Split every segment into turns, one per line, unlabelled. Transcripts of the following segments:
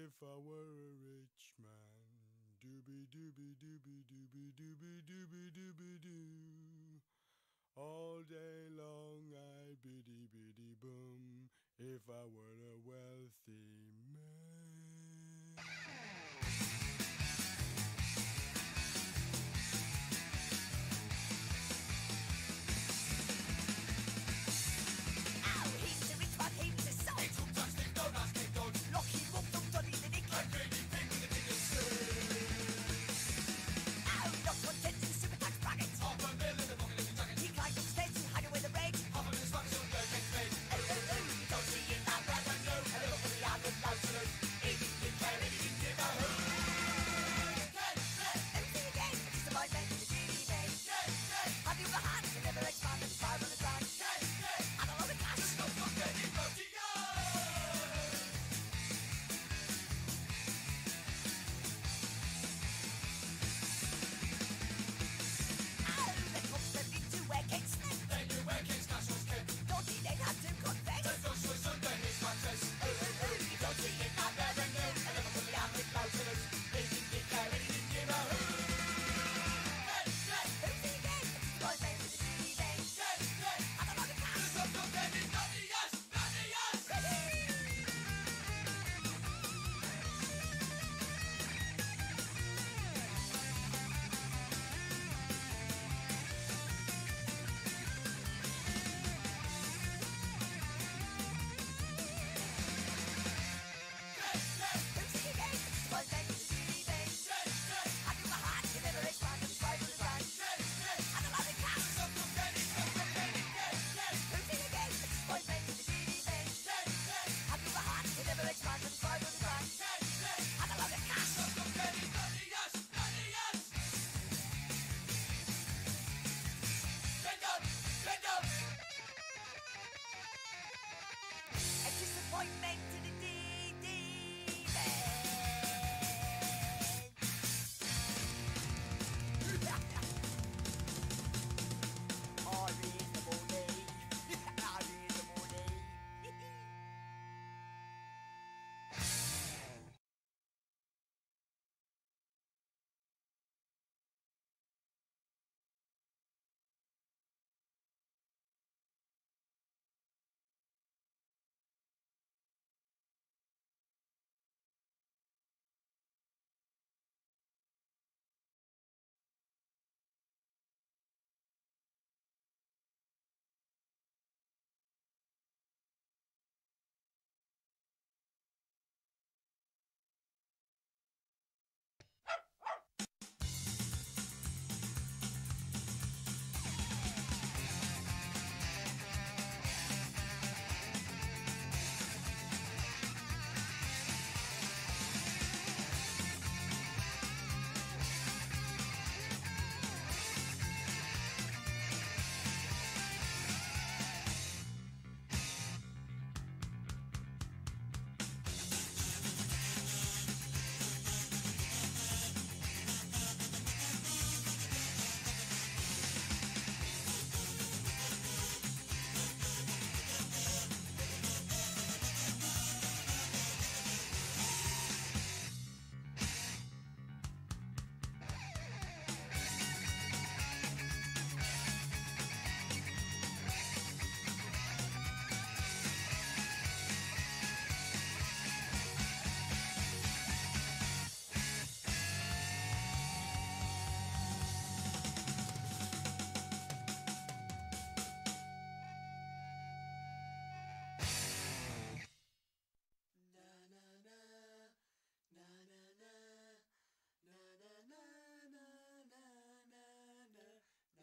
if I were a rich man. Doobie doobie doobie doobie doobie doobie doobie doo. All day long I'd biddy biddy boom if I were a wealthy man.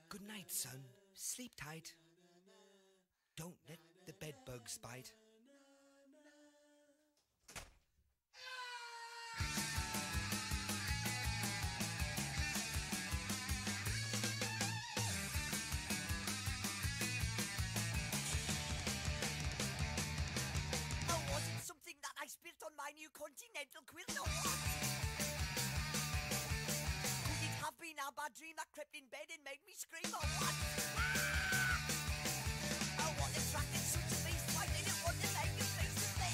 Good night, son. Sleep tight. Don't let the bed bugs bite.
Oh, was it something that I spilt on my new continental quilt or what? Could it have been a bad dream that crept in bed and made me scream or what? Oh, what attracted such a beast? Why did it want to make a face of me?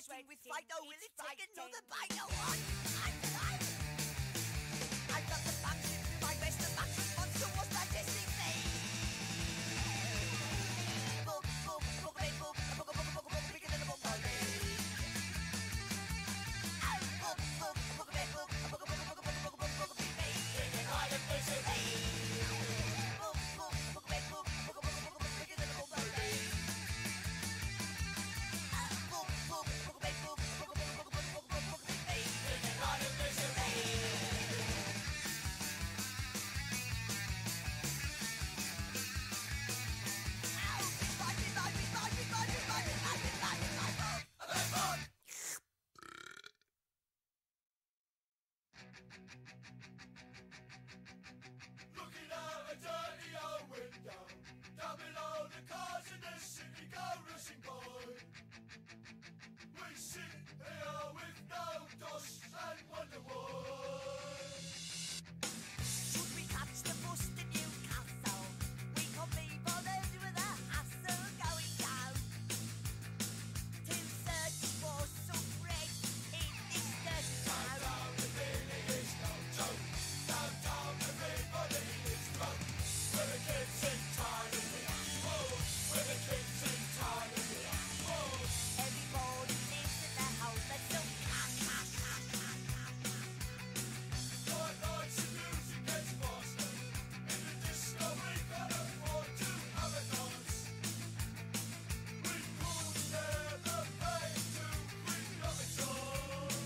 Sweating with fright, no, will it take another bite? No, what? I've got the function to my best, the function monster was digesting me. Boom, boom, boom, boom, boom, boom, boom, boom, boom, bigger than a bomb buggy. Boom, boom, boom, boom, boom, boom, boom, boom, boom, boom, boom, me. And I am misery. Boom, boom, boom, boom, boom, boom, boom, boom, bigger than a bomb buggy. Boom, boom, boom, boom, boom, boom, boom, boom, boom, boom, me. And I am misery.
Looking out a dirty old window, down below the cars in the city go rushing by. We sit here with no dust and wonder why.
Should we catch the bus to Newcastle? We can't be bothered with the hassle going down. To search for some bread in this dirty town.
Down the really is no joke. Downtown everybody is drunk. Where the kids sing tired of me. Whoa, where the kids sing tired of me. Whoa.
Everybody lives in their house, let's go.
Night nights the music gets faster. In the disco we can afford to have a dance. We could never pay to bring up a chance.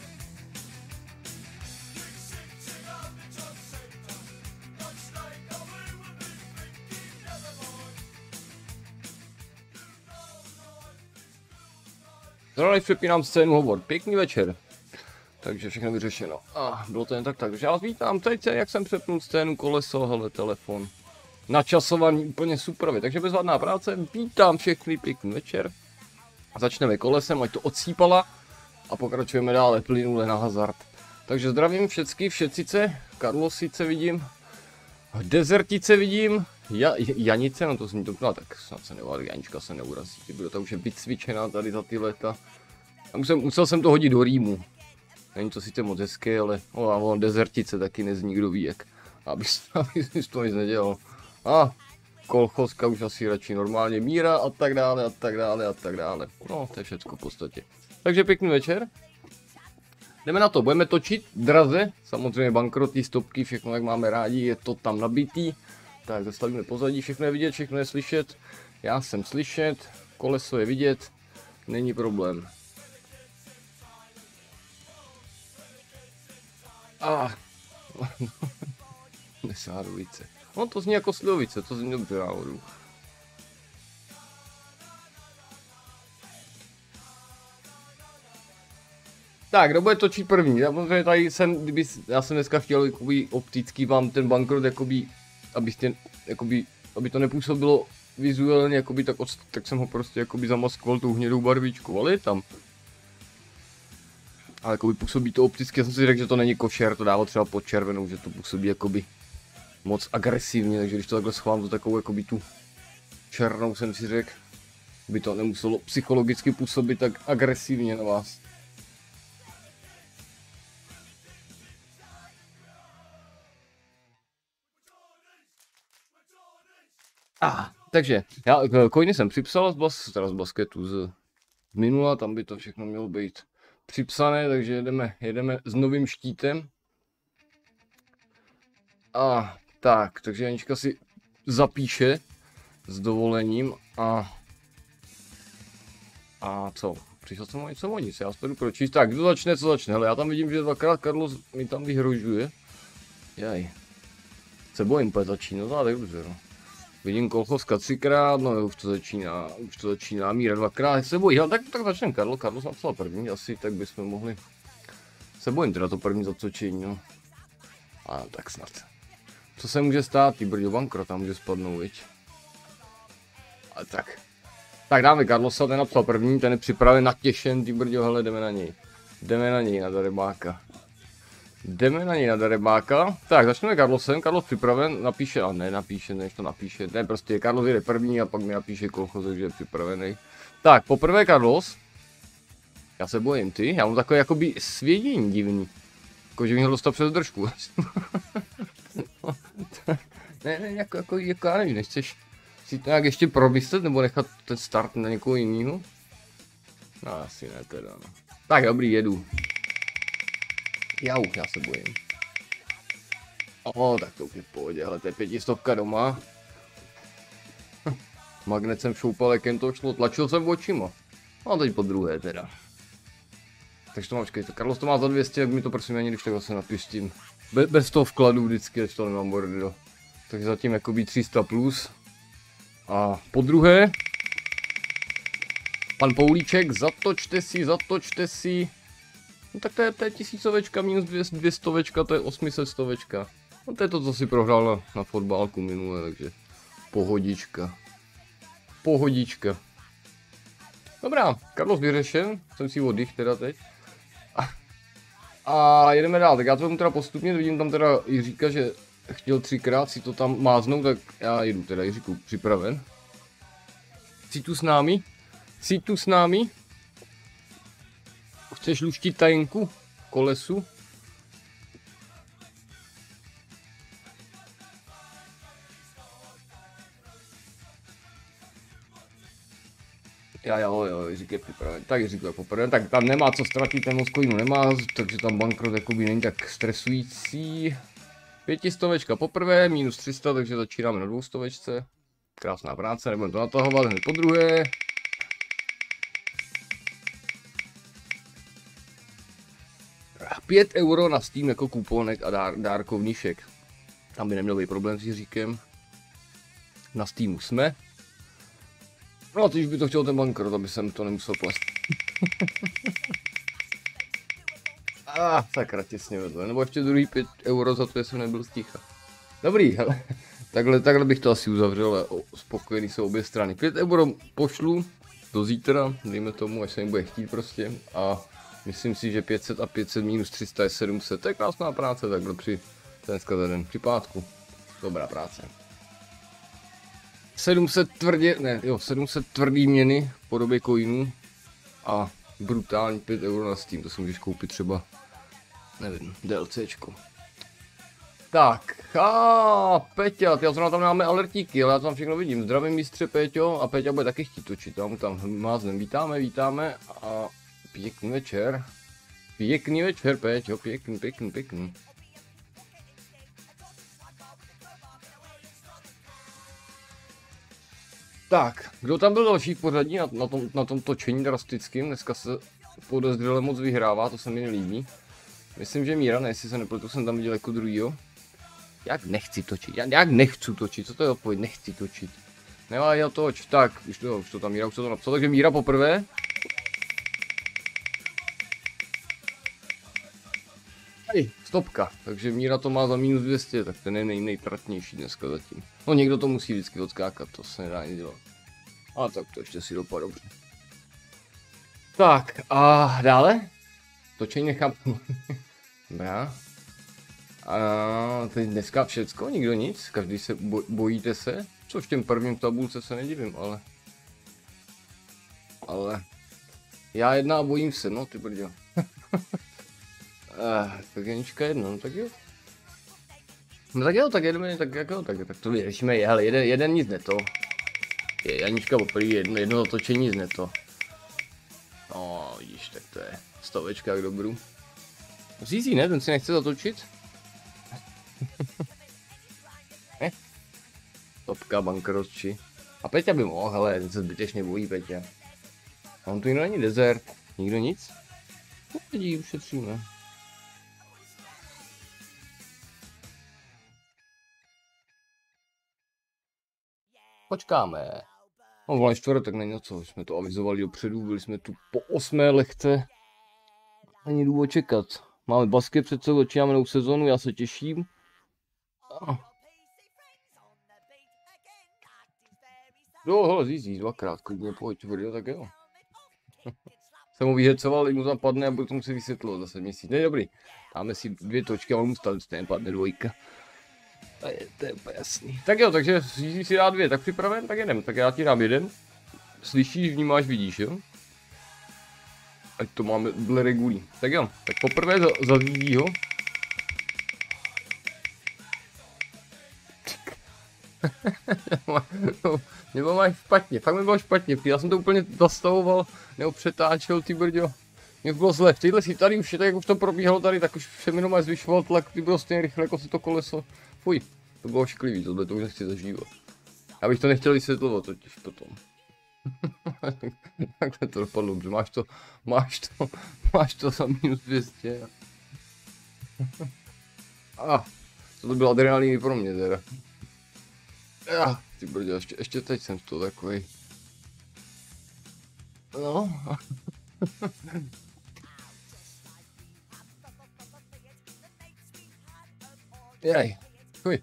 Big sitting on the job centre. Much like how we will be thinking, never mind. You know life is good life.
Zrovna přepínám scénu hovor. Pěkný večer. Takže všechno vyřešeno. A bylo to jen tak. Takže já vás vítám teď, jak jsem přepnul scénu, koleso, hele, telefon. Načasovaný úplně super. Takže bezvadná práce. Vítám všechny, pěkný večer. Začneme kolesem, ať to odsýpala. A pokračujeme dále plynule na hazard. Takže zdravím všecky, všetcice, Karlosice vidím. Dezertice vidím. Janice, no to jsem to ptal, tak snad se nevádí, Janička se neurazí. Bude to už je vycvičená tady za ty léta. A musel jsem to hodit do rýmu. Není to sice moc hezké, ale on dezertice taky nezní, kdo ví jak. Aby to nic nedělal. A kolchoska už asi radši normálně, míra a tak dále a tak dále a tak dále. No, to je všecko v podstatě. Takže pěkný večer. Jdeme na to, budeme točit draze, samozřejmě bankroty, stopky, všechno jak máme rádi, je to tam nabitý. Tak zastavíme pozadí, všechno je vidět, všechno je slyšet. Já jsem slyšet, koleso je vidět, není problém. Neřádovice. No to zní jako slivovice, to zní dobře náhodou. Tak, kdo bude točit první? Tady jsem, já jsem dneska chtěl jakoby, optický vám ten bankrot, jakoby, aby to nepůsobilo vizuálně, jakoby, tak jsem ho prostě jakoby, zamaskoval tou hnědou barvičkou, ale je tam. Ale jakoby, působí to opticky, já jsem si řekl, že to není košer, to dává třeba pod červenou, že to působí jakoby, moc agresivně, takže když to takhle schovám, to takovou jakoby, tu černou jsem si řekl, by to nemuselo psychologicky působit tak agresivně na vás. Takže já coiny jsem připsal z basketu z minula, tam by to všechno mělo být připsané, takže jedeme s novým štítem. Takže Janička si zapíše s dovolením a co? přišel jsem o něco o nic, já jdu pročíst. Tak, kdo začne, co začne? Hele, já tam vidím, že dvakrát Carlos mi tam vyhrožuje. Jaj. Se bojím, pojď začíná, no tak dobře, no. Vidím Kolchoska 3krát, no už to začíná, Míra 2krát, se bojí, ale tak začneme, Carlos napsal první, asi tak bychom mohli. Se bojím teda to první zatočení, no. A tak snad. Co se může stát, ty brďo, bankrot tam může spadnout, viď? Ale tak. Tak dáme Carlosa, ten napsal první, ten je připraven, natěšen, ty brďo, hele, jdeme na něj. Jdeme na něj, na darebáka. Tak, začneme Carlosem, Carlos připraven, napíše, a ne, než to napíše, ne, prostě Carlos jede první a pak mi napíše Kolcho, že je připravený. Tak, poprvé Carlos. Já se bojím, ty, já mám takové jakoby svědění divný. Jako, že mi ho dostal přes držku. ne, jako já nevím, nechceš si to nějak ještě promyslet, nebo nechat ten start na někoho jiného? No, asi ne teda, no. Tak, dobrý, jedu. Jau, já se bojím. Tak to už je v pohodě, hele, to je 500 doma. Magnet jsem šoupal, jak jen to šlo, tlačil jsem očima. A teď po druhé teda. Takže to mám, počkejte, Carlos to má za 200, jak mi to prosím ani když tak zase napustím. Bez toho vkladu vždycky, až to nemám bordo. Takže zatím jakoby 300 plus. A po druhé. Pan Poulíček, zatočte si. No tak to je tisícovečka minus 200, to je 800 stovečka. No to je to, co si prohrál na fotbálku minule, takže pohodička. Dobrá, Carlos vyřešen, jsem si oddych teda teď. A jedeme dál, tak já to vezmu teda postupně, vidím tam teda Jiříka, že chtěl 3krát si to tam máznout, tak já jedu teda, Jiříku, připraven. Jsi tu s námi? Chceš luštit tajenku? Kolesu? Jo, Jiřík je připraven. Tak Jiřík je poprvé, tak tam nemá co ztratit, ten mozkovinu nemá, takže tam bankrot jakoby není tak stresující. 500 poprvé, minus 300, takže začínáme na 200. Krásná práce, nebudeme to natahovat, hned po druhé. €5 na Steam jako kuponek a dárkovníšek. Tam by neměl být problém s Jiříkem. Na Steamu jsme. No a teď by to chtěl ten bankrot, aby jsem to nemusel plést. Sakra, těsně vedle. Nebo ještě druhý €5 za to, že jsem nebyl sticha. Dobrý, hele. Takhle bych to asi uzavřel, ale spokojený jsou obě strany. €5 pošlu do zítra, dejme tomu, až se mi bude chtít prostě. A myslím si, že 500 a 500 minus 300 je 700. To je krásná práce takhle dneska za den, při pátku. Dobrá práce. 700 tvrdý měny v podobě coinů a brutální €5 na Steam, to si můžeš koupit třeba, nevím, DLCčko. Tak, Peťa, ty zrovna tam máme alertíky, ale já tam všechno vidím. Zdravím mistře Péťo, a Peťa bude taky chtít točit, já mu tam máznem. Vítáme a pěkný večer, Péťo, pěkný. Tak, kdo tam byl další v pořadí na tom točení drastickým, dneska se podezřele moc vyhrává, to se mi nelíbí. Myslím, že Míra, ne, jestli se nepletu, jsem tam viděl jako druhýho. Jak nechci točit, co to je odpověď, nechci točit. Nemá já toč, tak, už to tam Míra už to napsal, takže Míra poprvé. Stopka, takže Míra to má za minus 200, tak ten je nejtratnější dneska zatím. No někdo to musí vždycky odskákat, to se nedá nic dělat. Ale tak to ještě si dopadá dobře. Tak a dále? Točení nechápu. Dobrá. A teď dneska všecko, nikdo nic, každý se bojíte se, což v těm prvním tabulce se nedivím, ale já jedna bojím se, no ty brďo. Tak Janička jedno, no tak jo. No tak jo, tak jedeme, tak to vyřešíme, hele, jeden nic neto. Janička poprvé jedno zatočení nic neto. No vidíš, tak to je 100 k dobru. Zízí, ne? Ten si nechce zatočit? Ne? Topka, bankrotči. A Peťa by mohl, hele, ten se zbytečně bojí, Peťa. On tu jiný není desert. Nikdo nic? No, vidí, ušetříme. Počkáme. No, vole, čtvrtek není co, jsme to avizovali dopředu, byli jsme tu po 8. lehce. Není důvod čekat. Máme basket před sebou, začínáme novou sezonu, já se těším. Jo, hele, zjízdí dvakrát, klidně pojď, video, tak jo. Jsem mu vyhecoval, mu tam padne a budu to muset vysvětlovat zase měsíc. Ne, dobrý. Dáme si 2 točky a on mu stejně padne 2. To je úplně jasný. Tak jo, takže když si dá 2, tak připraven, tak jedem. Tak já ti dám 1. Slyšíš, vnímáš, vidíš, jo? Ať to máme dle regulí. Tak jo, tak poprvé zazídí ho. Nebo máš špatně, fakt mi bylo špatně, já jsem to úplně zastavoval, nebo přetáčel, ty brďo. Mě bylo zle, v téhle si tady už je tak, jak už to probíhalo tady, tak už se mi normálně zvyšoval tlak, ty bylo stejně rychle, jako se to koleso. Fuj, to bylo šklivý, to už nechci zažívat. Já bych to nechtěl vysvětlovat totiž potom. Takhle to dopadlo, že máš to za minus 200. To byl adrenalin pro mě teda. Ty brdě, ještě teď jsem to takovej. No. Jaj, fuj.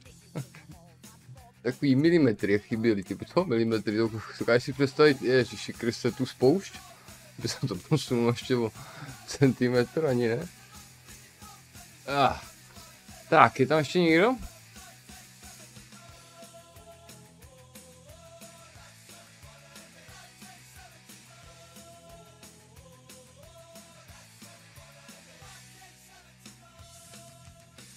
Takový milimetry, jak chyběly, ty milimetry, to dokážeš si představit, ježiši Kriste, tu spoušť? By jsem to posunul ještě o centimetr, ani ne? Tak, je tam ještě někdo?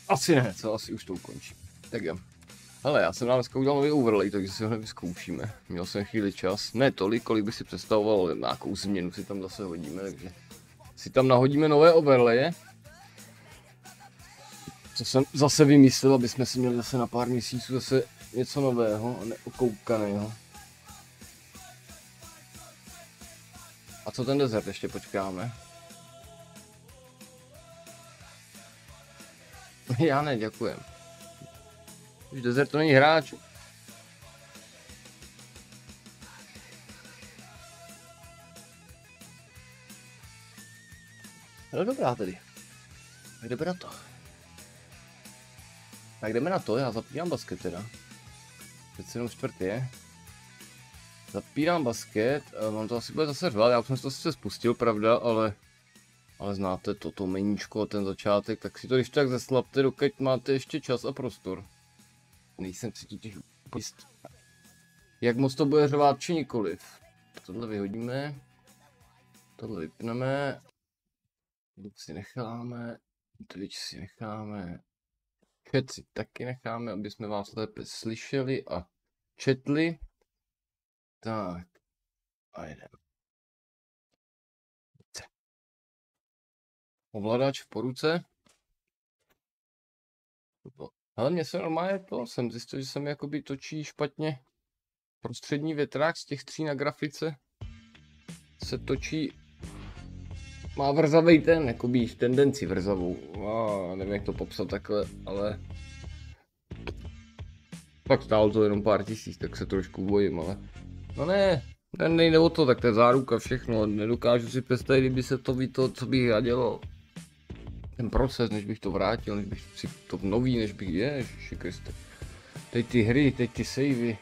Asi ne, co? Asi už to ukončím. Tak jo. Hele, já jsem nám dneska udělal nový overlay, takže si ho hned vyzkoušíme. Měl jsem chvíli čas. Ne tolik, kolik bych si představoval, ale nějakou změnu si tam zase hodíme, takže si tam nahodíme nové overlaye. Co jsem zase vymyslel, aby jsme si měli zase na pár měsíců zase něco nového a neokoukaného. A co ten desert, ještě počkáme. Já ne, děkujem. Už desert to není hráč. Ale dobrá tedy. Tak jdeme na to. Tak jdeme na to, já zapínám basket teda. Přece jenom 4. Zapínám basket, mám to asi bude zase řvat, já už jsem to sice spustil, pravda, ale znáte to meníčko, ten začátek, tak si to když tak zeslapte, dokud máte ještě čas a prostor. Nejsem si totiž jist. Jak moc to bude řvát, či nikoliv. Tohle vyhodíme. Tohle vypneme. Twitch si necháme. Twitch si necháme. Chat si taky necháme, aby jsme vás lépe slyšeli a četli. Tak. A jdeme. Ovladač po ruce. Ale mně se normálně jsem zjistil, že se mi jakoby točí špatně prostřední větrák z těch 3 na grafice. Se točí, má vrzavej ten, jakoby tendenci vrzavou. Nevím, jak to popsat takhle, ale tak stálo to jenom pár tisíc, tak se trošku bojím, ale no ne, nejde o to, tak to je záruka, všechno, nedokážu si představit, kdyby se to co bych já dělal. Ten proces, než bych to vrátil, než bych si to nový, než bych, ježiši Kriste. Teď ty hry, teď ty savey.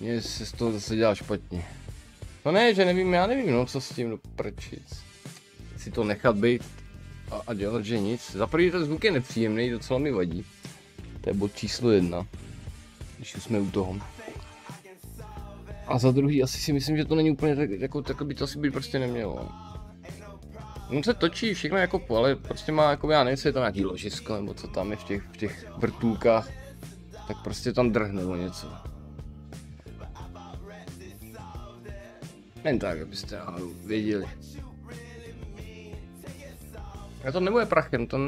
Mně se z toho zase dělá špatně. No ne, že nevím, já nevím, no co s tím, no prčic. Si to nechat být a dělat, že nic. Za první ten zvuk je nepříjemný, docela mi vadí. To je bod číslo 1. Když už jsme u toho. A za druhý asi si myslím, že to není úplně tak, jako by to asi být prostě nemělo. On se točí všechno jako, ale prostě má jako, já nevím, jestli je tam nějaký ložisko, nebo co tam je v těch vrtulkách, tak prostě tam drhne o něco. Jen tak, abyste náhodou věděli. A to nebude prachem, to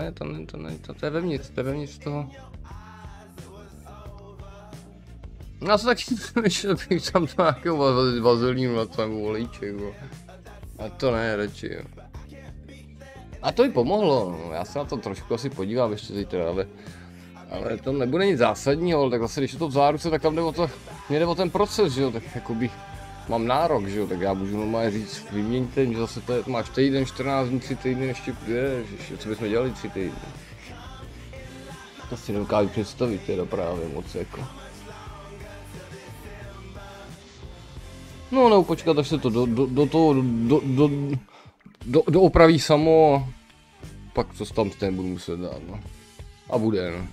je vevnitř toho. Já se taky myšlel, bych tam to nějakého vazelínu na to, nebo olejček, A to ne, radši jo. A to jí pomohlo, no. Já se na to trošku asi podívám ještě zítra, ale to nebude nic zásadního, tak zase když je to v záruce, tak tam mě jde o ten proces, že jo, tak jakoby mám nárok, že jo, tak já můžu normálně říct, vyměňte, že zase to máš týden, 14 dní, 3 týdny ještě půjde, co bychom dělali 3 týdny. To si nedokážu představit, teda právě moc jako. No, počkat, až se to doopraví samo, pak co tam s tím budu muset dát, no. A bude, no.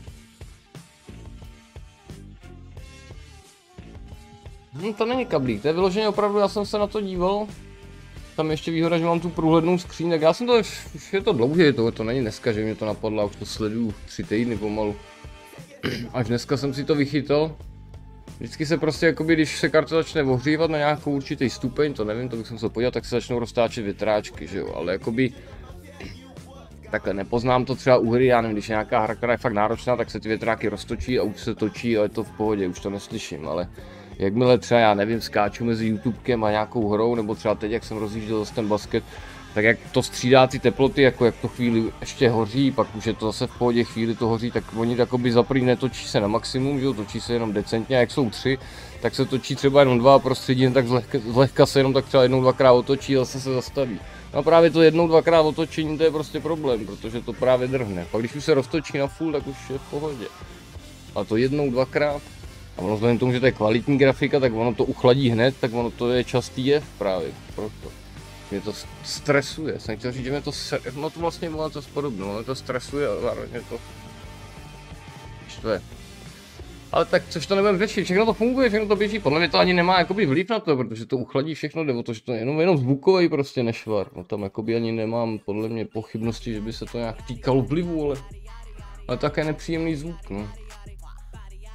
No to není kablík, to je vyloženě opravdu, já jsem se na to díval. Tam ještě výhoda, že mám tu průhlednou skříň, tak já jsem to, už je to dlouhé, to není dneska, že mě to napadlo, už to sleduju 3 týdny pomalu. Až dneska jsem si to vychytal. Vždycky se prostě, jakoby, když se karta začne ohřívat na nějakou určitý stupeň, to nevím, to bych se musel podívat, tak se začnou roztáčet větráčky, že jo, ale jakoby... Takhle nepoznám to třeba u hry, já nevím, když je nějaká hra, která je fakt náročná, tak se ty větráky roztočí a už se točí a je to v pohodě, už to neslyším, ale... Jakmile třeba, já nevím, skáču mezi YouTubekem a nějakou hrou, nebo třeba teď, jak jsem rozjížděl zase ten basket, tak jak to střídá ty teploty, jako jak to chvíli ještě hoří, pak už je to zase v pohodě, chvíli to hoří, tak oni takoby za první netočí se na maximum, že jo, točí se jenom decentně, a jak jsou 3, tak se točí třeba jenom 2 a prostředí, tak zlehka se jenom tak třeba 1-2krát otočí a zase se zastaví. No a právě to 1-2krát otočení, to je prostě problém, protože to právě drhne. Pak když už se roztočí na full, tak už je v pohodě. A to 1-2krát. A ono vzhledem k tomu, že to je kvalitní grafika, tak ono to uchladí hned, tak ono to je častý jev právě, proto. Mě to stresuje, jsem chtěl říct, že mě to no to vlastně bylo to podobné, ale to stresuje a zároveň to štve. Ale tak což to nebudeme řešit, všechno to funguje, všechno to běží, podle mě to ani nemá jakoby vliv na to, protože to uchladí všechno, jde o to, že to je jenom zvukový prostě nešvar, no tam jakoby ani nemám podle mě pochybnosti, že by se to nějak týkalo vlivu, ale také nepříjemný zvuk, no.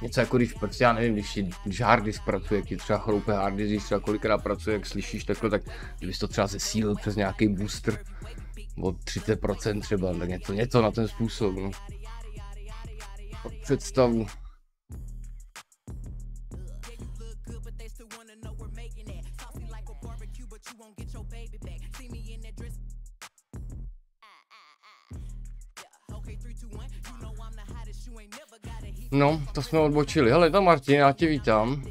Něco jako když prostě, já nevím, když harddisk pracuje, jak ti třeba chroupe harddisk, když třeba kolikrát pracuje, jak slyšíš takhle, tak kdybys to třeba zesílil přes nějaký booster o 30% třeba, tak něco na ten způsob, no. Představu. No, to jsme odbočili. Hele, tam Martin, já tě vítám.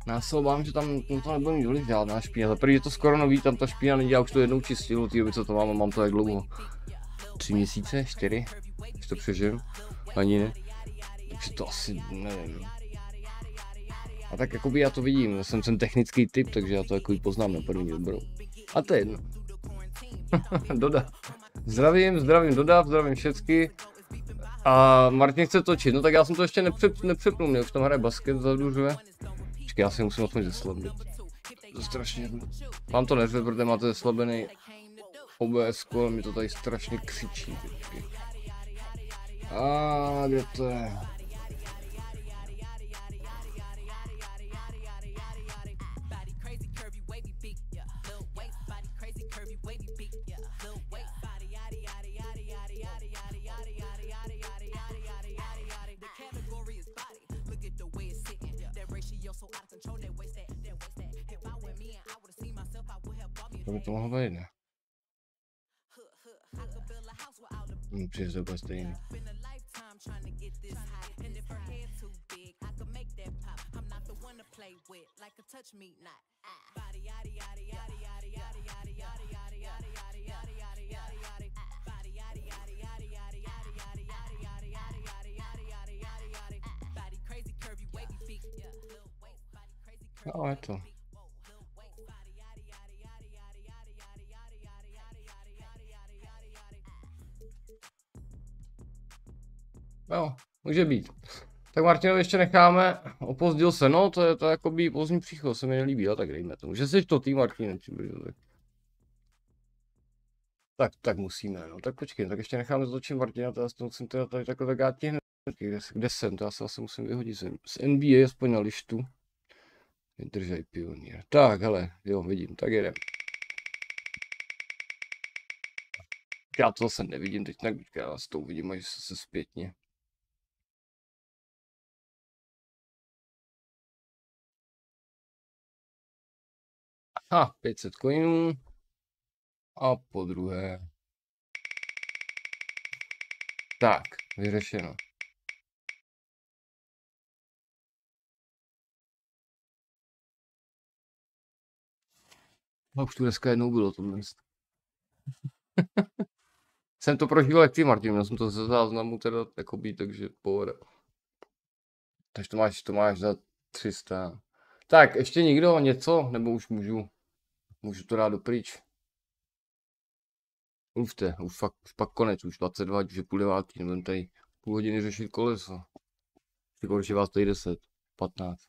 Já se obávám, že tam to nebude mít vliv žádná špína. Zaprvé je to skoro nový, tam ta špína není, já už to jednou čistil, od té doby co to mám to jak dlouho. 3 měsíce, 4, už to přežiju, ani ne. Takže to asi nevím. A tak jakoby já to vidím, já jsem technický typ, takže já to jakoby poznám na první dobrou. A to je jedno. Doda. Zdravím Doda, zdravím všecky. A Martin chce točit, no tak já jsem to ještě nepřepnul, mě už tam hraje basket zadužuje. Počkej, já si musím aspoň zeslabit. To strašně. Mám to neřve, protože máte zeslabený OBS, ale mi to tady strašně křičí. A kde to je? To by to mohlo být, ne? Přijde to úplně stejný. No, je to. No, může být. Tak Martinovi ještě necháme, opozdil se, no, to je jakoby pozdní příchod, se mi nelíbí, ale tak dejme to. Že jsi to ty, Martin, tak musíme, no, tak počkej, tak ještě necháme zatočit Martina, to já jsem teda tady takhle, tak já ti hned, kde jsem, to já se asi musím vyhodit z NBA, aspoň na lištu. Vydržaj pionýr. Tak, hele, jo, vidím, tak jedem. Já to zase nevidím teď, tak já vás to uvidím až se zpětně. A 500 coinů. A po druhé. Tak, vyřešeno. A už tu dneska jednou bylo tohle. Jsem to prožíval jak ty, Martin, měl jsem to ze záznamu teda jakoby, takže pohoda. Takže to máš za 300. Tak, ještě někdo něco? Nebo už můžu to dát dopryč? Mluvte, už pak konec, už 22, už je půl devátý, nebudem tady půl hodiny řešit koleso. Že vás tady 10, 15.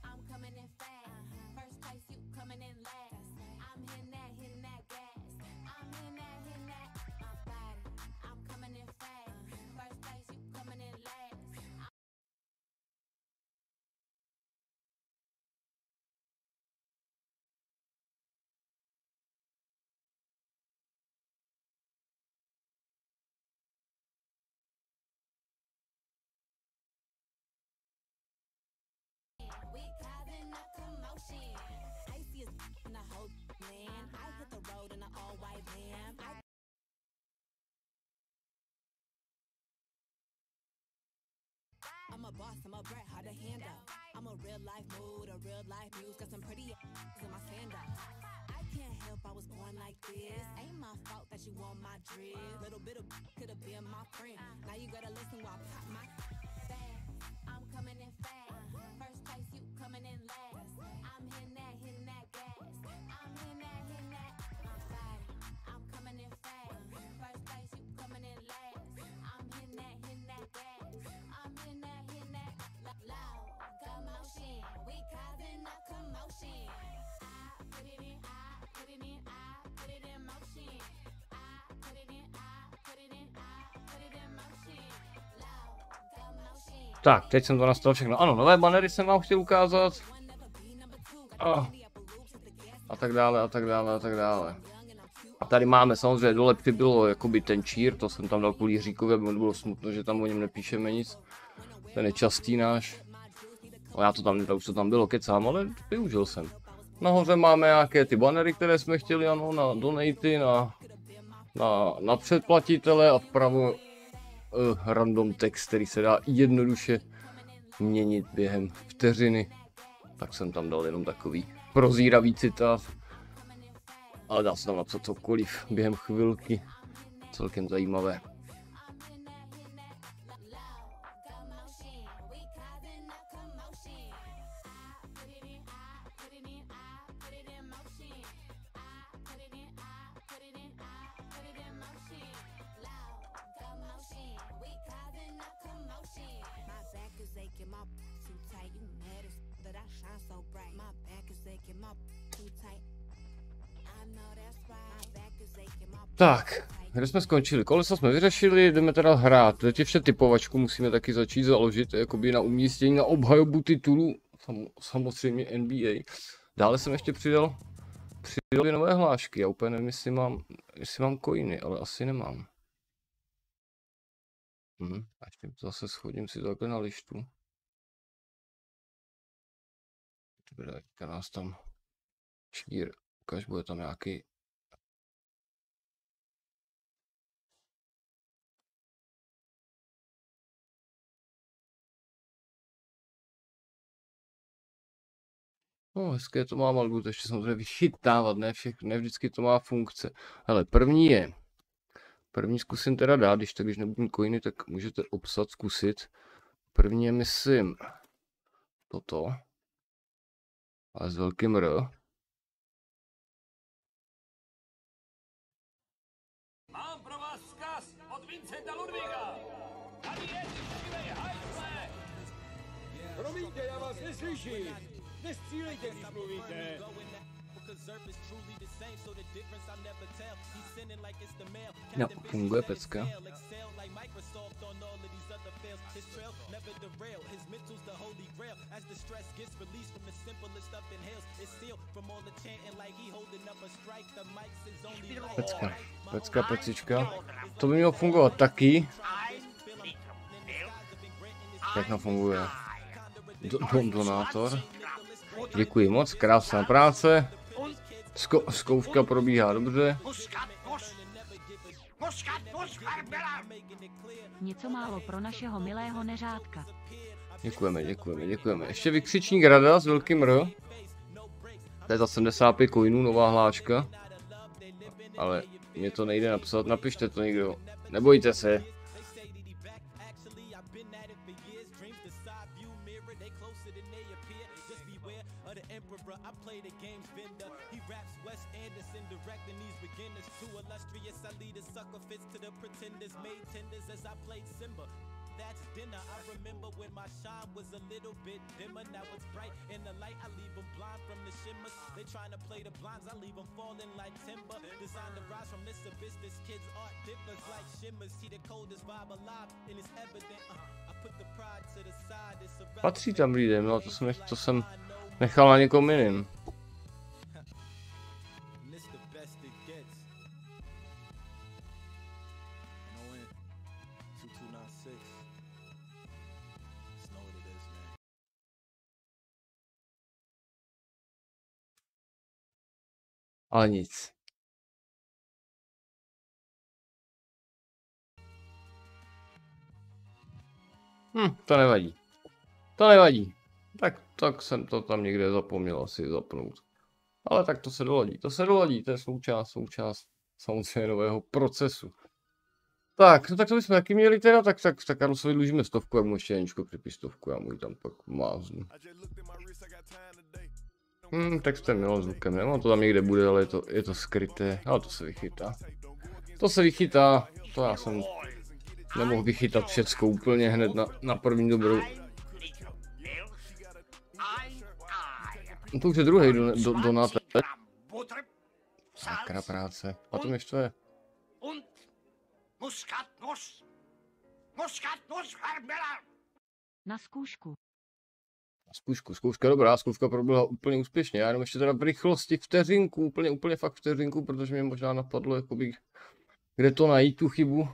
I'm coming in fast. First place, you coming in last. I'm hitting that gas. I'm hitting that. My body, I'm coming in fast. First place, you coming in last. We causing a commotion. Icy as in the whole land. I hit the road in an all-white van. I'm a boss, I'm a brat, hard to handle. I'm a real life mood, a real life muse. Got some pretty in my sandals. I can't help I was born like this. Ain't my fault that you want my drip. Little bit of could have been my friend. Now you gotta listen while I pop my fast. I'm coming in fast. First place, you coming in last. I'm hitting that gas. I'm hitting that. My body, I'm coming in fast. First place, you coming in last. I'm hitting that gas. I'm hitting that. Loud commotion. We causing a commotion. I put it in, I put it in, I put it in motion. I put it in, I put it in, I put it in motion. Loud commotion.
Tak, teď jsem to nastavil všechno. Ano, nové banery jsem vám chtěl ukázat. A tak dále, a tak dále, a tak dále. A tady máme samozřejmě dole přibylo jakoby ten čír, to jsem tam dal kvůli Jiříkovi, aby mu bylo smutno, že tam o něm nepíšeme nic. Ten je častý náš. Ale já to tam nedal, už to tam bylo, kecám, ale využil jsem. Nahoře máme nějaké ty banery, které jsme chtěli, ano, na donaty, na předplatitele a vpravo random text, který se dá jednoduše měnit během vteřiny. Tak jsem tam dal jenom takový prozíravý citát. Ale dá se tam napsat cokoliv během chvilky. Celkem zajímavé. Tak, kde jsme skončili? Kolesa jsme vyřešili, jdeme teda hrát. Teď ještě typovačku musíme taky začít založit, jakoby na umístění, na obhajobu titulu, samozřejmě NBA. Dále jsem ještě přidal dvě nové hlášky, já úplně nevím, jestli mám coiny, ale asi nemám. A ještě zase schodím si to takhle na lištu. Teďka nás tam čír, ukáž, bude tam nějaký. No, hezké to mám, ale budu to ještě samozřejmě vychytávat, ne vždycky to má funkce. Hele, první zkusím teda dát, když tak, když nebudím coiny, tak můžete obsat, zkusit. První je, myslím, toto, ale s velkým R.
Mám pro vás vzkaz od Vincenta Ludvíka. Tady je šílej hajzle. Promiňte, já vás neslyším. Nestřílejte, když mluvíte.
No, funguje pecka. Pecička. To by mělo fungovat taky. Jak to funguje? Donátor. Děkuji moc, krásná práce. Zkouška probíhá dobře.
Něco málo pro našeho milého Neřádka.
Děkujeme. Ještě vykřičník rada s velkým R. To je za 75 coinů, nová hláčka. Ale mě to nejde napsat, napište to někdo. Nebojte se. Patří tam lidem, no to jsem nechal na někom jiným. Ale nic. To nevadí. To nevadí. Tak jsem to tam někde zapomněl asi zapnout. Ale tak to se doladí, to je součást samozřejmě nového procesu. Tak, no tak to bychom taky měli teda, tak Karlosovi dlužíme 100, já mu ještě Janičko připí 100, já mu ji tam pak máznu. Textem mělo zvukem, nemám to tam někde bude, ale je to skryté, ale to se vychytá. To já jsem nemohl vychytat všecko úplně hned na první dobrou. No to už je druhý donátor. Sakra práce. A to ještě je.
Na zkoušku.
Zkouška dobrá, zkouška proběhla úplně úspěšně. Já jenom ještě teda v rychlosti vteřinku, úplně fakt vteřinku, protože mě možná napadlo, jakoby, kde to najít tu chybu.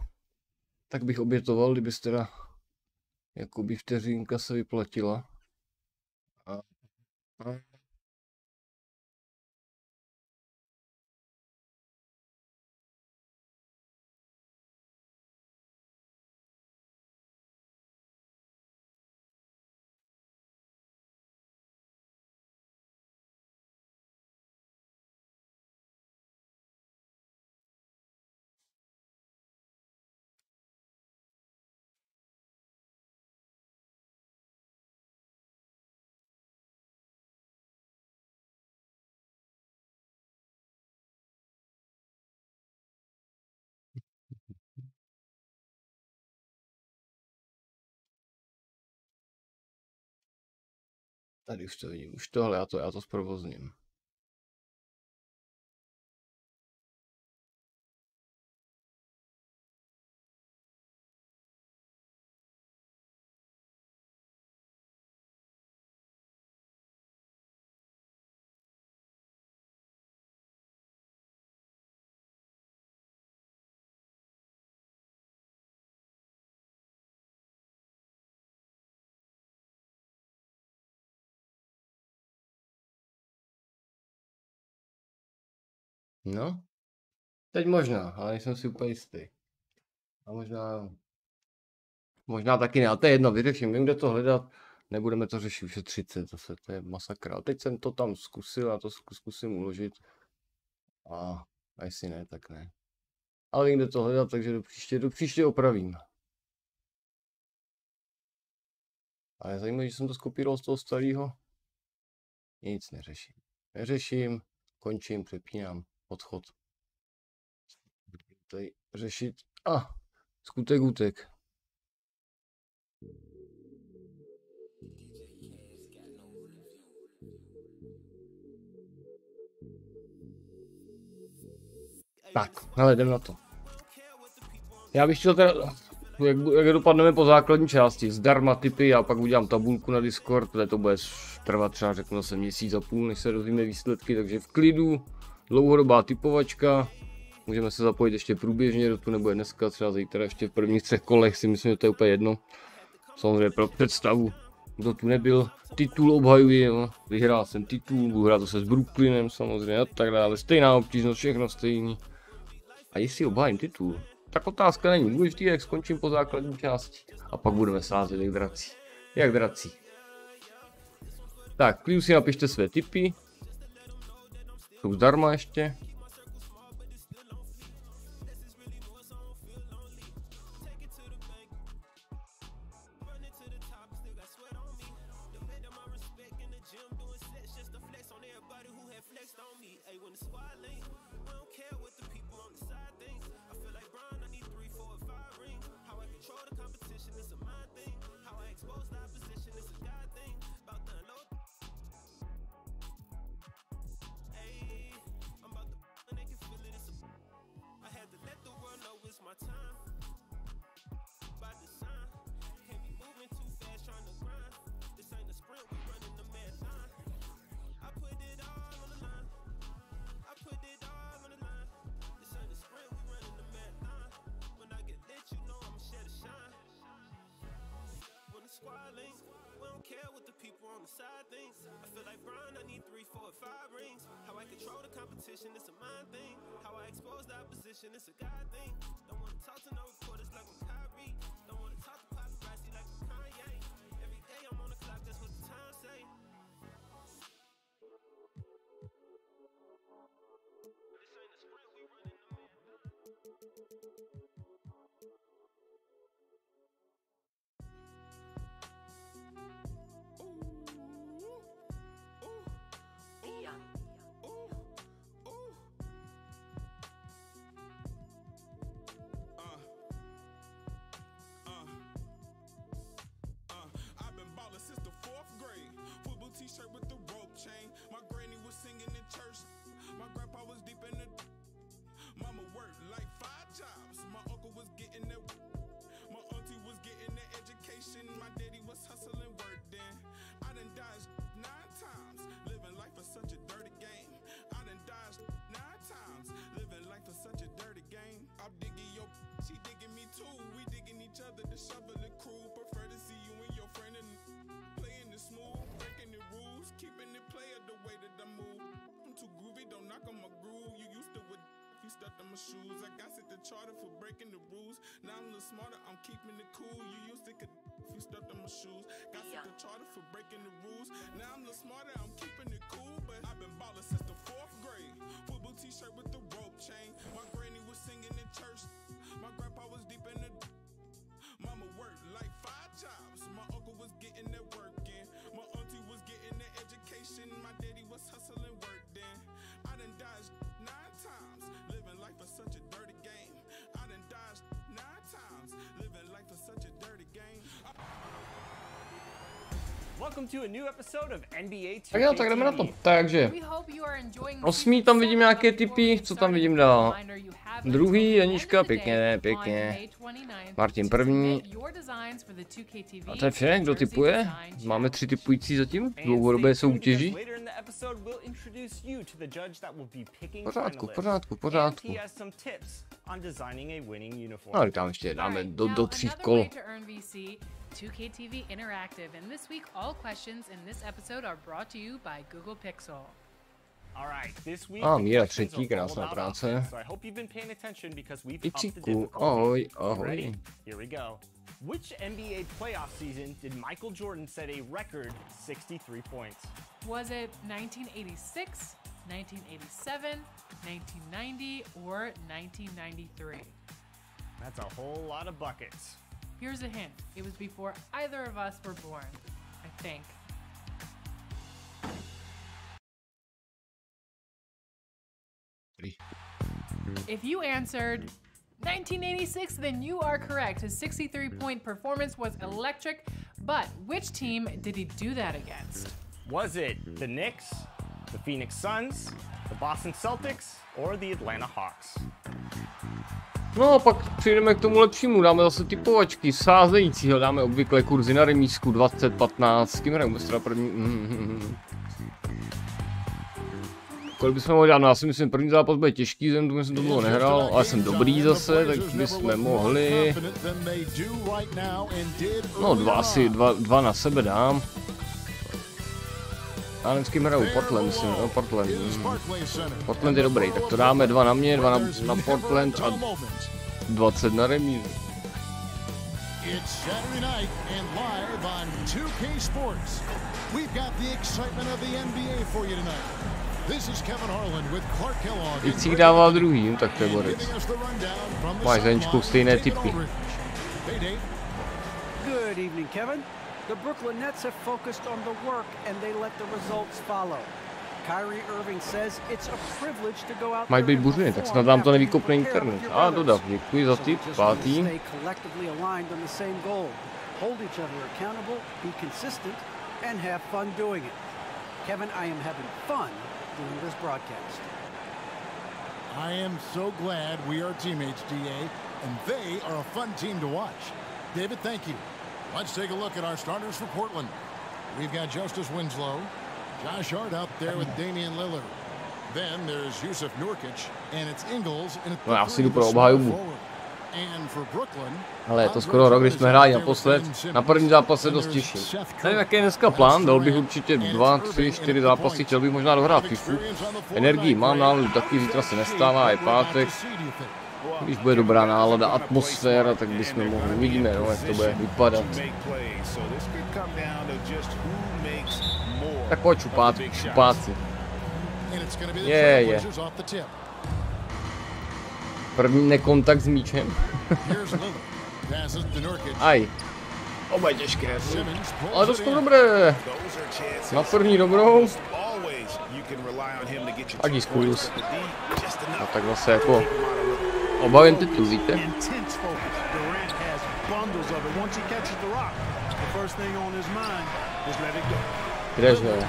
Tak bych obětoval, kdyby teda jakoby vteřinka se vyplatila. Tady už to vidím, už tohle, já to zprovozním. No, teď možná, ale nejsem si úplně jistý. A možná taky ne, ale to je jedno, vyřeším, vím, kde to hledat. Nebudeme to řešit, už je 30 zase, to je masakra. Teď jsem to tam zkusil a to zkusím uložit. A jestli ne, tak ne. Ale vím, kde to hledat, takže do příště opravím. A je zajímavé, že jsem to skopíroval z toho starého. Nic neřeším. Končím, přepínám, odchod. Budu tady řešit. Skutek. Tak, hele, jdem na to. Já bych chtěl teda, jak dopadneme po základní části, zdarma tipy, já pak udělám tabulku na Discord, protože to bude trvat třeba řeknu zase měsíc a půl, než se dozvíme výsledky, takže v klidu, dlouhodobá tipovačka, můžeme se zapojit ještě průběžně, kdo tu nebude dneska, třeba zítra ještě v prvních 3 kolech, si myslím, že to je úplně jedno. Samozřejmě pro představu, kdo tu nebyl, titul obhajuji, jo. Vyhrál jsem titul, budu hrát zase s Brooklynem samozřejmě a tak dále, stejná obtížnost, všechno stejný. A jestli obhájím titul, tak otázka není, důležitý, jak skončím po základní části. A pak budeme sázet jak drací. Tak, klidu si napište své tipy. Jsou zdarma ještě.
Shoes. I got set the charter for breaking the rules. Now I'm a little smarter, I'm keeping it cool. You used to could if you stepped on my shoes. Got set the charter for breaking the rules. Now I'm a little smarter, I'm keeping it cool. But I've been ballin' since the 4th grade. Football t-shirt with the rope chain. My granny was singing in church. My grandpa was deep in the. Mama worked like 5 jobs. My uncle was getting that work in. My auntie was getting that education. My daddy was hustling work then. I done dodged 9 times. Living life is such a dirty game. I done dodged 9 times. Living life is such a dirty game.
Welcome to a new episode of NBA 2K.
Tak jo, tak jdeme na to. Takže 8. tam vidím nějaké typy, co tam vidím dál. Druhý, Janíška, pěkně. Martin první. A to je vše, kdo typuje? Máme 3 typující zatím, dlouhodobé soutěži. Pořádku. No, tam ještě dáme do 3 kol.
2K TV Interactive, and this week all questions in this episode are brought to you by Google Pixel.
Míra třetí, krásná práce. Icíku, ahoj.
Which NBA playoff season did Michael Jordan set a record 63 points?
Was it 1986, 1987, 1990, or 1993?
That's a whole lot of buckets.
Here's a hint. It was before either of us were born, I think. If you answered 1986, then you are correct. His 63-point performance was electric, but which team did he do that against?
Was it the Knicks, the Phoenix Suns, the Boston Celtics, or the Atlanta Hawks?
No a pak přijdeme k tomu lepšímu, dáme zase typovačky, sázejícího, dáme obvykle kurzy na remízku 20-15, s kým hrajeme teda první? Kolik bychom mohli dát, no já si myslím, první zápas bude těžký, jsem to dlouho nehrál, ale jsem dobrý zase, tak bychom mohli... No dva na sebe dám. Já nevím, s kým hraju, Portland, myslím, no Portland. Portland je dobrý, tak to dáme 2 na mě, 2 na Portland a 20 na remízu.
It's Saturday night and live on 2K Sports. We've got the excitement of the NBA for you tonight. This is Kevin Harlan with Clark Kellogg.
Víc dával druhý, tak to je borec. Máš Zeničkou stejné typy.
Good evening, Kevin. The Brooklyn Nets have focused on the work and they let the results follow. Kyrie Irving says it's a privilege to go out.
Mají být buřiny, tak snad nám to nevykopne internet. A dodav, děkuji za tip, pátý.
Collectively aligned on the same goal. Hold each other accountable, be consistent, and have fun doing it. Kevin, I am having fun doing this broadcast.
I am so glad we are teammates, DA, and they are a fun team to watch. David, thank you. Let's take a look at our starters for Portland. We've got Justice Winslow, Josh Hart out there with Damian Lillard. Then there's Yusuf Nurkic, and it's Ingles in
No já si jdu pro obhajobu.
And for Brooklyn,
Ale je to skoro rok, když jsme hráli naposled. Na první zápas se dost těším. Nevím, jaký je dneska plán, dal bych určitě 2, 3, 4 zápasy, chtěl bych možná dohrát FIFU. Energii mám náladu, taky zítra se nestává, je pátek. Když bude dobrá nálada, atmosféra, tak bychom mohli, uvidíme, no, jak to bude vypadat. Tak pojď šupáci. Je. První nekontakt s míčem. Aj. Oba je těžké. Ale to jsou dobré. Na první dobrou. A diskus. A tak zase jako obavím titul, víte? Kdeže?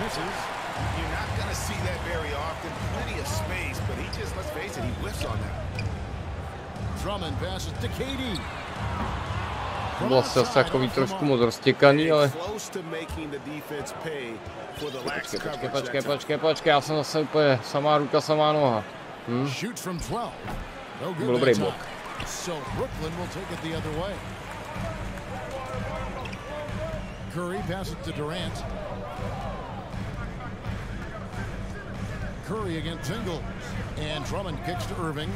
Bylo se zase takový trošku moc roztěkaný, ale... Počkej, já jsem zase úplně samá ruka, samá noha. Byl dobrý blok.
Curry passes it to Durant. Curry against Ingles. And Drummond kicks to Irving.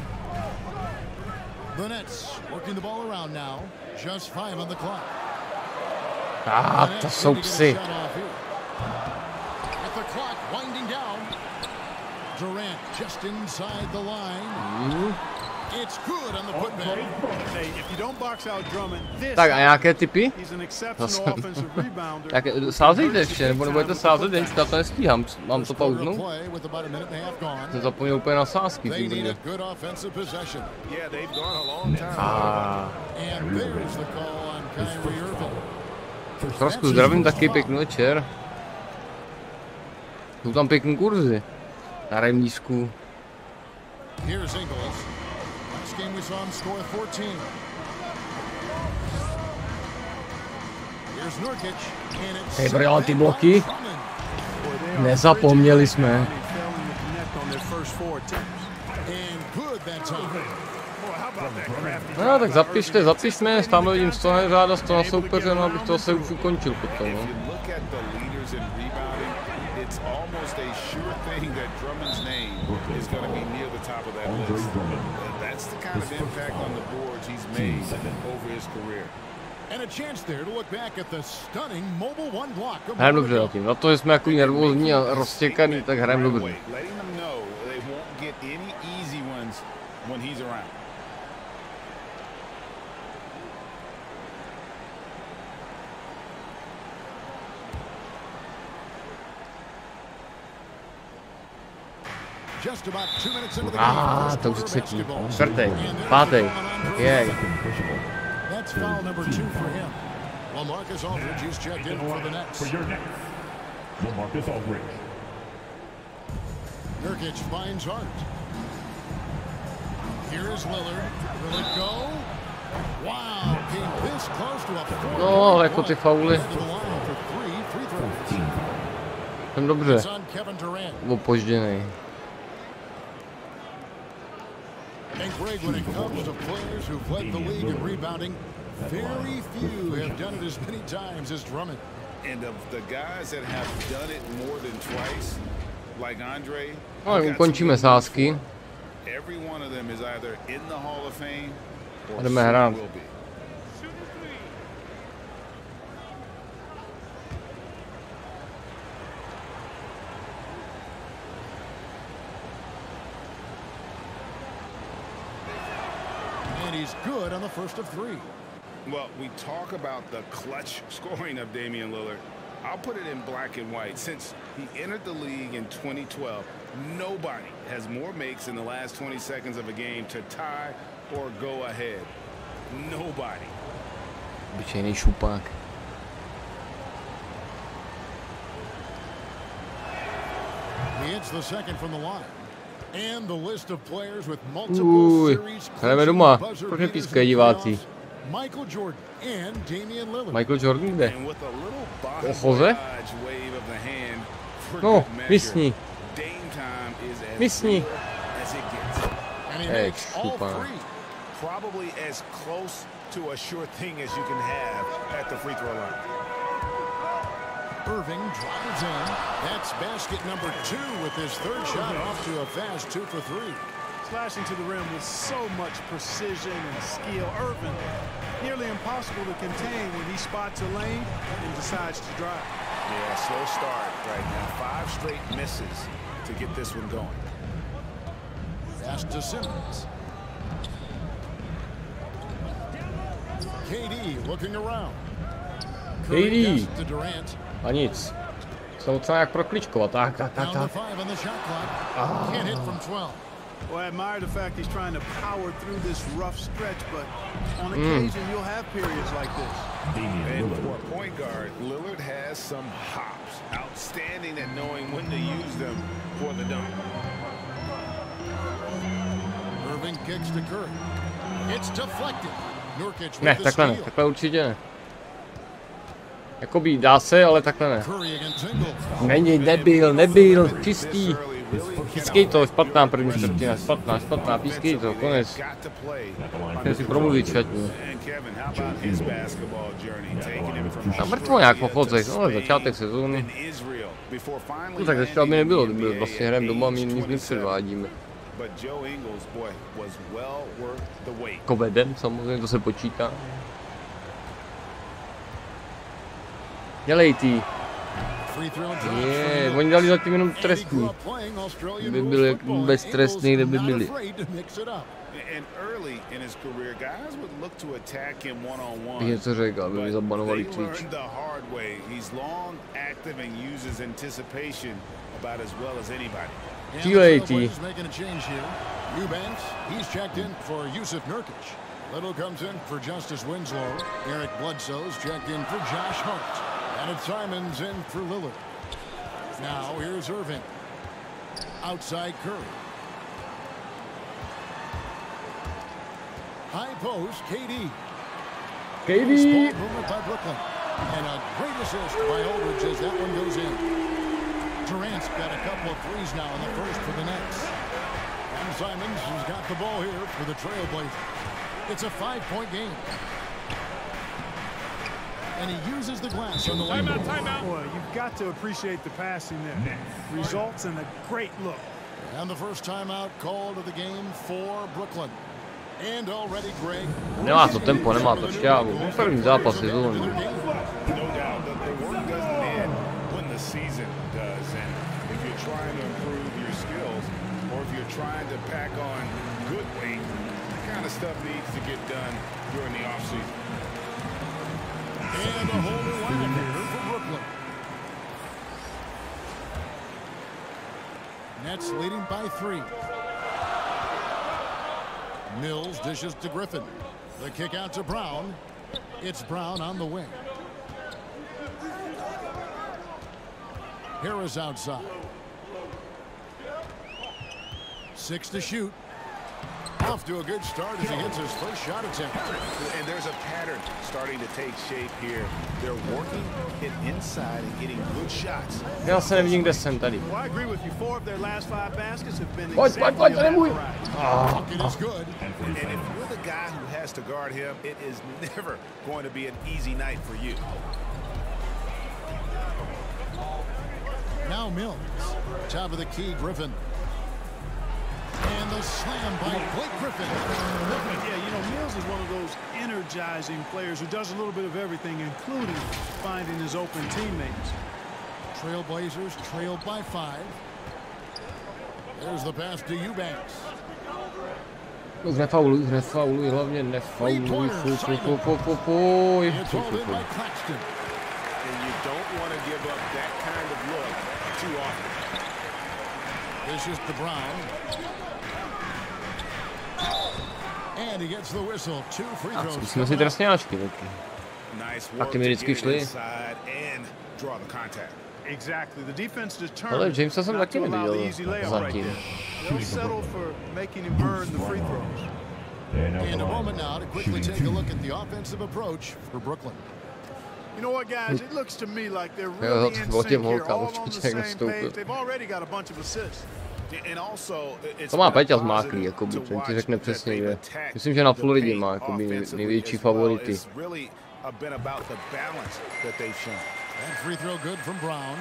The Nets working the ball around now. Just 5 on the clock.
To jsou psy.
With the clock winding down. Durant just inside the line. It's good on the putback.
If you don't box out Drummond,
Tak a nějaké tipy?
he's an exceptional offensive rebounder.
Sázejte ještě, nebo nebudete sázet, jen já to nestíhám, mám to pauznout? Jsem zapomněl úplně na sázky, ty brně. Trošku zdravím taky, pěkný večer. Jsou tam pěkný kurzy. Na remízku.
Game we saw him score 14. Here's Nurkic and it's
Hej, brala ty bloky. Nezapomněli jsme. No tak zapišme, tamhle vidím 100 na Neřáda, 100 na soupeře, no abych to zase už ukončil potom, no.
It's almost a sure thing that Drummond's name is going to be near the top of that list. That's the kind of impact on the boards he's made over his career.
Hrajeme dobře zatím. Na to, že jsme jako nervózní a roztěkaný, tak hrajeme dobře. To už je třetí, čtvrtý, pátý, jej.
Nurkic finds Hart. Here is Lillard. Will it go? Wow, came this close to a four.
No, ale jako ty fauly. Jsem dobře. Opožděnej.
And Greg, when it comes to players who've led the league in rebounding, very few have done it as many times as Drummond.
And of the guys that have done it more than twice, like Andre,
no, ukončíme sázky.
Every one of them is either in the Hall of Fame or
jdeme hrát.
will be.
And he's good on the first of three.
Well, we talk about the clutch scoring of Damian Lillard. I'll put it in black and white. Since he entered the league in 2012, nobody has more makes in the last 20 seconds of a game to tie or go ahead. Nobody.
Obyčejný šupák.
He hits the second from the line. And the list of players with multiple series.
Hrajeme doma. Proč nepískají diváci?
Michael Jordan and Damian Lillard.
Michael Jordan kde? Ochoze? No, místní. Místní. Šupák.
Probably as close to a sure thing as you can have at the free throw line.
Irving drives in. That's basket number 2 with his third shot off to a fast 2 for 3.
Slashing to the rim with so much precision and skill. Irving, nearly impossible to contain when he spots a lane and decides to drive.
Yeah, slow start right now. 5 straight misses to get this one going.
Pass to Simmons. KD looking around.
KD. A nic. Jsou třeba jak prokličkovat. Tak.
Well, I admire the fact he's trying to power through this rough stretch, but on occasion you'll have periods like this.
And for a point guard, Lillard has some hops. Outstanding at knowing when to use them for the dunk.
Irving kicks to Curry. It's deflected. Nurkic
Ne, takhle ne, takhle určitě ne. Jakoby dá se, ale takhle ne. Není, nebyl, čistý. Pískej to, špatná první čtvrtina, špatná, pískej to, konec. Můžeme si promluvit šatní. Na mrtvo nějak po chodcech, ale začátek sezóny. No tak začal by nebylo, kdyby vlastně hrajeme doma, my nic nepředvádíme. Kovedem, samozřejmě, to se počítá. Dělej ty. Oni dali zatím jenom trestní. Kdyby byli beztrestní, kde by byli. Bych něco řekl, aby mi zabanovali Twitch. Dělej ty.
Little comes in for Justice Winslow. Eric Bledsoe's checked in for Josh Hart. And it's Simons in for Lillard. Now here's Irving. Outside Curry. High post, KD. Movement by Brooklyn. And a great assist by Aldridge as that one goes in. Durant's got a couple of threes now in the first for the Nets. And Simons has got the ball here for the Trailblazers. It's a 5-point game. And he uses the glass on the way.
Timeout. Boy, you've got to appreciate the passing there. Results in a great look.
And the first timeout called of the game for Brooklyn.
Nemá to tempo, nemá to šťávu. První zápas sezóny.
Trying to pack on good weight, that kind of stuff needs to get done during the offseason.
And a whole new lineup here for Brooklyn. Nets leading by 3. Mills dishes to Griffin. The kick out to Brown. It's Brown on the wing. Harris outside. 6 to shoot. Off to a good start as he hits his first shot attempt.
And there's a pattern starting to take shape here. They're working it inside and getting good shots.
Já se nevidím, kde jsem tady. Pojď, to je můj.
It is good. And if you're the guy who has to guard him, it is never going to be an easy night for you.
Now Mills. Top of the key, Griffin. And the slam by Blake Griffin.
Yeah, you know, Mills is one of those energizing players who does a little bit of everything, including finding his open teammates.
Trailblazers trailed by 5. There's the pass to Eubanks.
Nefauluj, hlavně nefauluj. Fuj.
It's all in by Claxton.
And you don't want to give up that kind of look too often.
This is to Brown. And he gets the whistle. 2 free throws.
Jsme si drsňáčky taky. Taky mi vždycky šli.
Exactly. The defense
Ale
determined
Jamesa jsem taky
not to allow the
neviděl
easy layup right
zatím.
there. They'll settle for making him earn the free throws.
And a moment now to quickly take a look at the offensive approach for Brooklyn.
You know what, guys? It looks to me like they're really in sync here, all on the same page. They've already got a bunch of assists.
To má Peťa zmáklý, jakoby, ten ti řekne přesně, že myslím, že na Floridě má jakoby největší favority.
That free throw good from Brown.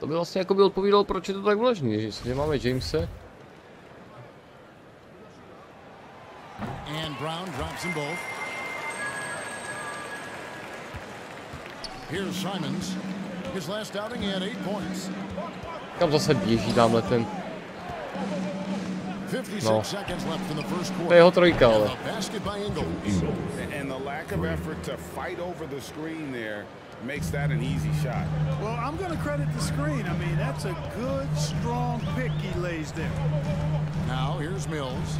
To by vlastně jakoby odpovídalo, proč je to tak důležité, že máme Jamese.
And Brown drops them both. Here's Simons. His last outing, he had 8 points.
Kam zase běží tamhle ten.
56 seconds left in the first quarter.
To je jeho trojka, ale.
Basket by Ingles.
And the lack of effort to fight over the screen there makes that an easy shot.
Well, I'm going to credit the screen. I mean, that's a good, strong pick he lays there.
Now here's Mills.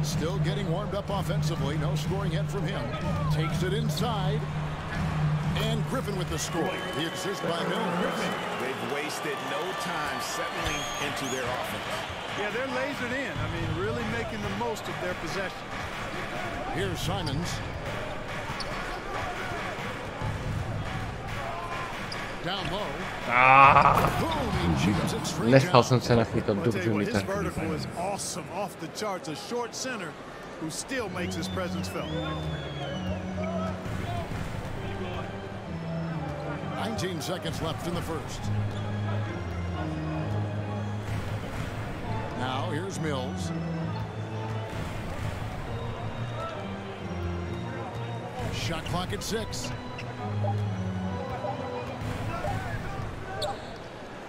Still getting warmed up offensively. No scoring yet from him. Takes it inside. And Griffin with the score. The assist by Mills.
They've wasted no time settling into their offense.
Yeah, they're lasered in. I mean, really making the most of their possession.
Here's Simons. Down low.
Nechal jsem se nachytat, dobře mi tak.
Was awesome, off the charts, a short center who still makes his presence felt.
19 seconds left in the first. Now here's Mills. Shot clock at 6.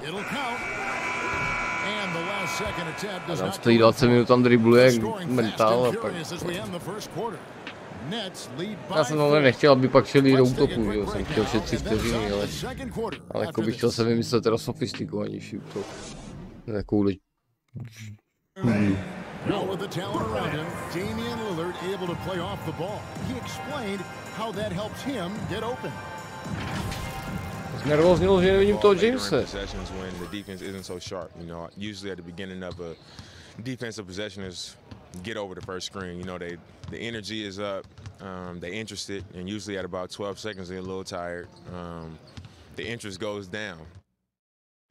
It'll count. And the last second attempt does not.
Stojí 20 minut, tam dribluje mentál a pak. Já jsem ale nechtěl, aby pak šeli do útoku, že jsem chtěl šetřit vteřiny, ale jako bych chtěl se vymyslet teda sofistikovanější útok. Takovouhle.
Now with the talent around him, Damian Lillard able to play off the ball. He explained how that helps him get open.
Znervoznilo, že nevidím toho Jamese.
When the defense isn't so sharp, you know, usually at the beginning of a defensive possession is get over the first screen. You know, the energy is up, they're interested, and usually at about 12 seconds they're a little tired. The interest goes down.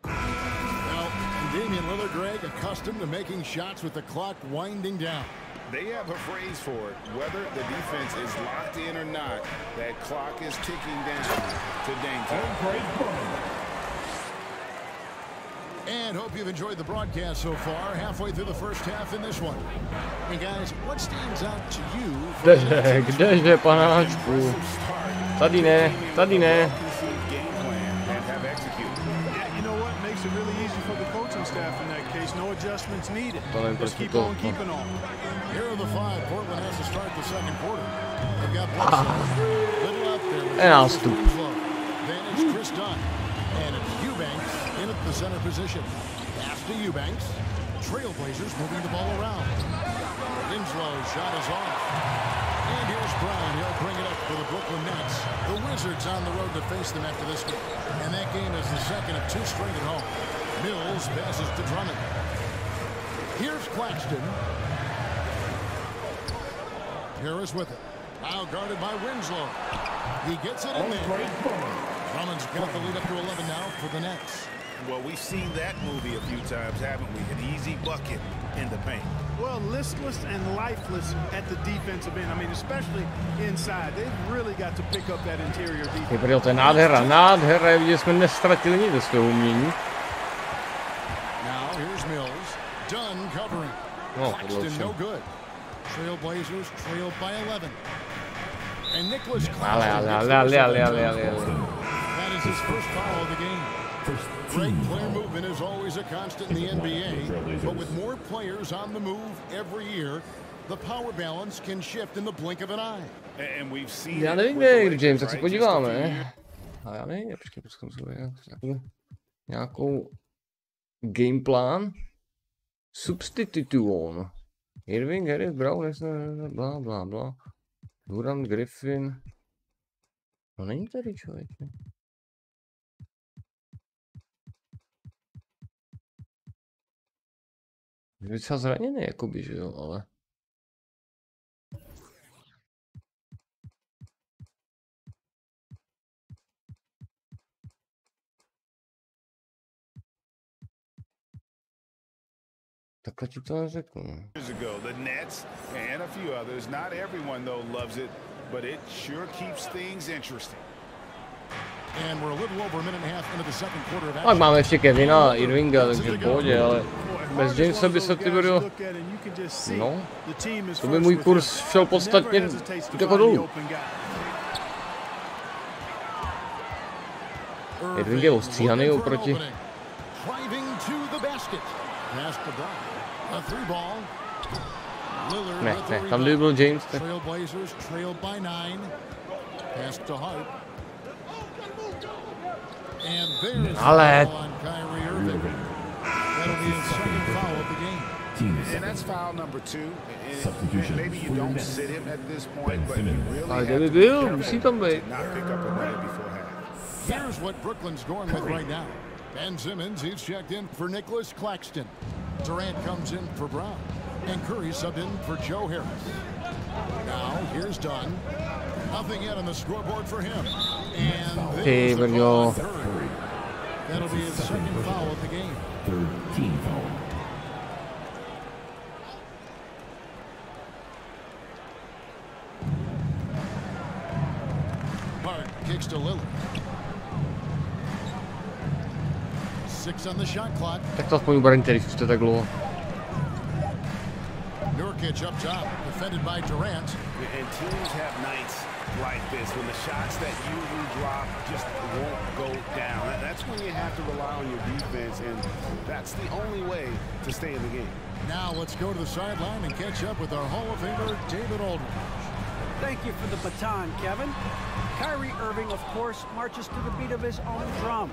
Well, Damian Lillard, Greg, accustomed to making shots with the clock winding down.
They have a phrase for it. Whether the defense is locked in or not, that clock is ticking down to Dame time.
And hope you've enjoyed the broadcast so far, halfway through the first half in this one. Hey guys, what stands out to you?
Kdeže, panáčku? Tady ne, tady ne.
Makes it really easy for the coaching staff in that case. No adjustments needed. Just keep on keeping on.
Here are the five. Portland has to start the second quarter. They've got little up there. Then it's Chris Dunn. And it's Eubanks in at the center position. Pass to Eubanks. Trailblazers moving the ball around. Winslow's shot is off. And here's Brown. He'll bring it up for the Brooklyn Nets. The Wizards on the road to face them after this game. And that game is the second of 2 straight at home. Mills passes to Drummond. Here's Claxton. Harris with it. Now guarded by Winslow. He gets it in there. Drummond's got the lead up to 11 now for the Nets.
Well, we've seen that movie a few times, haven't we? An easy bucket in the paint.
Well, listless and lifeless at the defensive end. I mean, especially inside. They've really got to pick up that interior defense.
To je nádhera, nádhera, že jsme nestratili nic ze svého umění.
Now here's Mills. Dunn covering. Claxton no good. Trailblazers trailed by 11. And Nicholas Claxton. That is his first foul of the game. Great player movement is always a constant in the NBA, but with more players on the move every year, the power balance can shift in the blink of an eye.
And we've seen.
Já nevím, kde je James, tak se podíváme. A já nevím, počkej, nějakou gameplan. Substitution. Irving, Harris, Brown, bla bla bla. Durant, Griffin. No není tady člověk. Je docela zraněný, jakoby, že jo, ale... Takhle ti to neřeknu.
The Nets and a few others. Not everyone though loves it, but it sure keeps things interesting.
And we're a little over a minute and a half into the second quarter of action.
Tak máme ještě Kevina, Irvinga, takže v pohodě, ale bez Jamesa by se ty video... No, to by můj kurz šel podstatně jako dolů. Irving je ostříhaný oproti... Ne, tam kdyby byl James, tak... Ale... Ale kdyby byl, musí tam být.
Here's what Brooklyn's going with right now. Ben Simmons, he's checked in for Nicholas Claxton. Durant comes in for Brown. And Curry subbed in for Joe Harris. Now, here's Dunn. Nothing yet on the scoreboard for him. And there's the foul. That'll be his second foul of the game. Third team foul. Mark kicks to Lillard. 6 on the shot clock.
Tak to aspoň uberň tedy, už to tak dlouho.
Nurkic up top, defended by Durant.
And teams have nights like this when the shots that usually drop just won't go down. That's when you have to rely on your defense, and that's the only way to stay in the game.
Now let's go to the sideline and catch up with our Hall of Famer, David Aldridge.
Thank you for the baton, Kevin. Kyrie Irving, of course, marches to the beat of his own drum.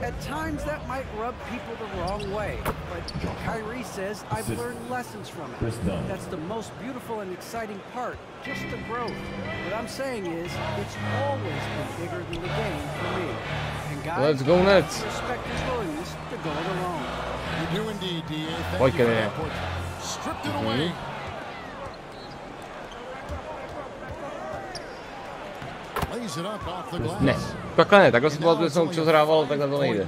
At times that might rub people the wrong way, but Kyrie says, I've learned lessons from it. That's the most beautiful and exciting part, just the growth. What I'm saying is, it's always been bigger than the game for me. And guys,
let's go Nets.
Respect his willingness to go it alone.
You do indeed, D.A. Thank you for that report. Stripped it away.
Ne, takhle ne, takhle se to jsem občas hrával, takhle to nejde.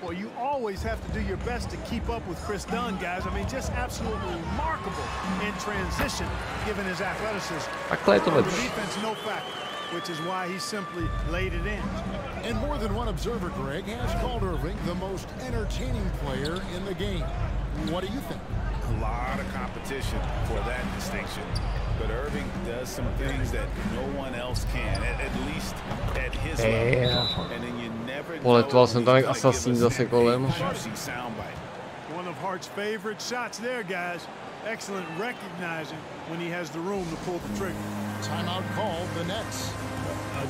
Well, you always have to do your best to keep up with Chris Dunn, guys. I mean, just absolutely remarkable in transition, given his athleticism.
Takhle je to lepší.
Defense no factor, which is why he simply laid it in.
And more than one observer, Greg, has called Irving the most entertaining player in the game. What do you think?
A lot of competition for that distinction. But Irving does some things that no one else can, at least at his level. And then you never
Poletoval jsem tam jak asasín zase kolem.
One of Hart's favorite shots there, guys. Excellent recognizing when he has the room to pull the trigger.
Timeout called the Nets.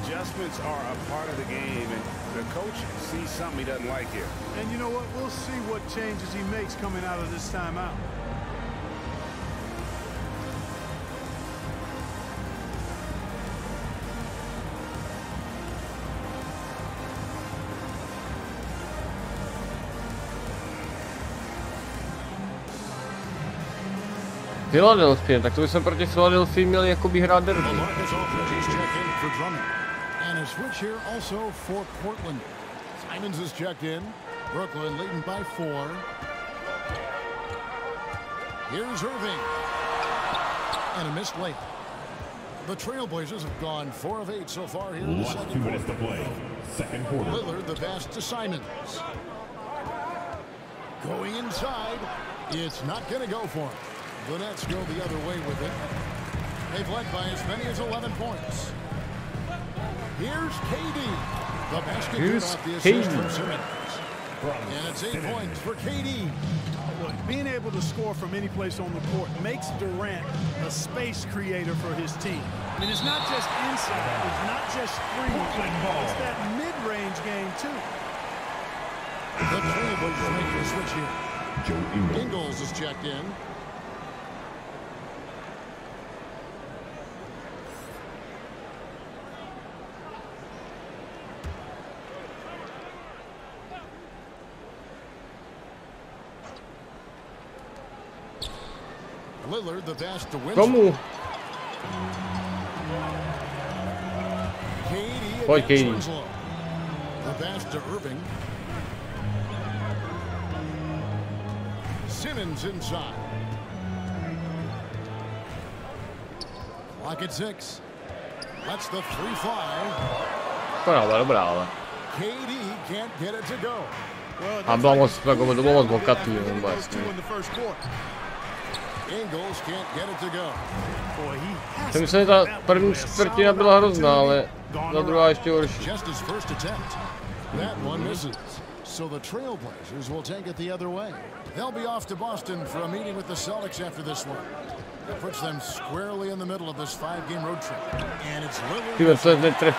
Adjustments are a part of the game, and the coach sees something he doesn't like here.
And you know what? We'll see what changes he makes coming out of this timeout.
Philadelphia, tak to bychom proti Philadelphii měli jakoby hrát derby.
And a switch here also for Portland. Simons is checked in. Brooklyn leading by 4. Here's Irving. And a missed layup. The Trailblazers have gone 4 of 8 so far here in the second quarter. To play. Second quarter. Lillard the pass to Simons. Going inside. It's not going to go for him. The Nets go the other way with it. They've led by as many as 11 points. Here's KD. The basket off the assist from Simmons. And it's 8 points for KD.
Being able to score from any place on the court makes Durant a space creator for his team. I mean, it's not just inside, it's not just screens, it's that mid-range game too.
The Trailblazers make the switch here. Ingles is checked in. Lillard the pass to Winslow. KD against Winslow. The pass to Irving. Simmons inside. Clock at 6. That's the 3 fly.
Dobrá.
KD can't get it to go.
A bylo moc bokatý, nebo jasně.
Ingles can't get it to go.
Jsem myslím, že ta první čtvrtina byla hrozná, ale ta druhá ještě horší.
Just his first attempt. That one misses. So the Trailblazers will take it the other way. They'll be off to Boston for a meeting with the Celtics after this one. It puts them squarely in the middle of this 5-game road trip. And it's Lillard.
Leading
by 6.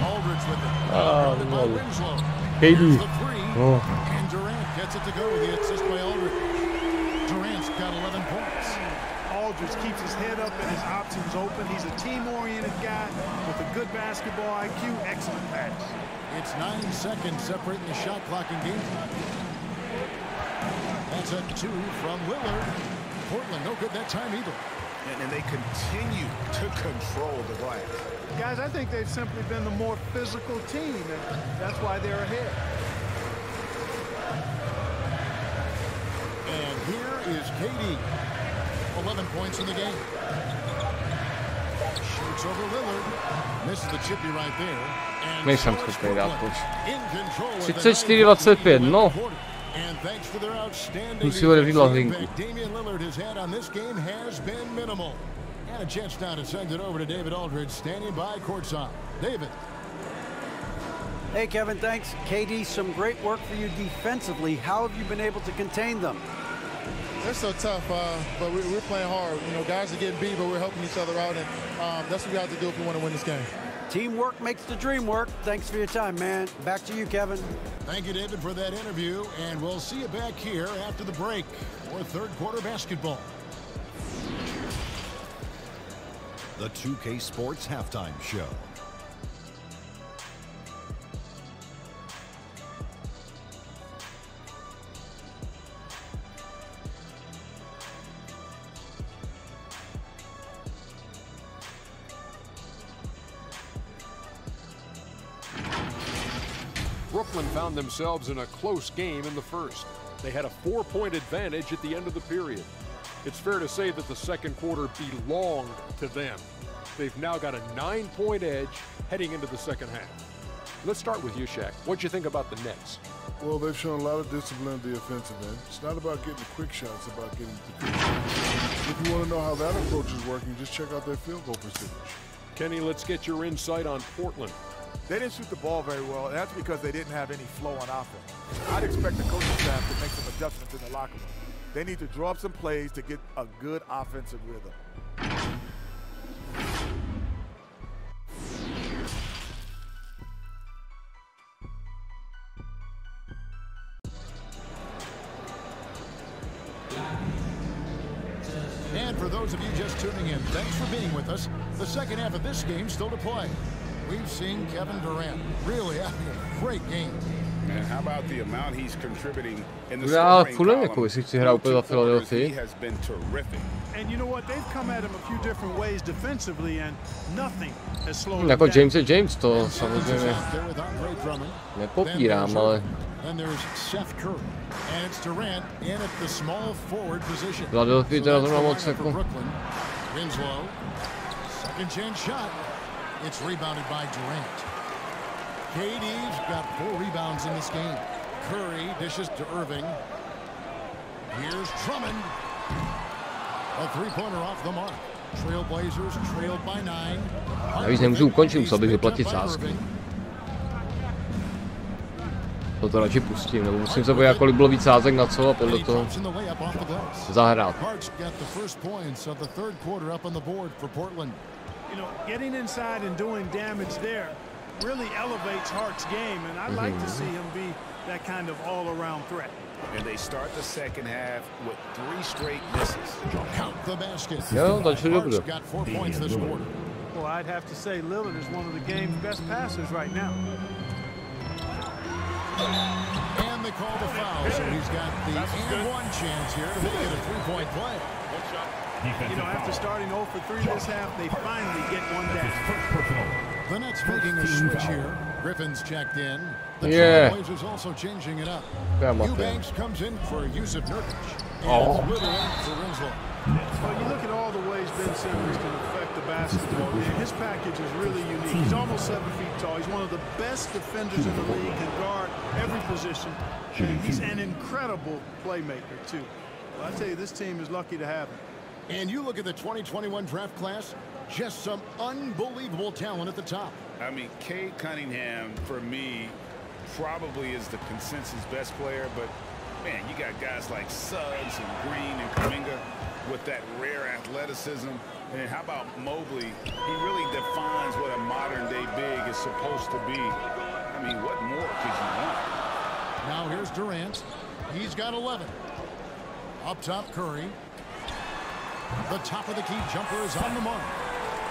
Aldridge with it. Guarded by Winslow.
KD.
The 3. And Durant gets it to go with the assist by Aldridge. Durant's got 11 points.
Aldridge keeps his head up and his options open. He's a team-oriented guy with a good basketball IQ, excellent pass.
It's 9 seconds separating the shot clock and game clock. That's a 2 from Lillard. Portland no good that time either.
And they continue to control the glass.
Guys, I think they've simply been the more physical team, and that's why they're ahead.
And here is KD. 11 points in the game. Shoots over Lillard. Misses the chippy right there.
Nejsem schopný dát puš. 34-25, no. Musí odevřít lahvinku.
Damian Lillard has had on this game has been minimal. And a chance now to send it over to David Aldridge, standing by courtside. David.
Hey, Kevin, thanks. KD, some great work for you defensively. How have you been able to contain them?
They're so tough, but we're playing hard. You know, guys are getting beat, but we're helping each other out, and that's what we have to do if we want to win this game.
Teamwork makes the dream work. Thanks for your time, man. Back to you, Kevin.
Thank you, David, for that interview, and we'll see you back here after the break for third quarter basketball.
The 2K Sports Halftime Show.
Brooklyn found themselves in a close game in the first. They had a 4-point advantage at the end of the period. It's fair to say that the second quarter belonged to them. They've now got a 9-point edge heading into the second half. Let's start with you, Shaq. What'd you think about the Nets?
Well, they've shown a lot of discipline at the offensive end. It's not about getting the quick shots, it's about getting the quick shots. If you want to know how that approach is working, just check out their field goal percentage.
Kenny, let's get your insight on Portland.
They didn't shoot the ball very well, and that's because they didn't have any flow on offense. I'd expect the coaching staff to make some adjustments in the locker room. They need to draw up some plays to get a good offensive rhythm.
And for those of you just tuning in, thanks for being with us. The second half of this game still to play. We've seen Kevin Durant really having a great game.
And how about the amount he's contributing in the
Já
scoring
fulem
column?
jako jestli chci hrát úplně za
He
Philadelphii.
has been terrific.
And you know what? They've come at him a few different ways defensively, and nothing has slowed him
Jako
down.
James je James, to samozřejmě nepopírám, ale
And there's Seth Curry. And it's Durant in at the small forward position.
Philadelphia teda zrovna moc jako...
Winslow. Second chance shot. It's rebounded by Durant. KD's got 4 rebounds in this game. Curry dishes to Irving. Here's Drummond. A 3-pointer off the mark. Trailblazers trailed by 9.
Navíc nemůžu ukončit, musel bych vyplatit sázky. To radši pustím, nebo musím se podívat, kolik bylo víc sázek na co a podle toho zahrát.
You know, getting inside and doing damage there really elevates Hart's game, and I like to see him be that kind of all-around threat.
And they start the second half with 3 straight misses.
Count the baskets.
Jo, takže dobře.
Hart's got 4 points this quarter.
Well, I'd have to say Lillard is one of the game's best passers right now.
And they call the foul, so he's got the and 1 chance here to make it a 3-point play.
You know, after starting 0 for 3 this half, they finally get one down.
The Nets making a switch here. Griffin's checked in. The Trailblazers also changing it up. Eubanks comes in for Yusuf Nurkic. And it's Little in for Winslow.
Well, you look at all the ways Ben Simmons can affect the basketball game. His package is really unique. He's almost 7 feet tall. He's one of the best defenders in the league, can guard every position. And he's an incredible playmaker, too. Well, I tell you, this team is lucky to have him.
And you look at the 2021 draft class, just some unbelievable talent at the top.
I mean, Cade Cunningham, for me, probably is the consensus best player, but man, you got guys like Suggs and Green and Kuminga with that rare athleticism. And how about Mobley? He really defines what a modern-day big is supposed to be. I mean, what more could you want?
Now here's Durant. He's got 11. Up top, Curry. The top of the key jumper is on the mark.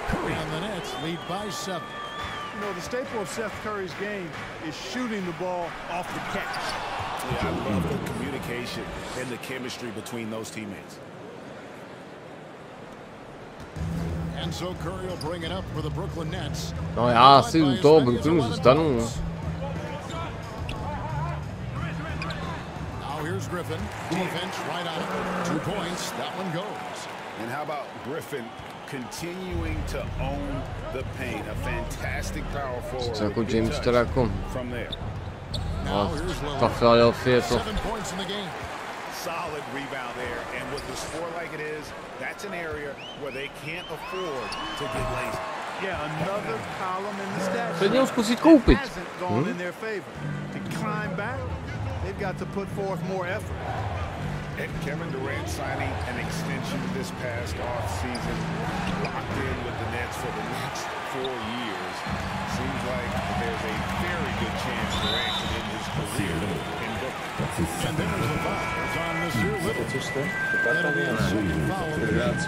Curry and the Nets lead by 7.
You know, the staple of Seth Curry's game is shooting the ball off the catch.
Yeah, I love the communication and the chemistry between those teammates.
And so Curry will bring it up for the Brooklyn Nets.
No já si u toho Brooklynu zůstanu.
Now here's Griffin. Defense right on it. 2 points. That one goes.
And how about Griffin continuing to own the paint? A fantastic power forward.
Jako James teda jako...
From there.
Ta Philadelphia je to...
7 points in the game.
Solid rebound there, and with the score like it is, that's an area where they can't afford to get lazy.
Yeah, another column in the stat
sheet
that hasn't gone in their favor. To climb back, they've got to put forth more effort.
And Kevin Durant signing an extension this past offseason, locked in with the Nets for the next 4 years. Seems like there's a very good chance Durant can end his career in Brooklyn.
And there's a foul. It's on Monsieur Little. That'll be a second foul of the game.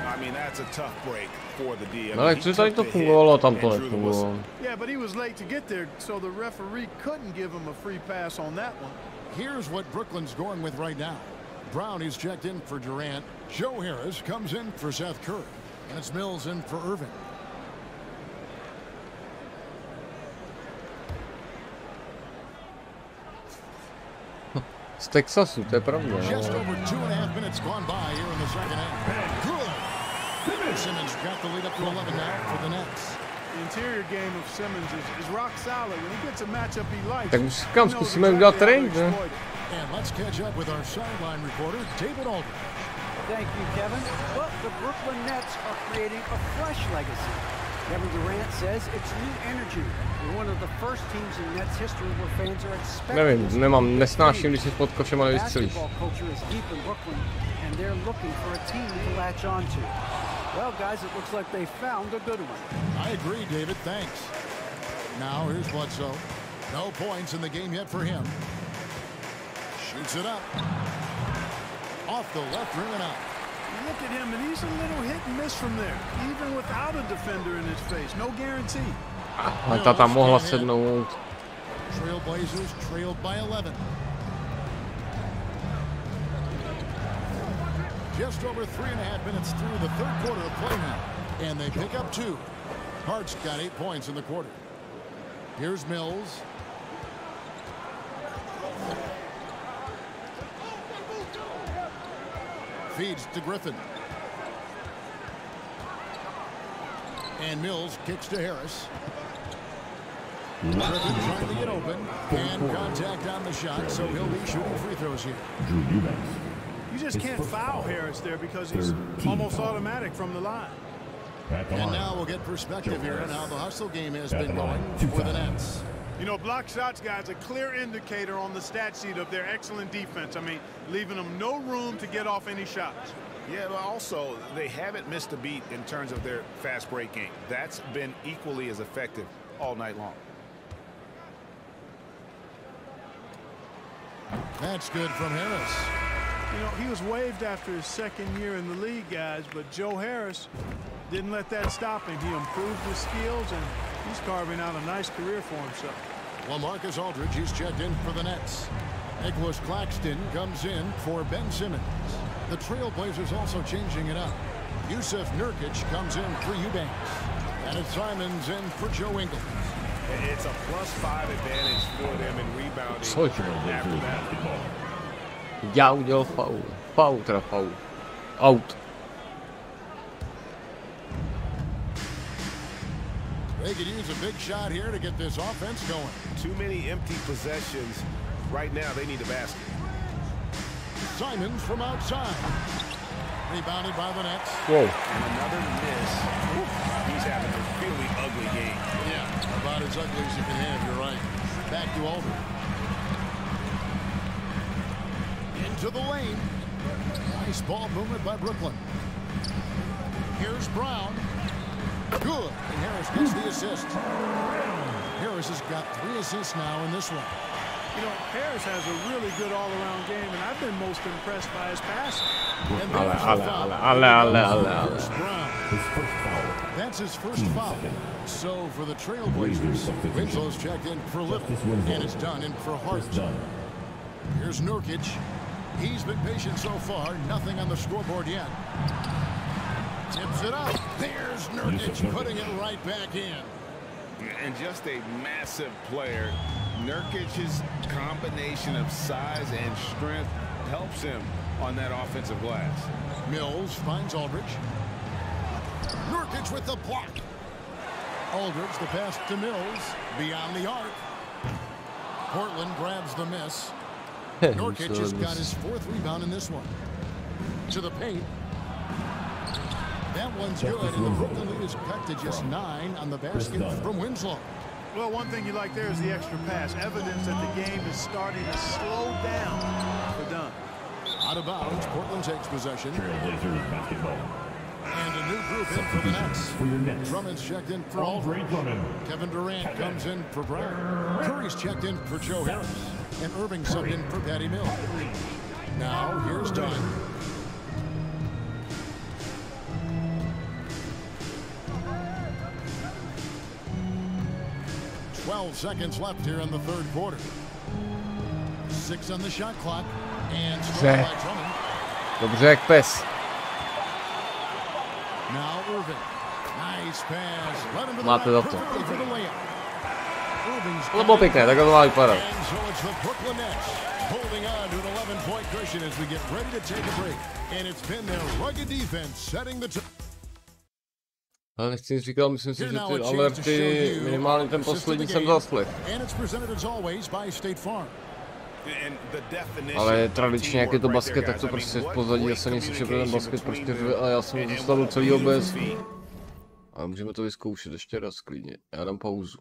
I mean, that's a tough break for the D.
No, jak tady to fungovalo, tam to nefungovalo.
Yeah, but he was late to get there, so the referee couldn't give him a free pass on that one.
Here's what Brooklyn's going with right now. Brownie's checked in for Durant. Joe Harris comes in for Seth Curry. And it's Mills in for Irving.
Z Texasu, to je pravda.
Just over 2.5 minutes gone by here in the second half. Good. Simmons got the lead up to 11 now for the Nets.
The interior game of Simmons is rock solid. When he gets a matchup he likes.
Tak říkám, zkusíme udělat trade, ne?
And let's catch up with our sideline reporter, David Aldridge.
Thank you, Kevin. Well, the Brooklyn Nets are creating a fresh legacy. Kevin Durant says it's new energy. We're one of the first teams in Nets history where fans are expecting.
Nevím, nesnáším, když si pod košem a nevystřelíš.
Basketball culture is deep in Brooklyn, and they're looking for a team to latch onto. Well, guys, it looks like they found a good one.
I agree, David. Thanks. Now here's Bledsoe. No points in the game yet for him. Shoots it up. Off the left rim and out.
Look at him, and he's a little hit and miss from there, even without a defender in his face. No guarantee.
Ale ta tam mohla sednout.
Trailblazers trailed by 11. Just over 3.5 minutes through the third quarter of play now. And they pick up 2. Hart's got 8 points in the quarter. Here's Mills. Feeds to Griffin. And Mills kicks to Harris. Griffin trying to get open. And contact on the shot, so he'll be shooting free throws here.
You just can't foul Harris there because he's almost automatic from the line.
And now we'll get perspective here on how the hustle game has been going for the Nets.
You know, block shots, guys, a clear indicator on the stat sheet of their excellent defense. I mean, leaving them no room to get off any shots.
Yeah, but also, they haven't missed a beat in terms of their fast break game. That's been equally as effective all night long.
That's good from Harris.
You know, he was waived after his second year in the league, guys, but Joe Harris didn't let that stop him. He improved his skills, and he's carving out a nice career for himself.
LaMarcus Aldridge, he's checked in for the Nets. Nicholas Claxton comes in for Ben Simmons. The Trailblazers also changing it up. Yusuf Nurkic comes in for Eubanks. And it's Simons in for Joe Ingles.
It's a +5 advantage for them in rebounding after that.
Já udělal faul. Faul. Out.
They could use a big shot here to get this offense going.
Too many empty possessions. Right now, they need a basket.
Simons from outside. Rebounded by the Nets.
Whoa.
And another miss. He's having a really ugly game.
Yeah, about as ugly as you can have, you're right. Back to Aldridge. Into the lane. Nice ball movement by Brooklyn. Here's Brown. Good. And Harris gets the assist. Harris has got 3 assists now in this one.
You know, Harris has a really good all-around game, and I've been most impressed by his passing.
That's his first foul. So for the Trailblazers, Winslow's checked in for Little, and it's done in for Hart. Here's Nurkic. He's been patient so far. Nothing on the scoreboard yet. Tips it up. There's Nurkic putting it right back in.
And just a massive player. Nurkic's combination of size and strength helps him on that offensive glass.
Mills finds Aldridge. Nurkic with the block. Aldridge, the pass to Mills. Beyond the arc. Portland grabs the miss. Nurkic has got his 4th rebound in this one. To the paint. That one's good, and the Brooklyn lead is cut to just 9 on the basket from Winslow.
Well, one thing you like there is the extra pass. Evidence that the game is starting to slow down for Dunn.
Out of bounds, Portland takes possession.
Trailblazers basketball.
And a new group in for the Nets. Drummond's checked in for Aldridge. Kevin Durant comes in for Brown. Curry's checked in for Joe Harris. And Irving subbed in for Patty Mills. Now, here's Dunn. 12 seconds left here in the third quarter. 6 on the shot clock. And scored by Drummond.
Dobře jak pes.
Now Irving. Nice pass. Let him to the
Máte za
right
to.
perfectly for the layup. Irving's
To bylo pěkné, takhle to má vypadat.
And so it's the Brooklyn Nets holding on to an 11-point cushion as we get ready to take a break. And it's been their rugged defense setting the
Ale nechci nic říkat, myslím si, že ty alerty, minimálně ten poslední jsem zaslech. Ale tradičně, jak je to basket, tak to prostě v pozadí zase nejsi všeho ten basket prostě řve a já jsem ho zastavil celý obez. Ale můžeme to vyzkoušet ještě raz klidně, já dám pauzu.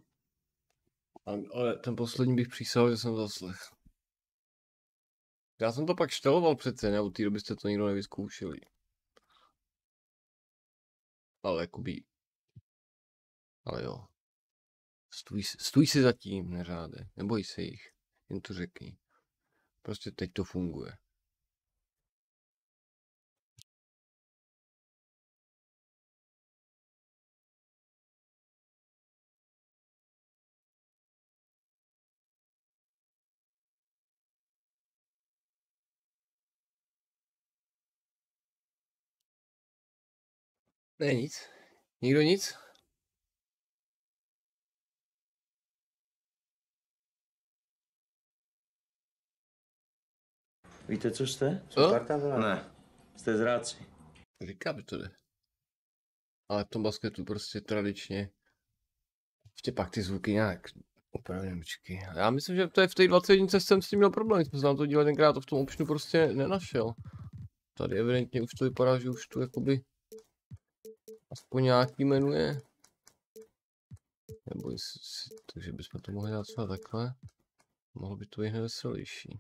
Ale ten poslední bych přísahal, že jsem zaslech. Já jsem to pak šteloval přece, ne? Od té doby jste to nikdo nevyzkoušeli. Ale jakoby... Ale jo. Stůj si za tím, neřáde. Neboj se jich. Jen to řekni. Prostě teď to funguje. Ne, nic. Nikdo nic?
Víte, co jste?
Ne.
Jste zrádci.
Říkám, že to jde. Ale v tom basketu prostě tradičně ještě pak ty zvuky nějak opravdu počkej. Já myslím, že to je v té 21 jsem s tím měl problém, jsme se nám to dívat tenkrát, to v tom optionu prostě nenašel. Tady evidentně už to vypadá, že už tu jakoby aspoň nějaký menu je. Nebo takže bychom to mohli dát třeba takhle. Mohlo by to být hned veselější.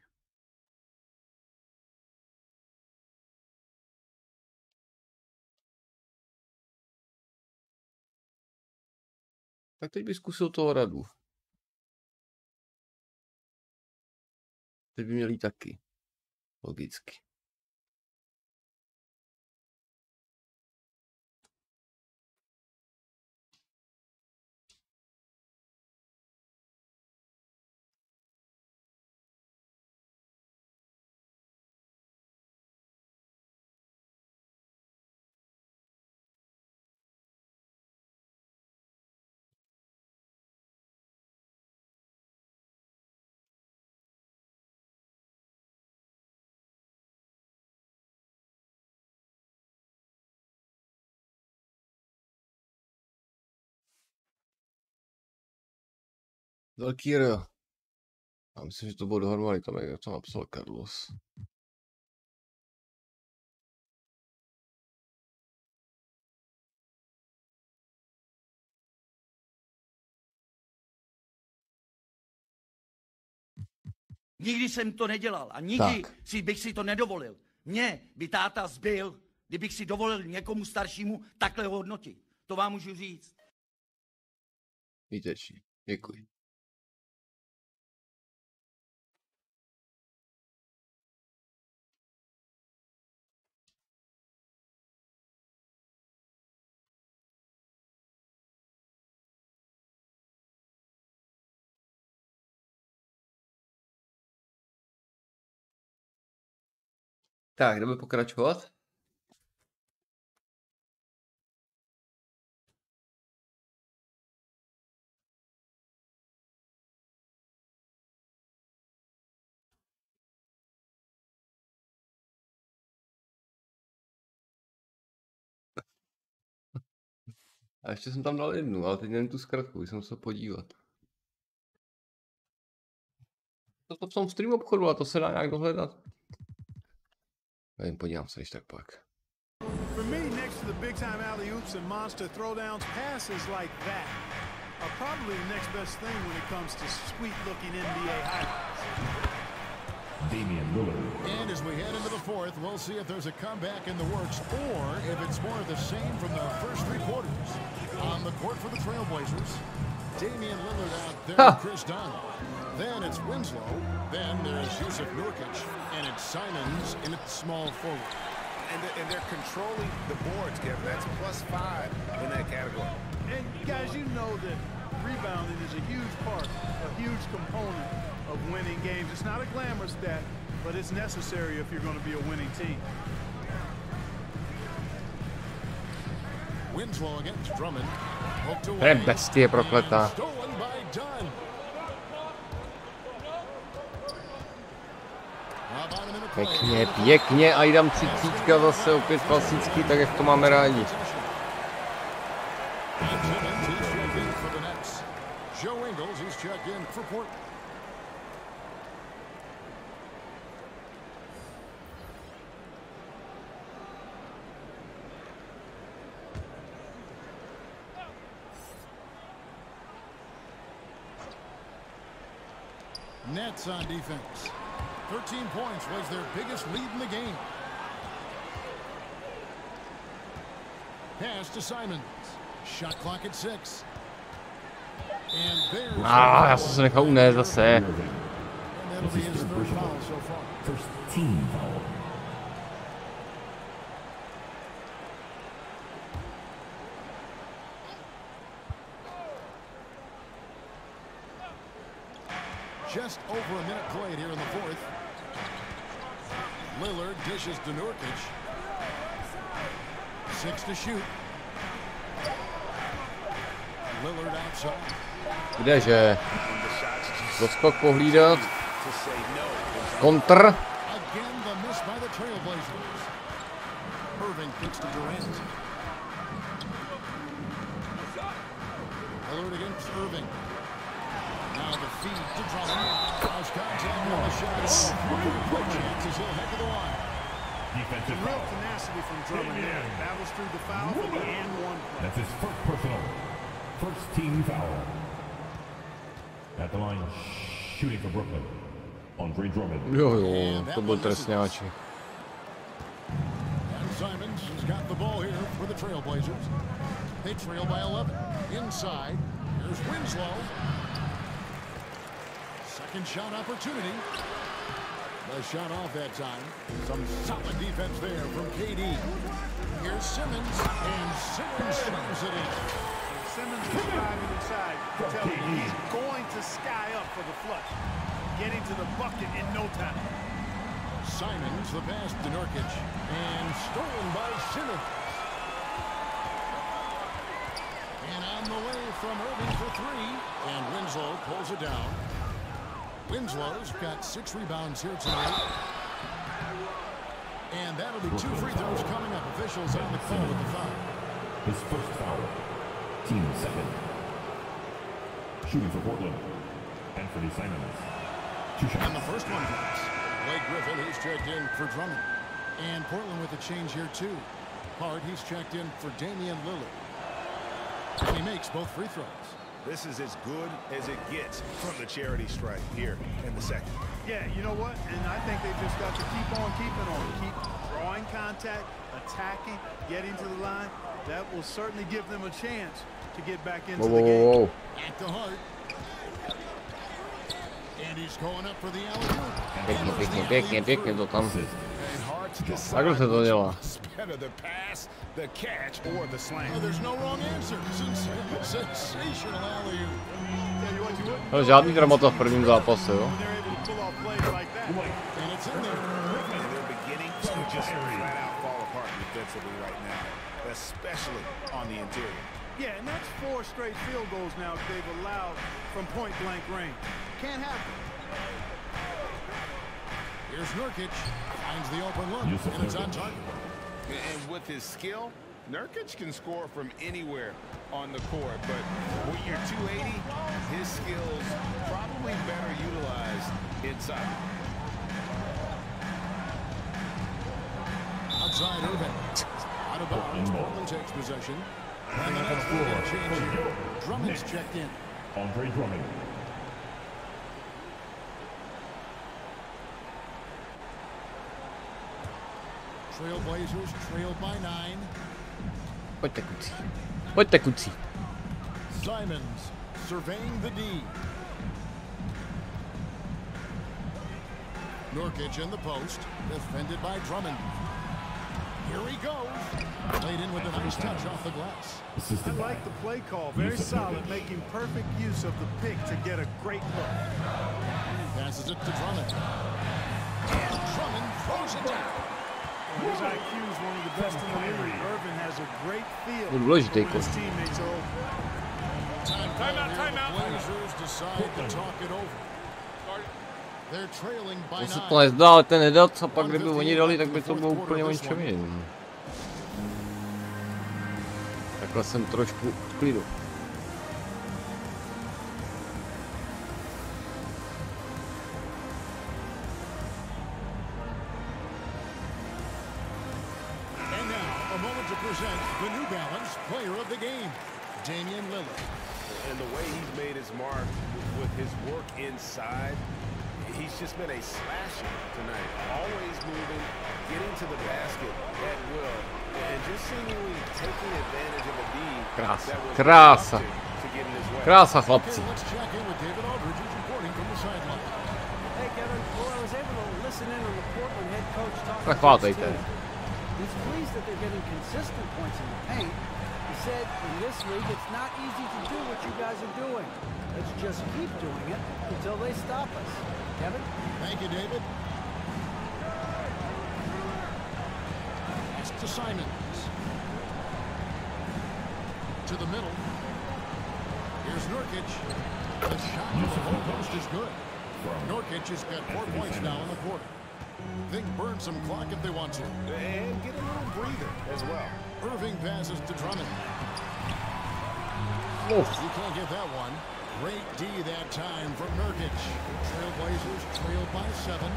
Tak teď bych zkusil toho radu. Teď by měl jít taky. Logicky. Velký R. Já myslím, že to bylo dohromady tam, jak to napsal Carlos.
Nikdy jsem to nedělal a nikdy bych si to nedovolil. Mě by táta zbil, kdybych si dovolil někomu staršímu takhle hodnotit. To vám můžu říct.
Výtečný. Děkuji. Tak, jdeme pokračovat. A ještě jsem tam dal jednu, ale teď nevím tu zkratku, bych se musel podívat. To v tom stream obchodu, a to se dá nějak dohledat. Podívám se, když tak pak.
For me, next to the big-time alley-oops and monster throwdowns, passes like that are probably the next best thing when it comes to sweet-looking NBA highlights.
And as we head into the fourth, we'll see if there's a comeback in the works or if it's more of the same from the first three quarters. On the court for the Trailblazers, Damian Lillard out there, Chris Dunn. Then it's Winslow. Then there's Yusuf Nurkic, and it's Simons in at small forward.
And they're controlling the boards, Kevin. That's +5 in that category.
And guys, you know that rebounding is a huge part, a huge component of winning games. It's not a glamour stat, but it's necessary if you're going to be a winning team.
Winslow against Drummond.
To je bestie prokletá. Pěkně, pěkně a jdám 30 zase opět klasický, tak jak to máme rádi.
for Portland. Nets on defense. 13 points was their biggest lead in the game. Pass to Simons. Shot clock at 6. And there's
já jsem se nechal unést zase.
and that'll be his third foul so far.
First team foul.
Just over a minute played here in the fourth. Lillard dishes to Nurkic. 6 to shoot. Lillard outside.
Kdeže? Doskok pohlídat. Kontr.
Again the miss by the Trailblazers. Irving kicks to Durant. Lillard against Irving. Now the feed to Drummond. Cross contact on the shot. Quick chances, he'll head to the line.
Defensive real tenacity from Drummond there. Battles through the foul for the and one play.
That's his first personal. First team foul. At the line, shooting for Brooklyn. Andre Drummond.
Jo, to byl trestňáček.
And Simons has got the ball here for the Trailblazers. They trail by 11. Inside, here's Winslow. Second shot opportunity. The shot off that time. Some solid defense there from KD. Here's Simmons, and Simmons slams it in.
Simmons is driving inside. You tell me he's going to sky up for the flush. Getting to the bucket in no time.
Simons, the pass to Nurkic, and stolen by Simmons. And on the way from Irving for 3, and Winslow pulls it down. Winslow's got 6 rebounds here tonight. And that'll be 2 free throws coming up. Officials on the call with the foul.
His first foul. Team second. Shooting for Portland. Anthony Simons. 2 shots.
And the first one drops. Blake Griffin, he's checked in for Drummond. And Portland with a change here too. Hart, he's checked in for Damian Lillard. And he makes both free throws.
This is as good as it gets from the charity stripe here in the second.
Yeah, you know what? And I think they've just got to keep on keeping on. Keep drawing contact, attacking, getting to the line. That will certainly give them a chance to get back into the game.
At the Hart. And he's going up for the alley-oop.
Pěkně to tam. Takhle se to dělá.
The pass, the catch, or the slam.
Oh, there's no wrong answer. Sensational alley-oop.
Ale žádný dramata v prvním zápase, jo?
And it's in there. And they're beginning to just flat out fall apart defensively right now, especially on the interior.
Yeah, and that's 4 straight field goals now they've allowed from point-blank range. Can't happen.
Here's Nurkic. Finds the open look, and it's on target.
And with his skill, Nurkic can score from anywhere on the court, but when you're 280, his skills probably better utilized inside.
Outside Irving. Out of bounds. Portland takes possession. And then it's change here. Drummond's checked in.
Andre Drummond.
Trailblazers trailed by 9.
Pojďte kucí.
Simons surveying the D. Nurkic in the post, defended by Drummond. Here he goes. Laid in with a nice touch off the glass.
I like the play call. Very solid, making perfect use of the pick to get a great look.
Passes it to Drummond. And Drummond throws it down.
His IQ is one of the best in the league. Irvin has a great feel
Důležitý
for his teammates.
Timeout. Blazers decide to talk it over. They're trailing by 9.
To se to nezdá, ale ten nedat, a pak kdyby oni dali, tak by to bylo úplně o ničem jiném. Takhle jsem trošku v klidu.
A moment to present the New Balance Player of the Game, Damian Lillard.
And the way he's made his mark with his work inside, he's just been a slasher tonight. Always moving, getting to the basket at will, and just seemingly taking advantage of a deed that was
Krása.
to get in his way.
Krása, chlapci.
Let's check in with David Aldridge, who's reporting from the sideline.
Hey, Kevin. Well, I was able to listen in on the Portland head coach talking
Tak
about his
chvátejte.
team. He's pleased that they're getting consistent points in the paint. He said, in this league, it's not easy to do what you guys are doing. Let's just keep doing it until they stop us. Kevin?
Thank you, David. Pass to Simons. To the middle. Here's Nurkic. The shot to the low post is good. Nurkic has got 4 points now in the quarter. They can burn some clock if they want to.
And get a little breather as well.
Irving passes to Drummond.
Oof.
You can't get that one. Great D that time from Nurkic. Trailblazers trailed by 7.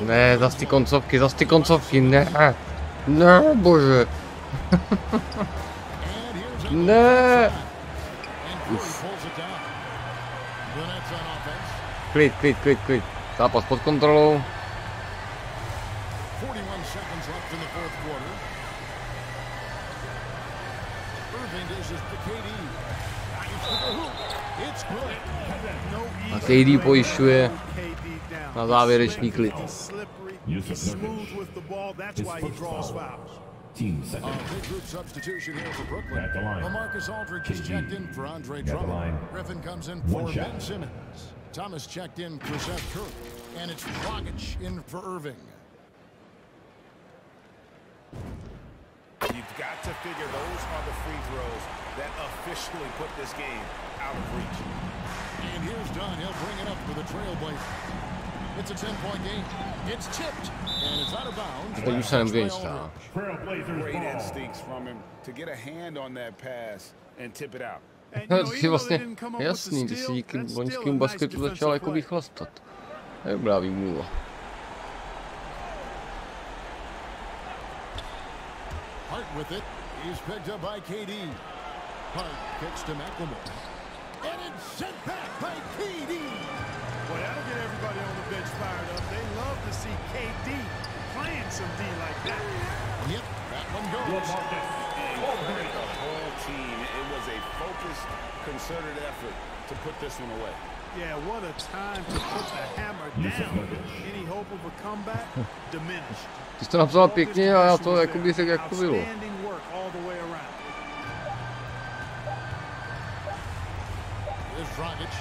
Ne, zas ty koncovky, ne. Ne, bože. Ne. Uf. Klid. Zápas pod kontrolou.
41 seconds left in the fourth quarter. Irving dishes to KD. It's good.
A KD pojišťuje na závěrečný klid.
Smooth with the ball, that's why he draws fouls.
Team
A
second.
big group substitution here for Brooklyn.
At the line.
Marcus Aldridge is checked in for Andre
At the
Drummond.
line.
Griffin comes in
One
for
shot.
Ben Simmons. Thomas checked in for Seth Curry. And it's Dragic in for Irving.
You've got to figure those are the free throws that officially put this game out of reach.
And here's Dunn. He'll bring it up for the Trailblazer. It's a 10-point game. It's tipped. And it's out of bounds.
Teď už se nemůže nic stát.
Great instincts from him to get a hand on that pass and tip it out.
To je vlastně jasný, ty si díky loňskému basketu začal jako vychlastat. To je dobrá výmluva.
Hart with it. He's picked up by KD. Hart kicks to McLemore. And it's sent back by KD.
Boy, that'll get everybody on the bench fired up. They love to see KD playing some D like that.
Yep, that one goes.
The whole team, it was a focused, concerted effort to put this one away.
Yeah, what a time to put the hammer down. Any hope of a comeback? Diminished.
Ty jsi to napsal pěkně a já to jako bych řekl, jak to bylo.
Outstanding work all the way around.
There's Dragic.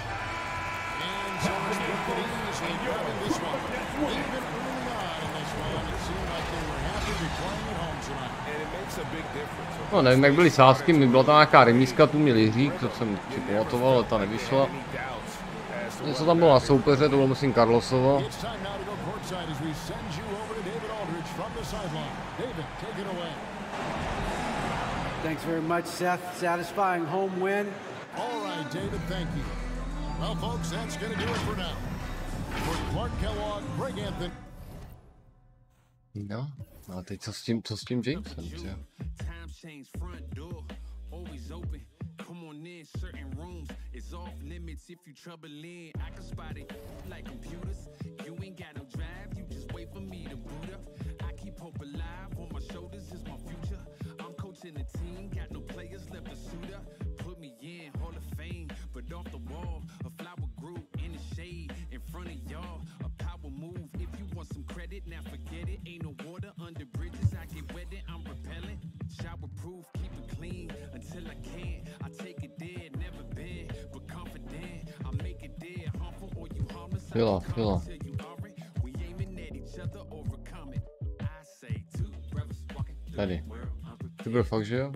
And so it's pretty easily grabbing this one. Even early on in this one, it seemed like they were happy to be playing at home tonight.
And it makes a big difference.
No nevím, jak byly sázky, mi byla tam nějaká remízka, tu měli hřík, to jsem si pamatoval, ale ta nevyšla. Něco tam bylo na soupeře, to bylo myslím Carlosovo.
It's time now to go courtside as we send you over to David Aldridge from the sideline. David, take it away.
Thanks very much, Seth. Satisfying home win.
All right, David, thank you. Well, folks, that's going to do it for now. For Clark Kellogg, Greg Anthony.
No, a teď co s tím Jamesem, že?
It's off limits if you trouble in. I can spot it like computers. You ain't got no drive, you just wait for me to boot up. I keep hope alive, on my shoulders is my future. I'm coaching the team, got no players left to suit up. Put me in Hall of Fame, but off the wall, a flower grew in the shade in front of y'all. A power move, if you want some credit, now forget it. Ain't no water under bridges, I get wet and I'm repellent. Shower proof, keep it clean until I can't. I take it there, never been, but confident. I make it there, harmful or you harmless.
Jo.
We aiming at each other, overcome it. I say two brothers walking through
Tady.
the world.
To byl fakt, že jo?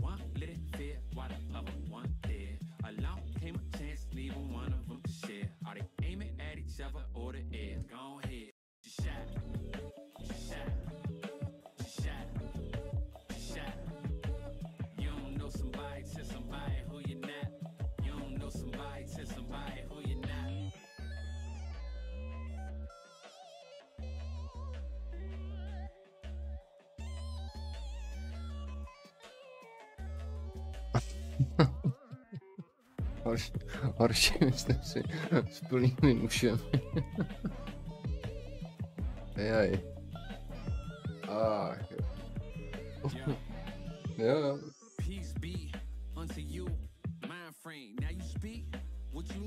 Horší myslím si s plnými ušemi. Jaj. Jo.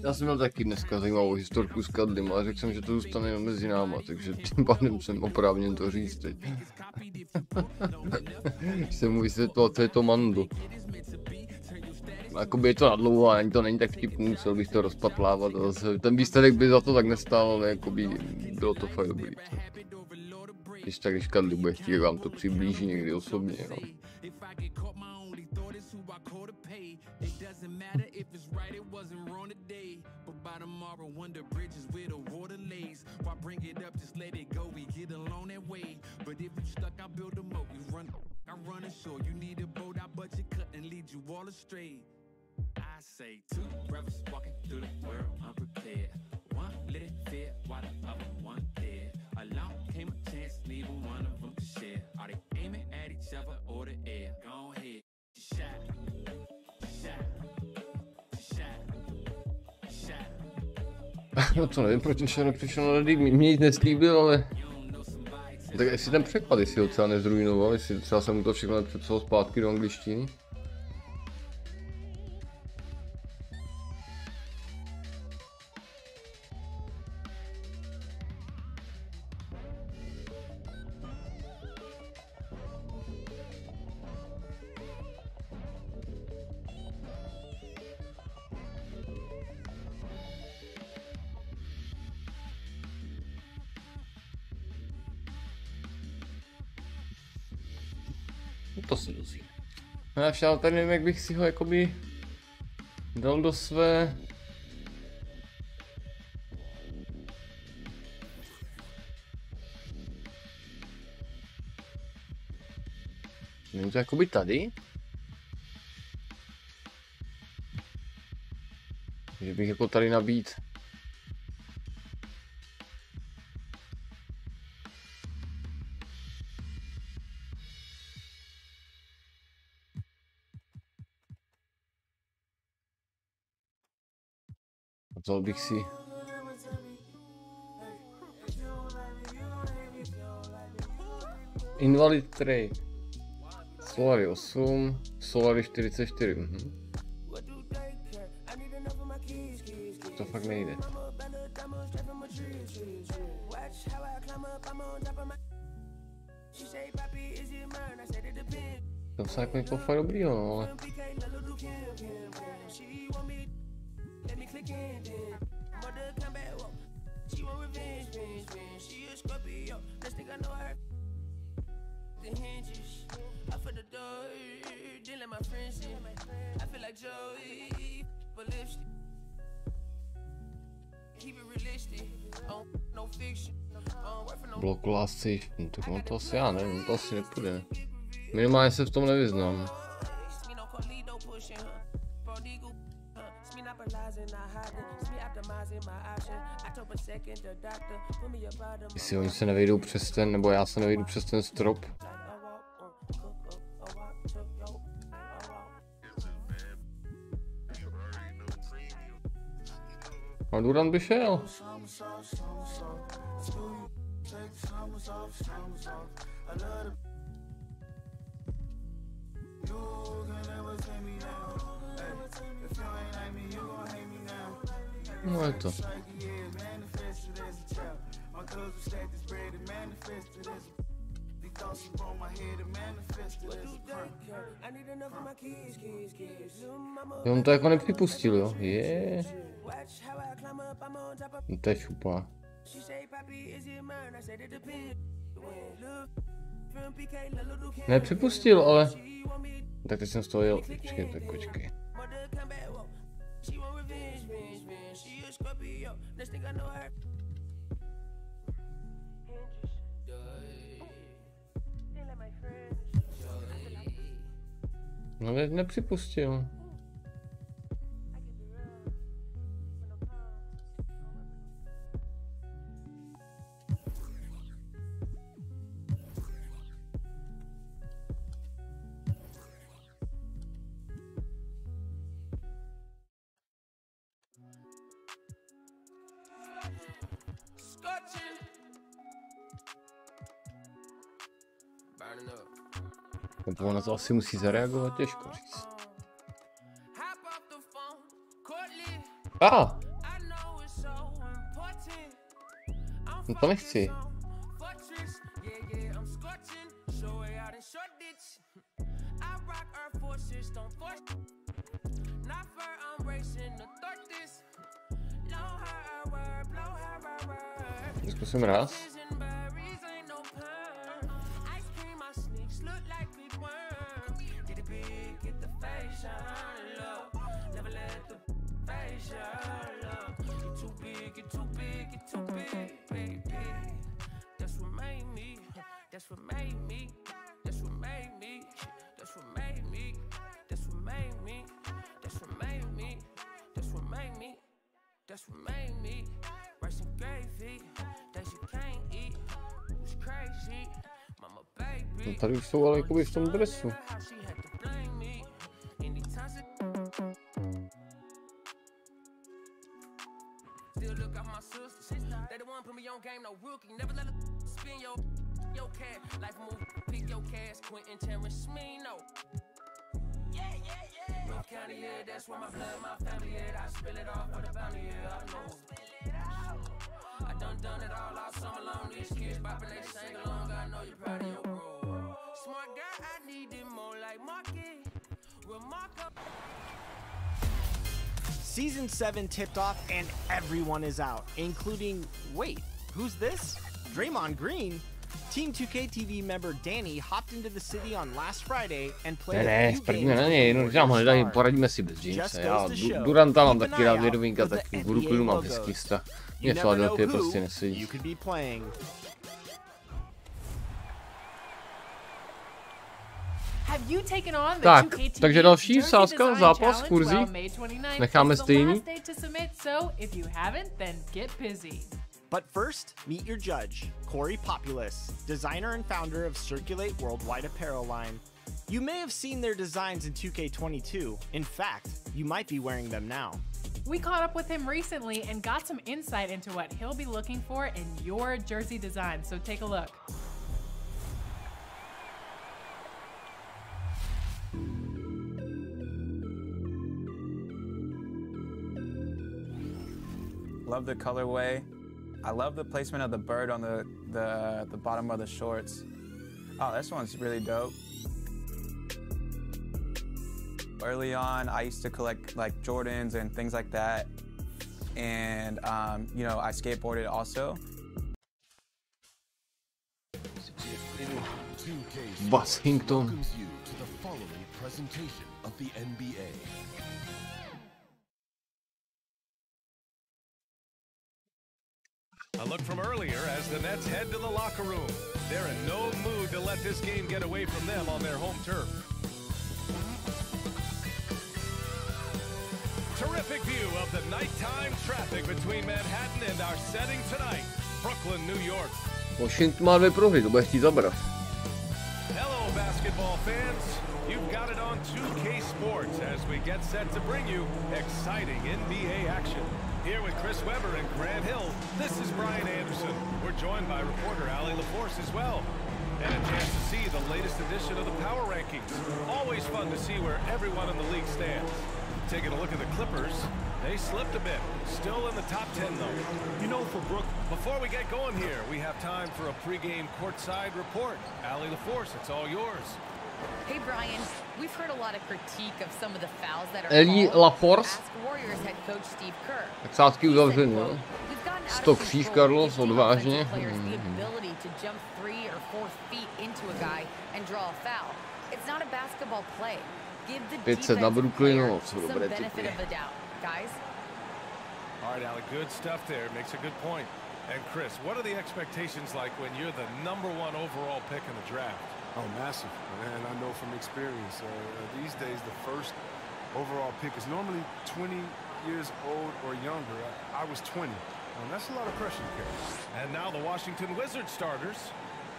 Já jsem měl taky dneska zajímavou historku s kadlím, ale řekl jsem, že to zůstane jenom mezi náma, takže tím pádem jsem oprávněn to říct teď. Jsem mu vysvětloval, co je to mandl. Jakoby je to nadlouho, ani to není tak vtipný, musel bych to rozpatlávat. Ten výsledek by za to tak nestál, ale jakoby bylo to fakt dobrý. Když tak, když kadli bude chtít, vám to přiblíží někdy osobně. No.
I say two brothers walking through the world unprepared. One lit fear while the other one dead. Along came a chance, neither one of them to share. Are they aiming at each other or the air? Go ahead, shot, shot, shot, shot.
No to nevím, proč ještě nepřišel na ledy, mě nic neslíbil, ale... Tak jestli ten překlad, jestli ho třeba nezrujnoval, jestli třeba jsem mu to všechno nepřepsal zpátky do angličtiny. To se dozví. No já však tady nevím, jak bych si ho jakoby dal do své... Není to jakoby tady? Že bych jako tady nabít... Vzal bych si... Invalid trade. Solary 8, Solary 44. To fakt nejde. To se jako něco fakt dobrýho, no, ale... Block last station, tak on to asi já nevím, to asi nepůjde. Minimálně se v tom nevyznám. Jestli oni se nevejdou přes ten, nebo já se nevejdu přes ten strop. A Duran by šel. No je to. On to jako nepřipustil, jo? Je. No to je šupa. Nepřipustil, ale... Tak teď jsem z toho jel. Počkej, tak počkej. No nepřipustil. Nebo ona to asi musí zareagovat, těžko říct. No to nechci. Zkusím raz. No tady už jsou ale jakoby v tom dresu.
Season 7 tipped off and everyone is out, including, wait, who's this? Draymond Green? Team 2K TV member Danny hopped into the city on last Friday and played a few games.
Ne, poradíme si bez Jamesa. Já Duranta mám taky rád vědomínka, tak v Brooklynu mám hezký vztah. Mě Philadelphia prostě nesedí. Tak, takže další sázka, zápas, kurzy. Necháme stejný.
But first, meet your judge, Corey Populus, designer and founder of Circulate Worldwide apparel line. You may have seen their designs in 2K22. In fact, you might be wearing them now.
We caught up with him recently and got some insight into what he'll be looking for in your jersey design, so take a look.
Love the colorway. I love the placement of the bird on the bottom of the shorts. Oh, this one's really dope. Early on, I used to collect like Jordans and things like that. And, you know, I skateboarded also.
Washington.
Welcomes you to the following presentation of the NBA.
A look from earlier as the Nets head to the locker room. They're in no mood to let this game get away from them on their home turf. Terrific view of the nighttime traffic between Manhattan and our setting tonight, Brooklyn, New York.
Washington má 2 prohry, to bude chtít zabrat.
Hello, basketball fans. You've got it on 2K Sports as we get set to bring you exciting NBA action. Here with Chris Webber and Grant Hill, this is Brian Anderson. We're joined by reporter Ali LaForce as well. And a chance to see the latest edition of the Power Rankings. Always fun to see where everyone in the league stands. Taking a look at the Clippers, they slipped a bit. Still in the top 10 though. You know, for Brooke, before we get going here, we have time for a pregame courtside report. Ali LaForce, it's all yours.
Hey Brian, we've heard a lot of critique of some of the fouls that are
LaForce.
Ask Warriors head coach Steve Kerr.
Tak sázky uzavřený, jo. 100 kříž, Carlos, odvážně. 500 na Brooklynu, co dobré typy.
All right, Ali, good stuff there. Makes a good point. And Chris, what are the expectations like when you're the #1 overall pick in the draft?
Oh, massive, and I know from experience. These days, the first overall pick is normally 20 years old or younger. I was 20. That's a lot of pressure to carry.
And now the Washington Wizards starters.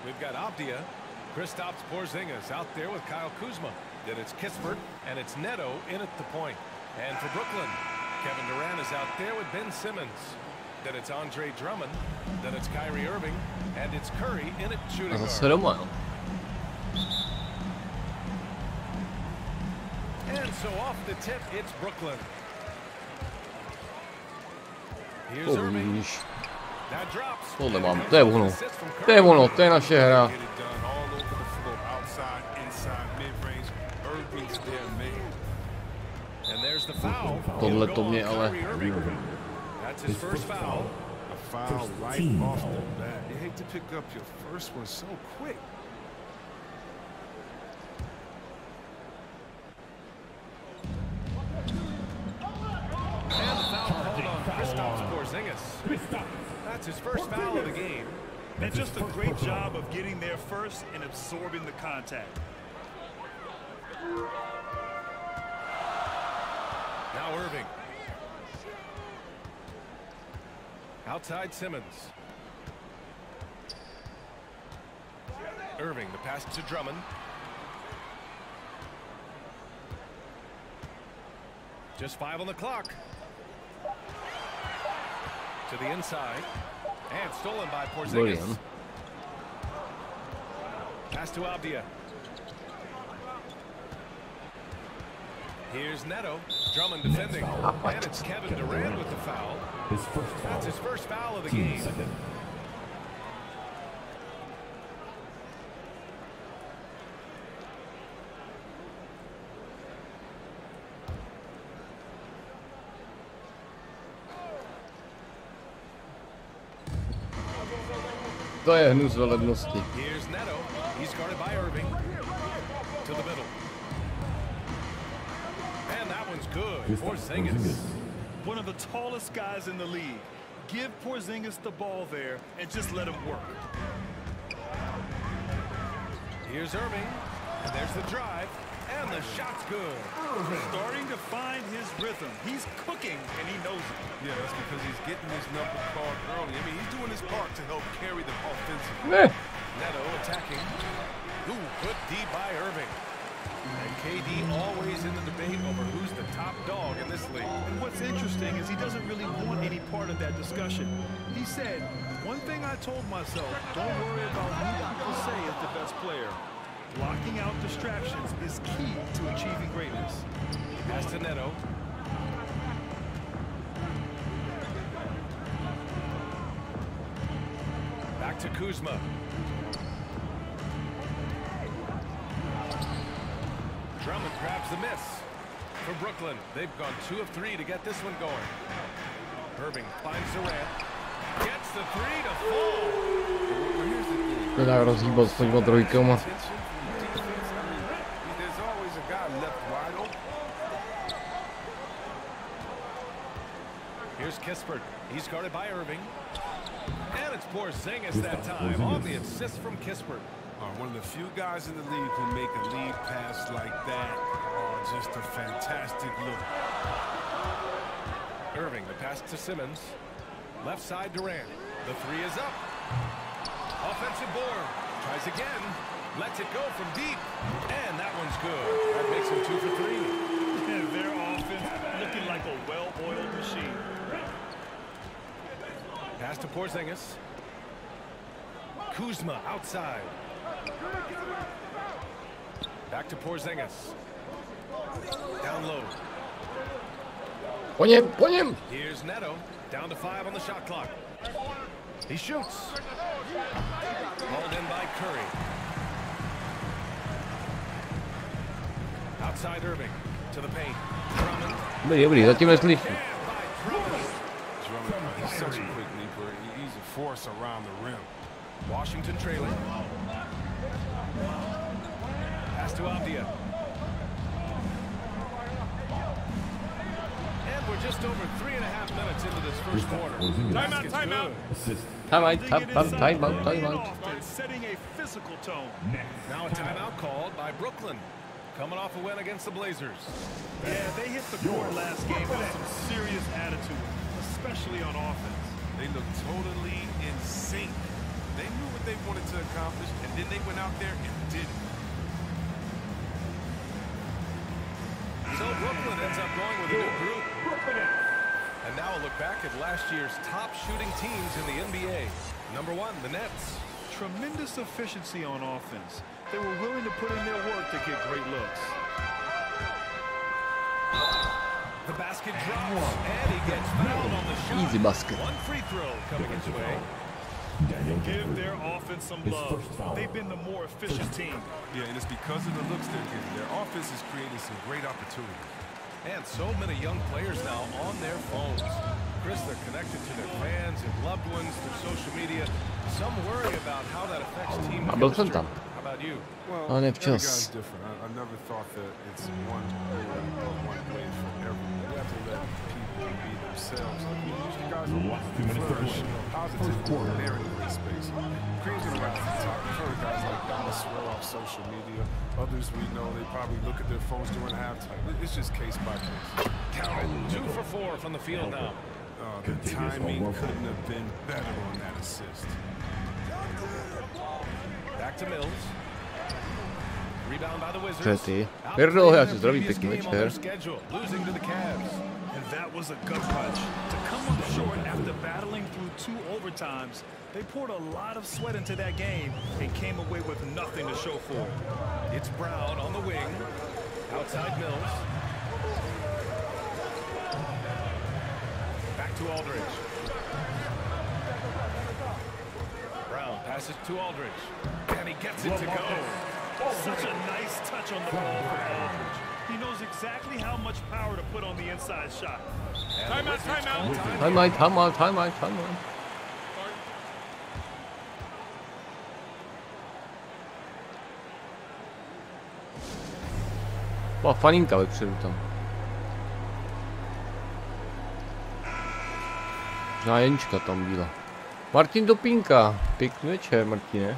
We've got Abdia, Kristaps Porzingis out there with Kyle Kuzma. Then it's Kispert, and it's Neto in at the point. And for Brooklyn, Kevin Durant is out there with Ben Simmons. Then it's Andre Drummond. Then it's Kyrie Irving, and it's Curry in at shooting guard. So off the tip, it's Brooklyn. Here's
To
Irving.
víš.
That drops.
Tohle mám, to je ono. To je ono, to je naše hra. Tohle to mě ale...
That's his first foul.
A foul right off the bat. You hate to pick up your first one so quick.
And the foul called on Kristaps Porzingis. That's his first foul of the game.
And just a great job of getting there first and absorbing the contact.
Now Irving. Outside Simmons. Irving, the pass to Drummond. Just 5 on the clock. To the inside. And stolen by Porzingis.
William.
Pass to Abdia. Here's Neto. Drummond defending. And it's Kevin Durant with the foul. That's his first foul of the game.
To je hnus velebnosti.
Here's Neto. He's guarded by Irving. To the middle. And that one's good. Porzingis.
One of the tallest guys in the league. Give Porzingis the ball there and just let him work.
Here's Irving. And there's the drive. And the shot's good.
Starting to find his rhythm. He's cooking, and he knows it.
Yeah, that's because he's getting his number called early. I mean, he's doing his part to help carry them offensively.
Neto attacking. Ooh, good D by Irving. And KD always in the debate over who's the top dog in this league.
And what's interesting is he doesn't really want any part of that discussion. He said, one thing I told myself, don't worry about who people say is the best player. Blocking out distractions is key to achieving greatness.
Pass to Neto. Back to Kuzma. Drummond grabs the miss for Brooklyn. They've gone 2 of 3 to get this one going. Irving finds Durant. Gets the 3 to fall. Here's the thing.
Nedá rozhýbat s těma trojkama.
There's always a guy left wide open.
Here's Kispert. He's guarded by Irving. And it's Porzingis that time on the assist from Kispert.
One of the few guys in the league who make a lead pass like that. Just a fantastic look.
Irving, the pass to Simmons. Left side Durant. The 3 is up. Offensive board. Tries again. Lets it go from deep. And that one's good. That makes him 2 for 3.
And their offense looking like a well-oiled machine.
Pass to Porzingis. Kuzma outside. Back to Porzingis. Down low.
Po něm.
Here's Neto. Down to 5 on the shot clock. He shoots. Hauled in by Curry. Outside Irving. To the paint. Drummond.
Dobrý, zatím neslyší.
Drummond, he's such a quick leaper. He's a force around the rim.
Washington trailing. Pass to Abdia. And we're just over 3.5 minutes into this first quarter.
Timeout, timeout.
Timeout.
Setting a physical tone.
Now a timeout called by Brooklyn. Coming off a win against the Blazers.
Yeah, they hit the court last game with some serious attitude, especially on offense.
They looked totally in sync. They knew what they wanted to accomplish, and then they went out there and did it.
So Brooklyn ends up going with a new group. And now a look back at last year's top shooting teams in the NBA. Number 1, the Nets.
Tremendous efficiency on offense. They were willing to put in their work to get great looks.
The basket drops, and he gets fouled on the shot.
Easy basket.
One free throw coming his way.
Give their offense some love. They've been the more efficient team.
Yeah, and it's because of the looks they're getting. Their offense is creating some great opportunities.
And so many young players now on their phones. Chris, they're connected to their fans and loved ones through social media. Some worry about how that affects team chemistry. How about you?
Well, every guy's different. I never thought that it's one way for everyone. You have to let people be themselves. Usually guys will flourish positively when they're in a great space. Cream's gonna rise to the top. We've heard guys like Dallas swear off social media. Others we know they probably look at their phones during halftime. It's just case by case.
Count 2 for 4 from the field now.
The timing couldn't have been better on that assist.
Back to Mills. Rebound by the Wizards.
Třetí. Pirdo, já si zdraví, pěkný večer.
Losing to the Cavs.
And that was a gut punch. To come up short after battling through 2 overtimes, they poured a lot of sweat into that game and came away with nothing to show for it.
It's Brown on the wing. Outside Mills. Back to Aldridge. Brown passes to Aldridge. And he gets it to go.
Such a nice touch on the ball for Aldridge. He knows exactly how much power to put on the inside shot. Timeout, timeout.
Timeout. Byla faninka vepředu tam. Možná Jenička tam byla. Martin Topínka. Pěkný večer, Martine.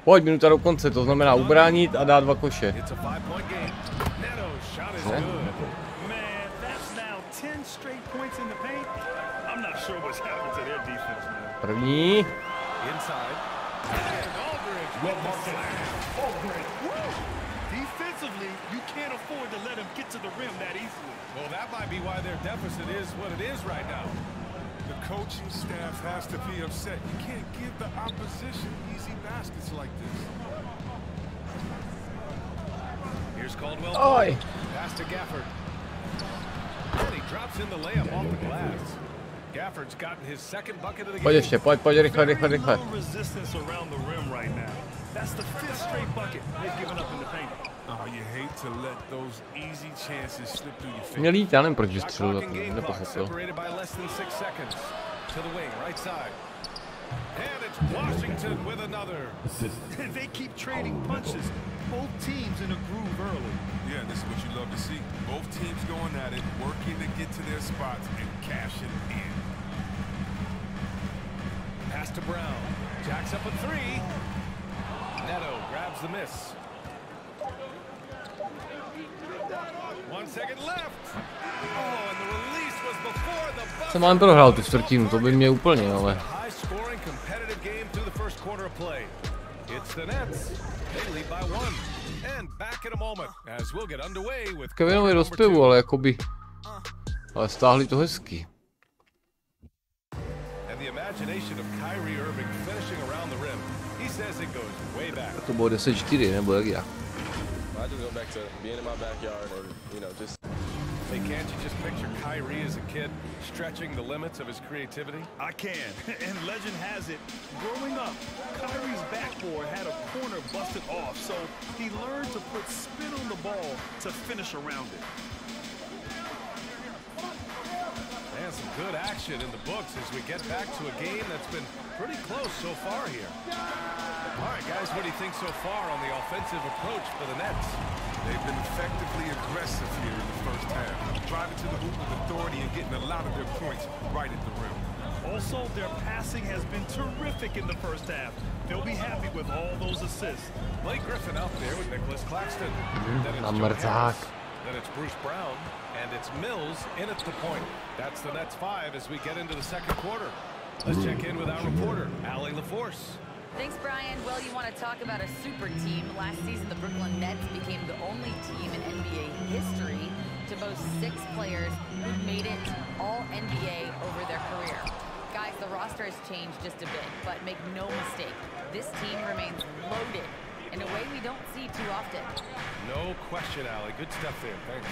Pojď, minuta do konce, to znamená ubránit a dát 2 koše. Ne? První.
Defensively, you can't afford to let him get to the rim that easily.
Well, that might be why their deficit is what it is right now.
The coaching staff has to be upset. You can't give the opposition easy baskets like this.
Here's Caldwell.
Oj.
Pass to Gafford. And he drops in the layup off the glass. Gafford's gotten his second bucket of the game.
Pojď ještě, pojď, rychle.
Resistance around the rim right now. That's the 5th straight bucket they've given up in the paint.
Oh, you hate to let those easy chances slip through your fingers.
Měl jít, já nevím, proč střelil, nepochopil.
To the wing, right side. And it's Washington with another.
They keep trading punches. Both teams in a groove early.
Yeah, this is what you love to see. Both teams going at it, working to get to their spots and cashing in.
Pass to Brown. Jacks up a 3. Neto grabs the miss. 1 second left. Oh, and the release was before the buzzer.
Jsem vám prohrál tu čtvrtinu, to by mě úplně, ale.
High scoring competitive game through the first quarter of play. It's the Nets. They lead by 1. And back in a moment as we'll get underway with
Kevinovi rozpivu, ale jakoby. Ale stáhli to hezky.
And the imagination of Kyrie Irving finishing around the rim. He says it goes way back.
To bylo 10-4, nebo jak já.
I just go back to being in my backyard and, you know, just...
Hey, can't you just picture Kyrie as a kid stretching the limits of his creativity?
I can, and legend has it, growing up, Kyrie's backboard had a corner busted off, so he learned to put spin on the ball to finish around it.
And some good action in the books as we get back to a game that's been pretty close so far here. All right, guys, what do you think so far on the offensive approach for the Nets?
They've been effectively aggressive here in the first half, driving to the hoop with authority and getting a lot of their points right at the rim.
Also, their passing has been terrific in the first half. They'll be happy with all those assists.
Blake Griffin out there with Nicholas Claxton. Then it's Bruce Brown, and it's Mills in at the point. That's the Nets 5 as we get into the second quarter. Let's check in with our reporter, Allie LaForce.
Thanks, Brian. Well, you want to talk about a super team. Last season, the Brooklyn Nets became the only team in NBA history to boast 6 players who made it all NBA over their career. Guys, the roster has changed just a bit, but make no mistake, this team remains loaded.
in a way we don't see too often.
No question, Allie. Good stuff there. Thanks.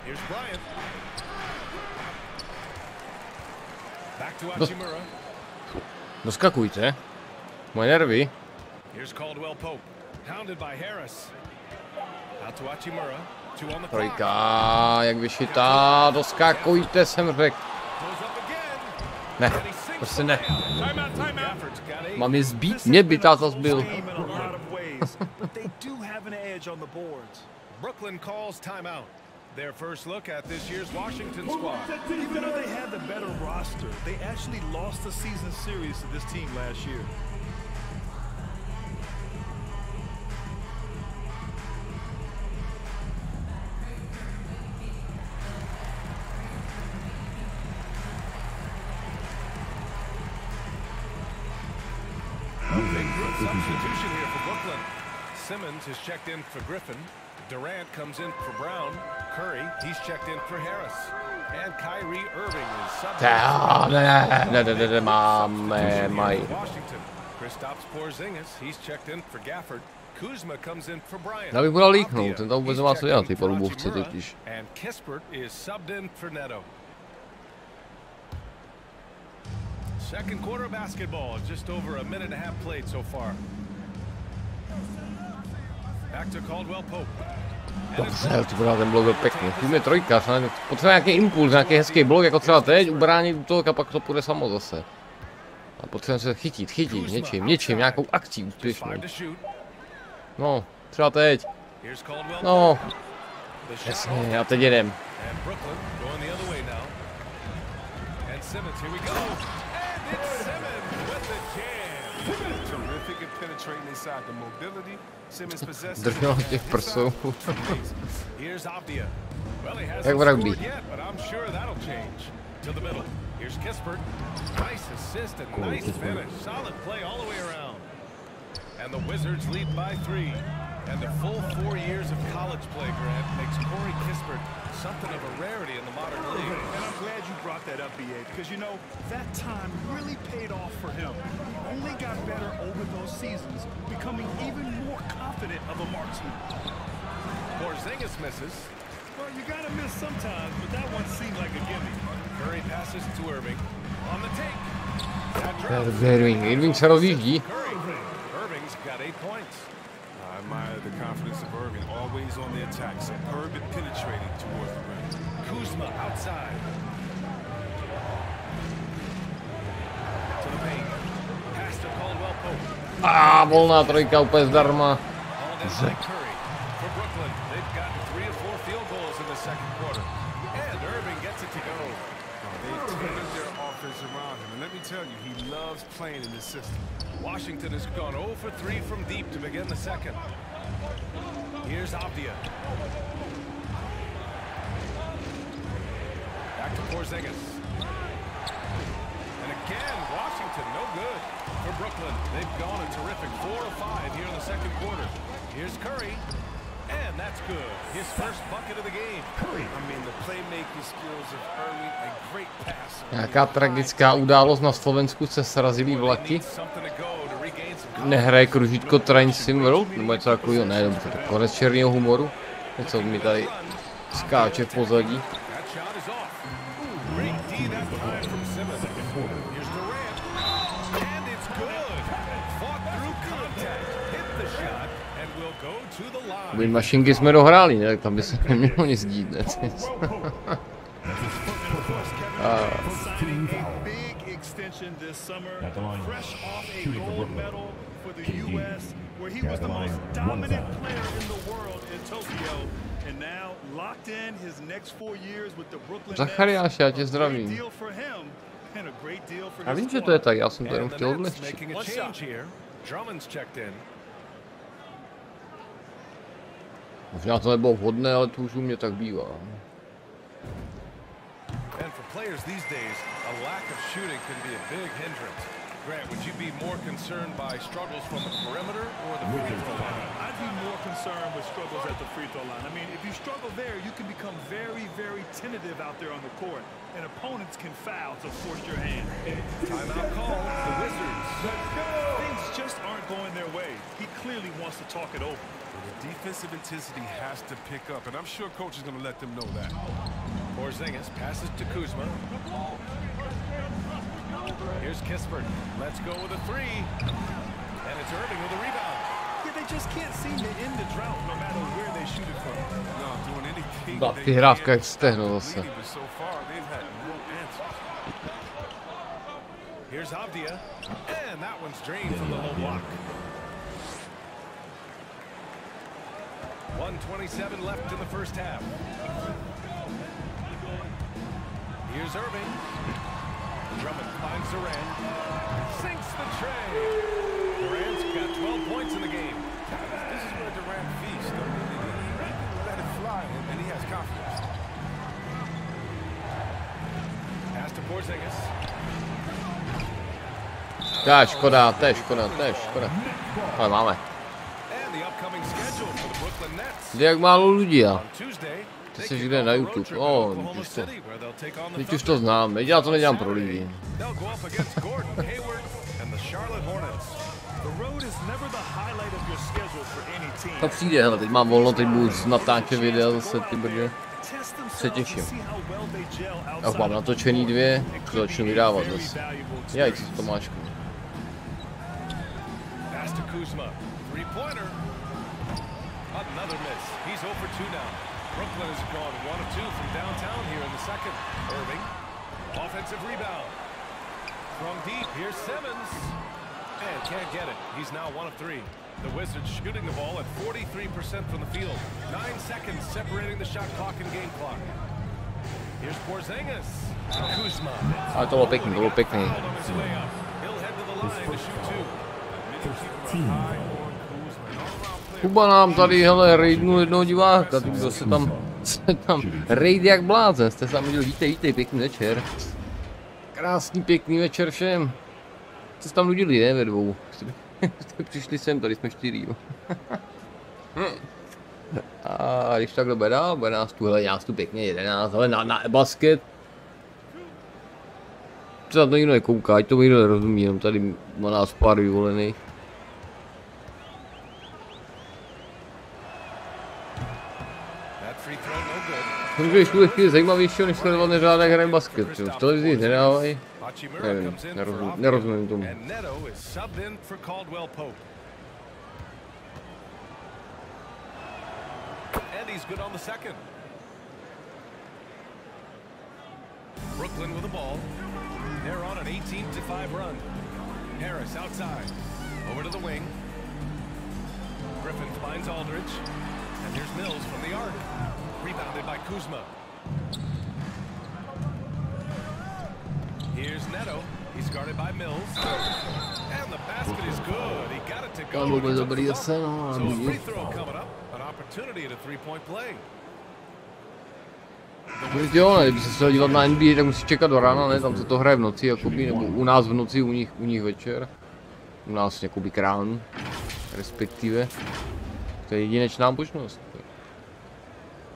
Here's Bryant. Back to Hachimura.
Doskakujte. Moje nervy.
Here's Caldwell Pope. Hounded by Harris. Out to Hachimura.
Trojka, jak vyšitá, doskakujte, jsem řekl. Ne, prostě ne. Mám je zbít, mě by táta zbyl.
Brooklyn calls timeout. Their first look at this year's Washington squad.
Even though they had the better roster, they actually lost the season series to this team last year.
Substitution here for Brooklyn. Simmons is checked in for Griffin. Durant comes in for Brown. Curry, he's checked in for Harris. And Kyrie Irving is subbed in. Washington. Kristaps Porzingis, he's checked in for Gafford. Kuzma comes in for Bryant.
Já bych budal líknout, ten to vůbec nemá co dělat, ty palubovci totiž.
And Kispert is subbed in for Neto. Second quarter basketball, just over a minute and a half played so far. Back to Caldwell Pope.
Dobře, ty podal ten blok byl pěkný. Půjme trojka, potřeba nějaký impuls, nějaký hezký blok, jako třeba teď, ubránit útok a pak to půjde samo zase. A potřebujeme se chytit něčím, nějakou akcí úspěšnou. No, třeba teď. No, jasně, a teď jedem. Držel těch prsů. Jak v rugby.
And the full 4 years of college play, Grant, makes Corey Kispert something of a rarity in the modern league.
And I'm glad you brought that up, BA, because, you know, that time really paid off for him. He only got better over those seasons, becoming even more confident of a marksman.
Porzingis misses.
Well, you gotta miss sometimes, but that one seemed like a gimme.
Curry passes to Irving. On the take.
Irving se rozjíždí.
Irving's got 8 points.
I admire the confidence of Irving, always on the attack, superb at penetrating towards the rim.
Kuzma outside. To the paint. Pass to Caldwell Pope.
Volná trojka úplně zdarma.
For Brooklyn, they've gotten 3 or 4 field goals in the second quarter. And Irving gets it to go.
They've turned their offense around him, and let me tell you, he loves playing in this system.
Washington has gone 0 for 3 from deep to begin the second. Here's Avdia. Back to Porzingis. And again, Washington, no good. For Brooklyn, they've gone a terrific 4 of 5 here in the second quarter. Here's Curry. And that's good. His first bucket of the game.
I mean, the playmaking skills of Irving, a great passer.
Nějaká tragická událost na Slovensku, se srazily vlaky. Nehraje kružítko Train Sim World, nebo něco takového, ne, dobře, tak konec černého humoru. Něco mi tady skáče v pozadí. Win Machinky jsme dohráli, ne? Tam by se nemělo nic dít, ne?
This summer, fresh off a gold medal for the U.S., where he was the most dominant player in the world in Tokyo, and now locked in his next 4 years with the Brooklyn Nets.
Já tě zdravím. Já vím, že to je tak, já jsem to jenom chtěl odlehčit. Možná to nebylo vhodné, ale to už u mě tak bývá.
And for players these days, a lack of shooting can be a big hindrance. Grant, would you be more concerned by struggles from the perimeter or the free throw line?
I'd be more concerned with struggles at the free throw line. I mean, if you struggle there, you can become very, very tentative out there on the court, and opponents can foul to force your hand.
Timeout call. The Wizards.
Things just aren't going their way. He clearly wants wants to talk it over.
The defensive intensity has to pick up, and I'm sure coach is going to let them know that.
Porzingis passes to Kuzma. Here's Kispert. Let's go with a three. And it's Irving with a rebound.
Yeah, they just can't seem to end the drought no matter where they shoot it from.
No, doing anything
Vyhrávka jak stehno zase.
so far, they've had no answers.
Here's Avdia. And that one's drained from the low block. 1:27 left in the first half. Here's Irving. Drummond finds Durant. Sinks the tray. Durant's got 12 points in the game.
This is where Durant feasts. He let it fly, and he has confidence.
Pass to Porzingis.
Škoda, to je škoda. Ale máme.
And the upcoming schedule for the Brooklyn Nets.
Jak málo lidí,
On Tuesday,
ty jsi někde na YouTube. Teď už to znám, já to nedělám pro lidi.
they'll go up against Gordon Hayward and the Charlotte Hornets.
The road is never the highlight of your schedule for any team.
To přijde, hele, teď mám volno, teď budu natáčet videa zase, ty brně. Se těším. A už mám natočený 2, to začnu vydávat zase. Jaj, co to máš?
Pass to Kuzma. Three-pointer. Another miss. He's 0 for 2 now. Brooklyn has gone 1 of 2 from downtown here in the second. Irving. Offensive rebound. From deep, here's Simmons. And can't get it. He's now 1 of 3. The Wizards shooting the ball at 43% from the field. 9 seconds separating the shot clock and game clock. Here's Porzingis. Kuzma.
Ale to bylo pěkný,
He'll head to the line to shoot 2.
Kuba nám tady, hele, raidnul jednoho diváka, ty kdo se tam raid jak blázen, jste sami viděli, vítej, pěkný večer. Krásný, pěkný večer všem. Jste se tam nudili, ne, ve dvou. Jste přišli sem, tady jsme 4, jo. A když takhle bude nás tu, hele, nás tu pěkně 11, hele, na basket. Co na to nikdo nekouká, ať to nikdo nerozumí, jenom tady má nás pár vyvolených. Protože tu je chvíli zajímavějšího, než sledovat Neřáda, jak hrajem basket. V televizi nic nedávají. Nevím, nerozumím tomu.
Brooklyn with the ball. They're on an 18-5 run. Harris outside. Over to the wing. Griffin finds Aldridge. And here's Mills from the arc. Rebounded by Kuzma. Here's Neto. He's guarded by Mills. And the basket is good. He got it to go. So a free throw coming up. An opportunity at a three-point play.
Jo, kdyby se chtěl dívat na NBA, tak musí čekat do rána, ne? Tam se to hraje v noci, jakoby, nebo u nás v noci, u nich večer. U nás jakoby k ránu, respektive. To je jedinečná možnost.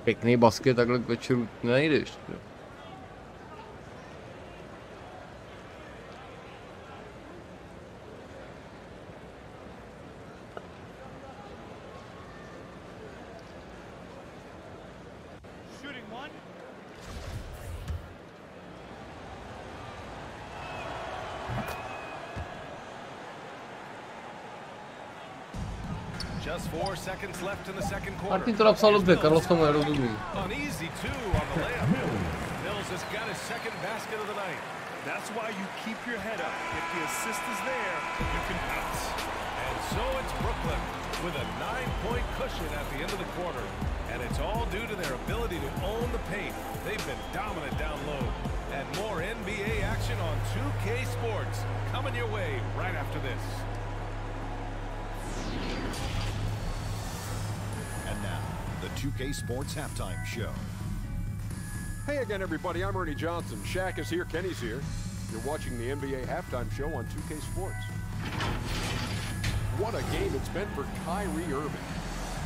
Pěkný basket takhle k večeru nenajdeš.
Just 4 seconds left in the second quarter.
Martin to napsal dobře, Karlos tomu nerozumí.
An easy 2 on the layup. Mills has got his second basket of the night.
That's why you keep your head up. If the assist is there, you can bounce.
And so it's Brooklyn with a 9-point cushion at the end of the quarter. And it's all due to their ability to own the paint. They've been dominant down low. And more NBA action on 2K Sports coming your way right after this.
And now, the 2K Sports Halftime Show.
Hey again, everybody. I'm Ernie Johnson. Shaq is here. Kenny's here. You're watching the NBA Halftime Show on 2K Sports. What a game it's been for Kyrie Irving.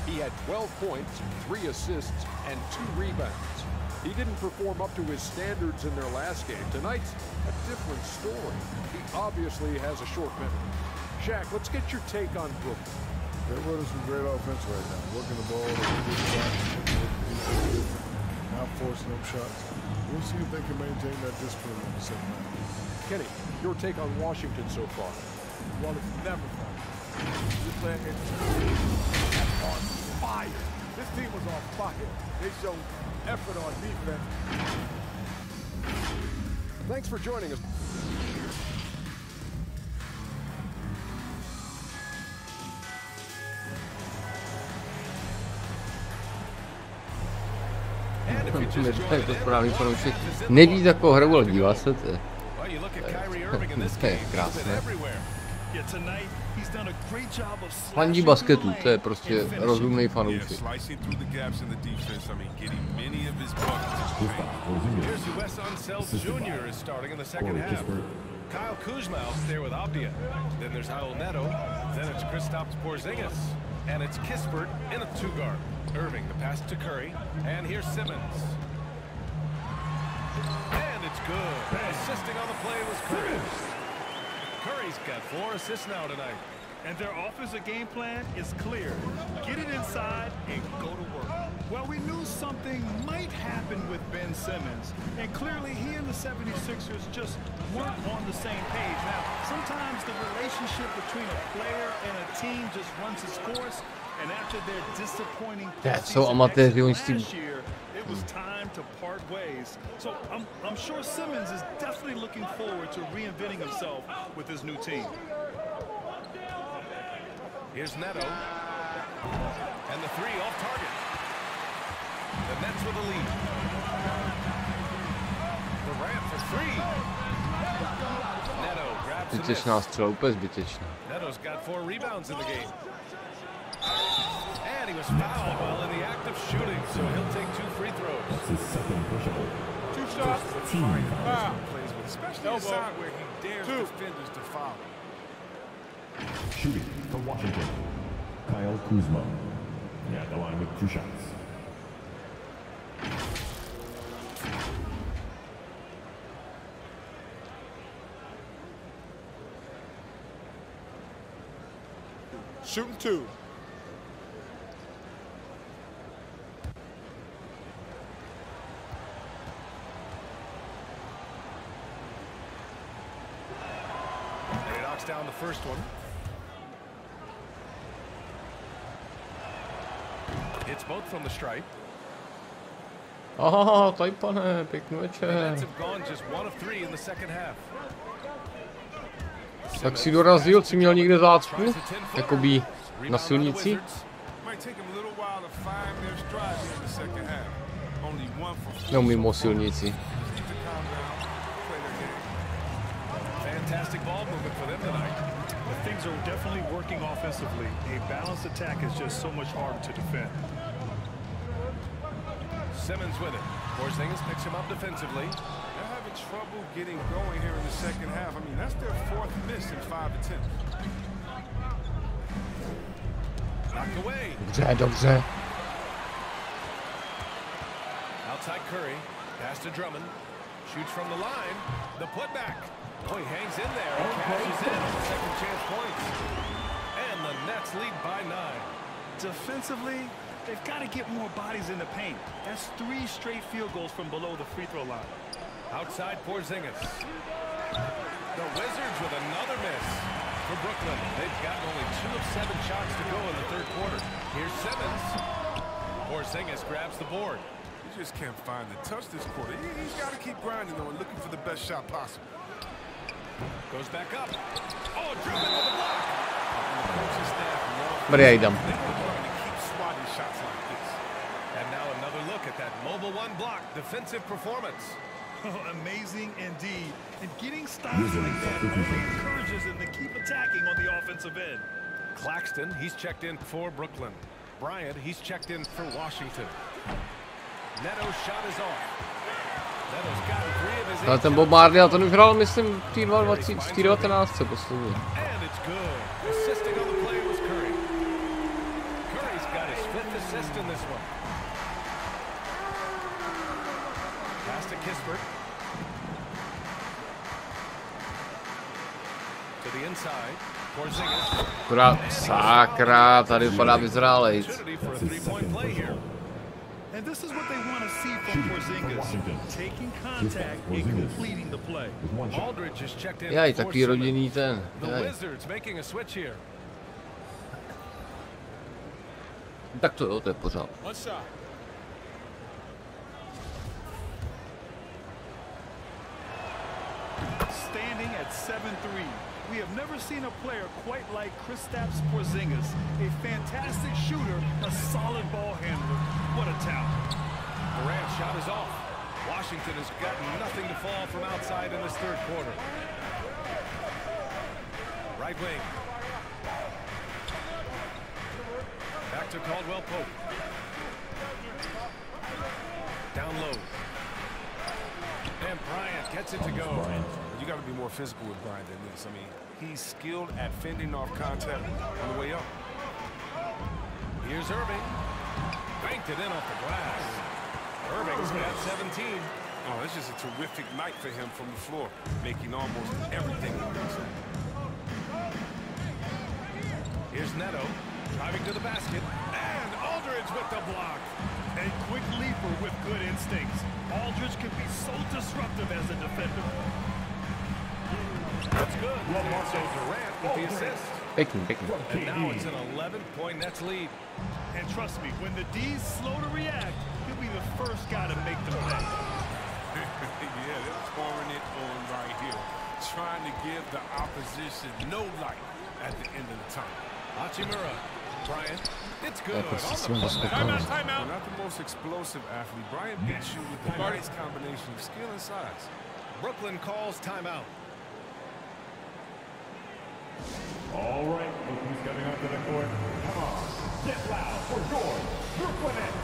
He had 12 points, 3 assists, and 2 rebounds. He didn't perform up to his standards in their last game. Tonight's a different story. He obviously has a short memory. Shaq, let's get your take on Brooklyn.
They're running some great offense right now. Working the ball, not forcing up shots. We'll see if they can maintain that discipline in the second half.
Kenny, your take on Washington so far?
Well, it's never fun. You're playing against a team that's on fire. This team was on fire. They showed effort on defense.
Thanks for joining us.
To správný fanoušek neví takovou hru, ale dívá se to. To je krásné. Fandí basketu, to je prostě rozumný fanoušek.
Kyle Kuzma out there with Obdia. Then there's Raul Neto. Then it's Kristaps Porzingis. And it's Kispert in a two-guard. Irving, the pass to Curry. And here's Simmons. And it's good. Assisting on the play was Curry. Curry's got 4 assists now tonight.
And their offensive game plan is clear. Get it inside and go to work. Well, we knew something might happen with Ben Simmons, and clearly he and the 76ers just weren't on the same page. Now, sometimes the relationship between a player and a team just runs its course, and after their disappointing last year, it was time to part ways. So I'm sure Simmons is definitely looking forward to reinventing himself with his new team.
Here's Neto. And the 3 off target. The Nets with the lead. Durant for 3. Neto grabs
Zbytečná střela, úplně zbytečná.
Neto's got 4 rebounds in the game. And he was fouled while in the act of shooting, so he'll take 2 free throws.
That's his second push-up.
2 shots.
Foul. Especially inside where he dares defenders to foul.
Shooting for Washington, Kyle Kuzma. Yeah, the line with 2 shots.
Shooting 2.
He knocks down the first one. Hits both from the stripe.
Aha, tady pane, pěkný večer. Tak si dorazil, si měl někde zácpu? Jakoby na silnici? No mimo silnici.
Fantastic ball movement for them tonight. But things are definitely working offensively. A balanced attack is just so much harder to defend.
Simmons with it. Porzingis picks him up defensively.
They're having trouble getting going here in the second half. I mean, that's their 4th miss in 5 attempts.
Knocked away.
Dobře, dobře.
Outside Curry. Pass to Drummond. Shoots from the line. The putback. Oh, he hangs in there and cashes in. Second chance points. And the Nets lead by 9.
Defensively, they've got to get more bodies in the paint. That's 3 straight field goals from below the free throw line.
Outside Porzingis. The Wizards with another miss for Brooklyn. They've gotten only 2 of 7 shots to go in the 3rd quarter. Here's Simmons. Porzingis grabs the board.
He just can't find the touch this quarter. He's got to keep grinding though and looking for the best shot possible.
Goes back up. Oh, Drummond with the block. And the coaching staff
Dobrý, jdem.
And now another look at that mobile 1 block defensive performance.
Amazing indeed. And getting stops like that only encourages them to keep attacking on the offensive end.
Claxton, he's checked in for Brooklyn. Bryant, he's checked in for Washington. Neto's shot is off. Neto's got 3 of his 8.
Ale ten Bob Marley, a ten už hrál, myslím, v té 19. posledně.
And it's good. Assisting on the play was Curry. Curry's got his 5th assist in this one. Pass to Kispert. To the inside. Porzingis.
Akorát, sakra, tady vypadá vyzrálejc.
For a three-point play here. And this is what they want to see from Porzingis, taking contact and completing the play.
Aldridge is checked in.
Jaj, takový rodinný ten.
The Wizards making a switch here.
Tak to jo, to je pořád.
Standing at 7'3", we have never seen a player quite like Kristaps Porzingis. A fantastic shooter, a solid ball handler. What a talent.
Durant's shot is off. Washington has gotten nothing to fall from outside in this third quarter. Right wing. Back to Caldwell Pope. Down low. And Bryant gets it to go.
You got to be more physical with Bryant than this. I mean, he's skilled at fending off contact on the way up.
Here's Irving. Banked it in off the glass. Irving's got 17.
Oh, it's just a terrific night for him from the floor, making almost everything he does.
Here's Neto, driving to the basket, and Aldridge with the block.
A quick leaper with good instincts. Aldridge can be so disruptive as a defender.
That's good. So Durant with the assist.
Pěkný.
And now it's an 11-point Nets lead.
And trust me, when the D's slow to react, he'll be the first guy to make the play.
Yeah, they're pouring it on right here, trying to give the opposition no light at the end of the time.
Hachimura, Bryant, it's good.
Timeout. Not the most explosive athlete. Bryant beats you with the hardest combination of skill and size.
Brooklyn calls timeout.
All right, look who's coming onto the court. Come on, get loud for George, Brooklyn Nets.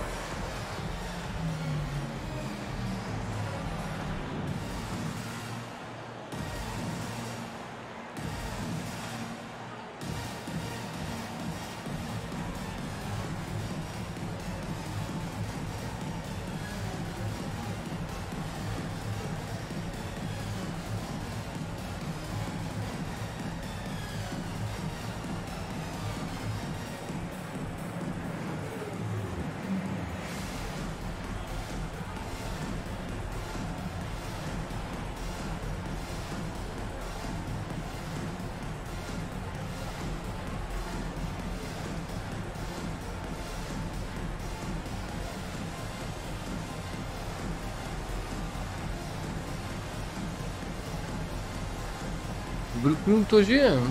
Brooklynu to žijem.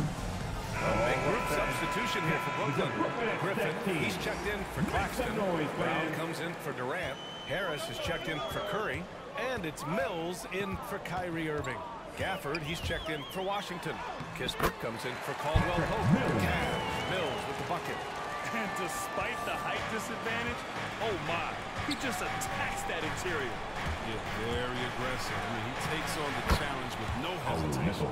Substitution here for Brooklyn. Griffin, he's checked in for Claxton. Brown comes in for Durant. Harris is checked in for Curry. And it's Mills in for Kyrie Irving. Gafford, he's checked in for Washington. Kispert comes in for Caldwell Pope. Mills with the bucket.
And despite the height disadvantage, oh my, he just attacks that interior.
Yeah, very aggressive. I mean, he takes on the challenge with no hesitation.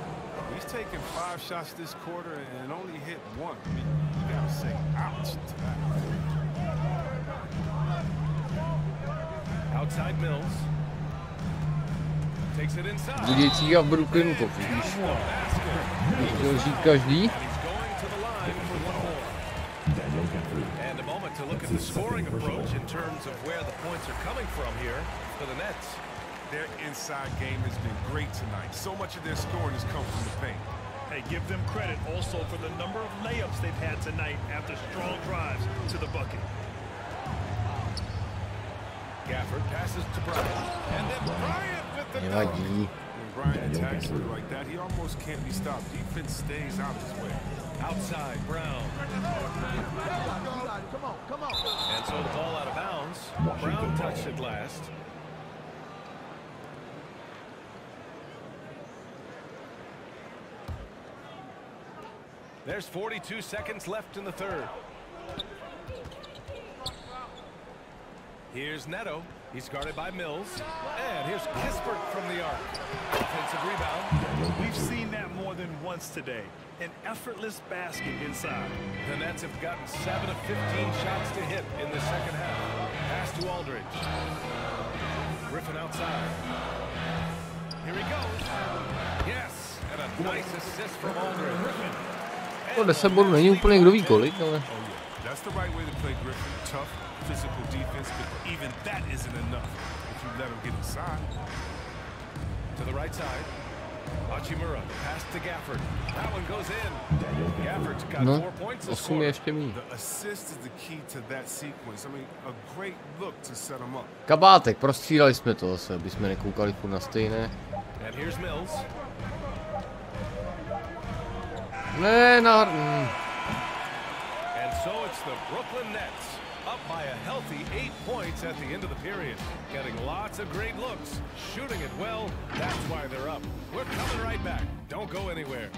He's taken 5 shots this quarter and only hit 1. I mean, you gotta say ouch to that.
Outside Mills. Takes it inside.
Dědící a v Brooklynu to víš. Chtěl žít každý.
And a moment to look at the scoring approach in terms of where the points are coming from here for the Nets.
Their inside game has been great tonight. So much of their scoring has come from the paint.
Hey, give them credit also for the number of layups they've had tonight after strong drives to the bucket.
Gafford passes to Bryant. And then Bryant with the
Nevadí.
When Bryant attacks it like that, he almost can't be stopped. Defense stays out of his way.
Outside, Brown.
Come on.
And so the ball out of bounds. Brown touched it last. There's 42 seconds left in the third. Here's Neto. He's guarded by Mills. And here's Kispert from the arc. Offensive rebound.
We've seen that more than once today. An effortless basket inside.
The Nets have gotten 7 of 15 shots to hit in the second half. Pass to Aldridge. Griffin outside. Here he goes. Yes.
To 10 bodů není úplně kdo ví kolik, ale...
To the right side. Hachimura, pass to Gafford. That one goes in. Gafford's got 4 points to score.
The assist is the key to that sequence. I mean, a great look to set him up.
Kabátek, prostřídali jsme to zase, aby jsme nekoukali furt na stejné.
And here's Mills.
Ne, na...
And so it's the Brooklyn Nets up by a healthy 8 points at the end of the period. Getting lots of great looks, shooting it well. That's why they're up. We're coming right back. Don't go anywhere.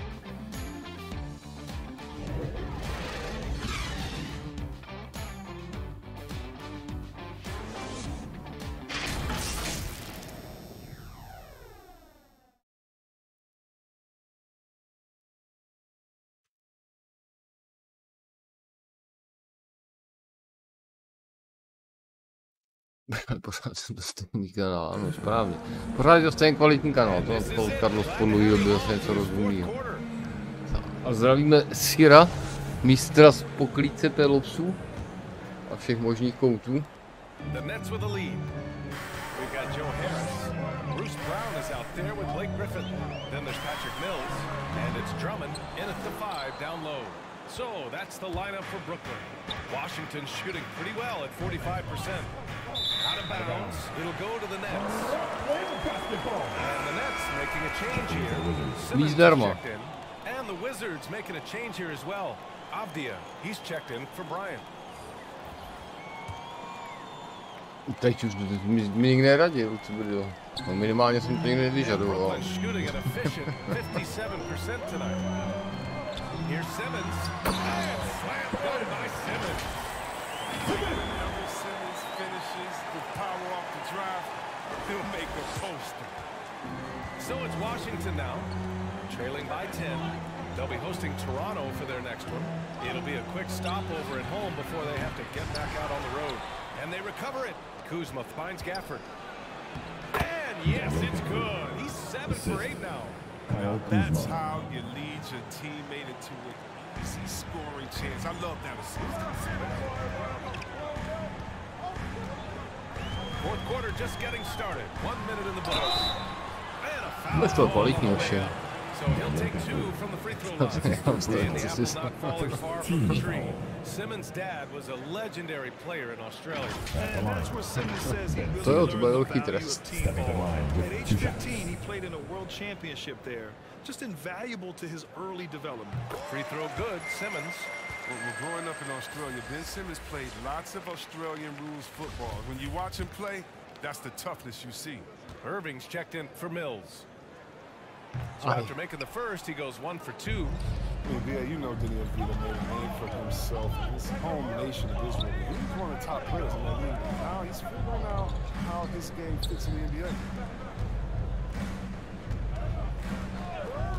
Pořád jsem to stejný kanál, ano, správně. Pořád je to stejný kvalitní kanál, to Carlos Podlují byl se něco rozumného. A zdravíme Sira, mistra z poklíce pelopsů a všech možných koutů.
So that's the lineup for Brooklyn. Washington shooting pretty well at 45%. Out of bounds, it'll go to the Nets. And the Nets making a change here. Simmons checked in. And the Wizards making a change here as well. Avdia, he's checked in for Bryant.
Teď už mi nikdy neradil, co bylo. No minimálně jsem to nikdy nevyžadoval.
Here's Simmons. And slam dunk by Simmons.
Whenever Simmons finishes the power off the drive, he'll make a poster.
So it's Washington now, trailing by 10. They'll be hosting Toronto for their next one. It'll be a quick stopover at home before they have to get back out on the road. And they recover it. Kuzma finds Gafford. And yes, it's good. He's 7 for 8 now.
That's how you lead your teammate into an easy scoring chance. I love that assist.
Fourth quarter just getting started. 1 minute in the books. And a foul.
Bez toho kvalitního vše.
So he'll take 2 from the free throw line. And the apple not falling far from the tree. Simmons' dad was a legendary player in Australia.
And that's where Simmons says he really learned the value of team. At age 15, he played in a world championship there. Just invaluable to his early development.
Free throw good, Simmons.
Well, growing up in Australia, Ben Simmons played lots of Australian rules football. When you watch him play, that's the toughness you see.
Irving's checked in for Mills. So after making the first, he goes 1 for 2.
Yeah, you know Denny Avila made a name for himself. His home nation of Israel. He's one of the top players in the league. Now he's figuring out how his game fits in the NBA.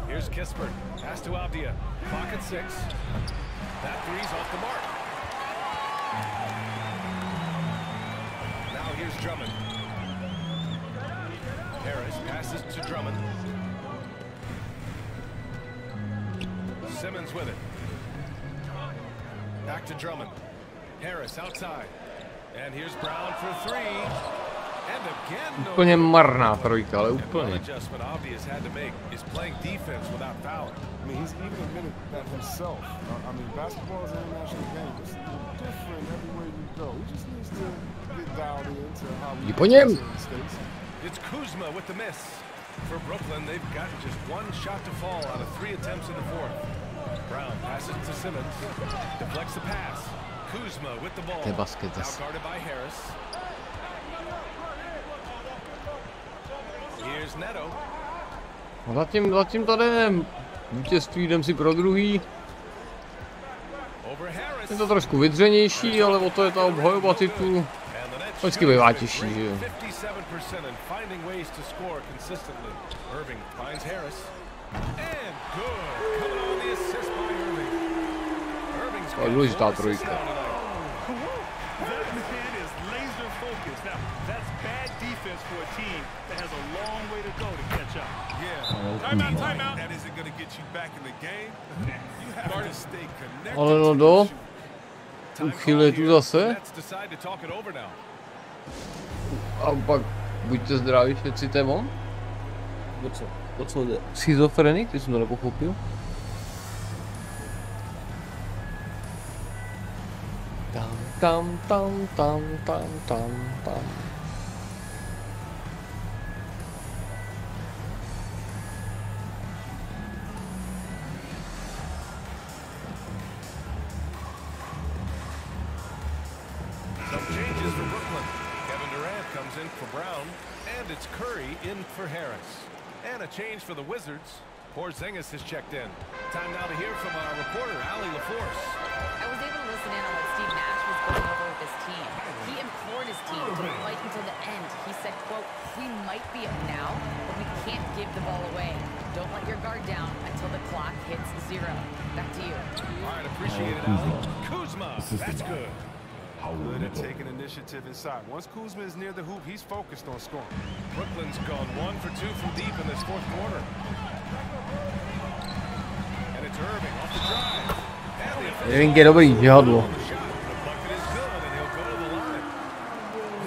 Here's Kispert. Pass to Avdia. Clock at 6. That three's off the mark. Now here's Drummond. Harris passes to Drummond. Simmons with it. Back to Drummond. Harris outside. And here's Brown for 3. And again,
úplně marná trojka, ale úplně.
Adjustment Obvious had to make is playing defense without foul.
I mean, he's even admitted that himself. I mean, basketball is an international game. It's different everywhere you go. He just needs to get dialed into how we play in the States.
It's Kuzma with the miss. For Brooklyn, they've gotten just 1 shot to fall out of 3 attempts in the fourth. Brown passes to Simmons. Deflects the pass. Kuzma with the ball. Out guarded by Harris. Here's Neto.
Zatím to jde. Vítězství jdem si pro druhý. Je to trošku vydřenější, ale o to je ta obhajoba titulu. Vždycky bývá těžší, že jo. To je důležitá trojka.
Timeout, timeout.
That is
Ale no do. Uchyluje tu zase. A pak buďte zdraví, všetci témom.
O co jde?
Schizofrenik, ty jsem to nepochopil. Tam.
Some changes for Brooklyn. Kevin Durant comes in for Brown, and it's Curry in for Harris. And a change for the Wizards. Porzingis has checked in. Time now to hear from our reporter, Allie LaForce.
I was able to listen in on what Steve Nash was going over with his team. He implored his team to fight until the end. He said, quote, "We might be up now, but we can't give the ball away. Don't let your guard down until the clock hits 0. Back to you."
All right, appreciate it, Allie. Kuzma, that's good.
Good at taking initiative inside. Once Kuzma is near the hoop, he's focused on scoring.
Brooklyn's gone 1 for 2 from deep in this fourth quarter. And it's Irving off the drive.
Nevím, kde je dobrý žihadlo.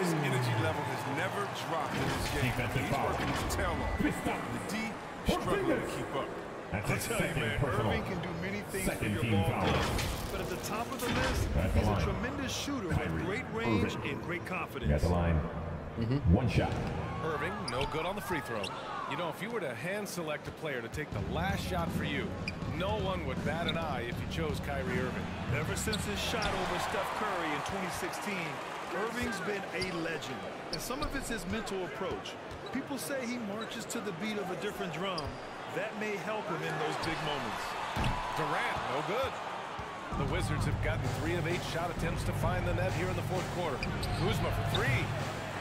His energy level has never dropped in this game. He's working his tail off. The D struggling to keep up.
I'll tell you, man, Irving can do many things for your ball club, but at the top of the list, he's a tremendous shooter with great range and great confidence.
At the line. One shot.
Irving, no good on the free throw. You know, if you were to hand select a player to take the last shot for you, no one would bat an eye if you chose Kyrie Irving.
Ever since his shot over Steph Curry in 2016, Irving's been a legend, and some of it's his mental approach. People say he marches to the beat of a different drum. That may help him in those big moments.
Durant, no good. The Wizards have gotten 3 of 8 shot attempts to find the net here in the fourth quarter. Kuzma for 3.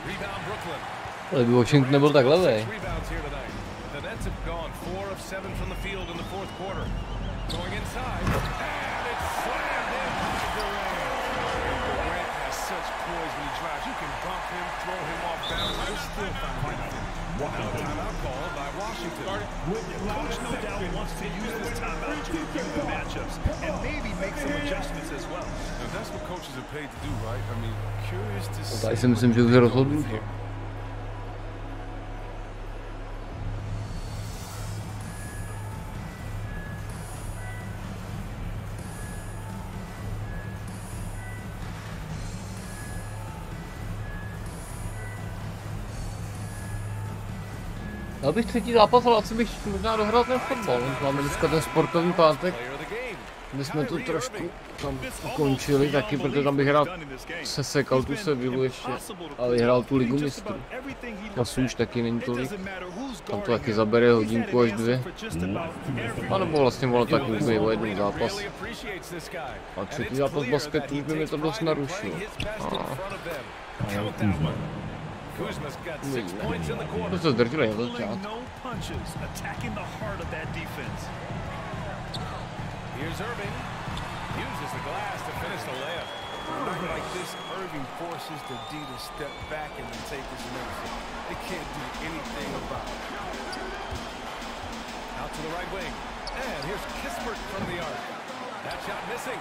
Rebound Brooklyn.
Ale by Washington nebyl tak levej.
Rebounds here tonight. The Nets have gone 4 of 7 from the field in the fourth quarter. Going inside, and it's slammed in by Durant.
Durant has such poise when he drives. You can bump him, throw him off bounds. He'll still find a way.
Now timeout called by Washington.
Coach no doubt wants to use this timeout to review the matchups and maybe make some adjustments as well.
Now that's what coaches are paid to do, right? I mean, curious to see.
Tady si myslím, že už je rozhodnutí. Dal bych třetí zápas, ale asi bych možná dohrál ten fotbal. Máme dneska ten sportovní pátek, kde jsme to trošku tam ukončili taky, protože tam bych rád sesekal tu Sevillu ještě a vyhrál tu ligu mistrů. Času už taky není tolik, tam to taky zabere hodinku až 2. A nebo vlastně bylo taky úplně o jeden zápas. A třetí zápas basketu by mi to dost narušil.
Kuzma's got 6 points in the quarter.
To se zdrželi na začátku.
Here's Irving. Uses the glass to finish the layup.
Like this, Irving forces the D to step back and take his medicine. They can't do anything about it.
Out to the right wing. And here's Kispert from the arc. That shot missing.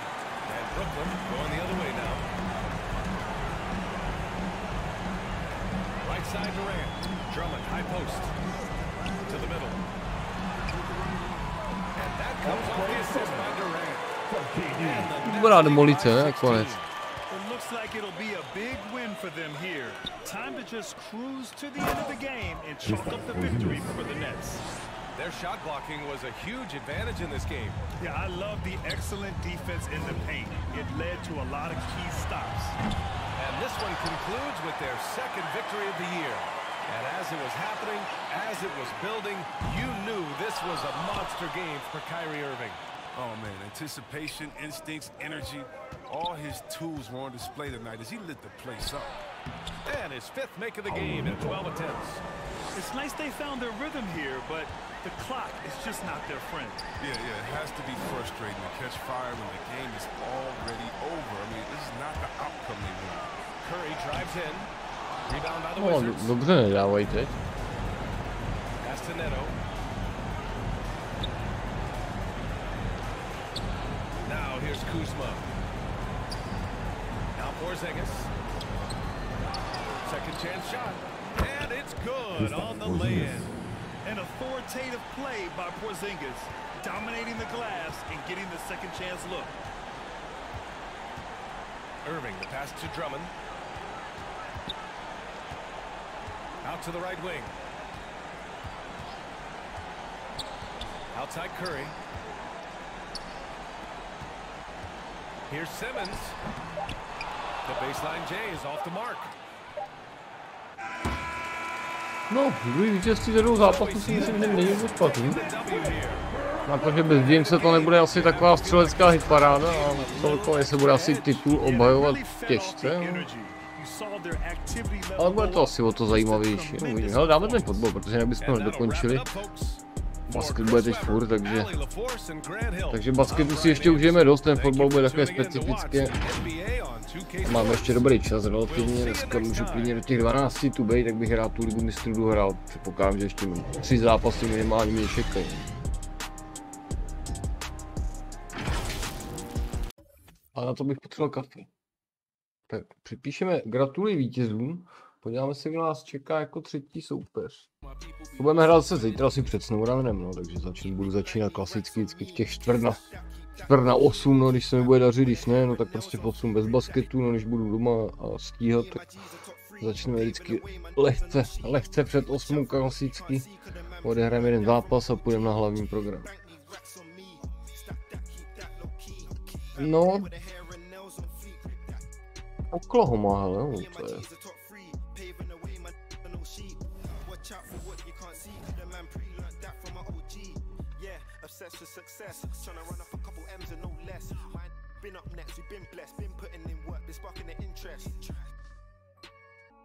And Brooklyn going the other way now. Right side Durant. Drummond, high post. To the middle. And that comes off the assist by Durant.
Dobrá demolice, ne? Konec.
It looks like it'll be a big win for them here. Time to just cruise to the end of the game and chalk up the victory for the Nets.
Their shot blocking was a huge advantage in this game.
Yeah, I love the excellent defense in the paint. It led to a lot of key stops.
And this one concludes with their second victory of the year. And as it was happening, as it was building, you knew this was a monster game for Kyrie Irving.
Oh man, anticipation, instincts, energy, all his tools were on display tonight as he lit the place up.
And his 5th make of the game in 12 attempts.
It's nice they found their rhythm here, but the clock is just not their friend.
Yeah, it has to be frustrating to catch fire when the game is already over. I mean, this is not the outcome they want.
Curry drives in. Rebound by the
No,
Wizards.
dobře nedávají teď.
Pass to Neto. Here's Kuzma. Now Porzingis. Second chance shot. And it's good on the lay-in.
An authoritative play by Porzingis, dominating the glass and getting the second chance look.
Irving, the pass to Drummond. Out to the right wing. Outside Curry. Here's Simmons. The baseline J is off the mark.
No, druhý vítězství ze 2 zápasů si myslím, že není moc špatný. Na to, že bez Jamesa to nebude asi taková střelecká hitparáda a celkově se bude asi titul obhajovat těžce. Ale bude to asi o to zajímavější. Uvidíme. Hele, dáme ten fotbal, protože jinak bychom ho dokončili. Basket bude teď furt, takže basketu si ještě užijeme dost, ten fotbal bude takové specifické. Máme ještě dobrý čas relativně, dneska můžu klidně do těch 12 tu bejt, tak bych rád tu ligu mistrů dohrál. Předpokládám, že ještě 3 zápasy minimálně mě čekají. Ale na to bych potřeboval kafe. Tak připíšeme gratuluji vítězům. Podíváme se, kdo nás čeká jako třetí soupeř. To budeme hrát se zítra asi před Snowrunnerem, no, takže budu začínat klasicky vždycky v těch čtvrt na 8, no, když se mi bude dařit, když ne, no tak prostě v 8 bez basketu, no, když budu doma a stíhat, tak začneme vždycky lehce před 8 klasicky, odehrajeme jeden zápas a půjdeme na hlavní program. No, Oklahoma, hele, no, to je.
For success, trying to run up a couple M's and no less. Been up next, we've been blessed, been putting in work, been sparking the interest.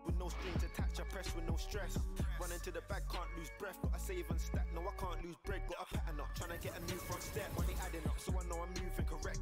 With no strings attached, I press with no stress. Running to the bag, can't lose breath, got a save and stack. No, I can't lose bread, got a pattern up, trying to get a new front step. Money adding up, so I know I'm moving correct.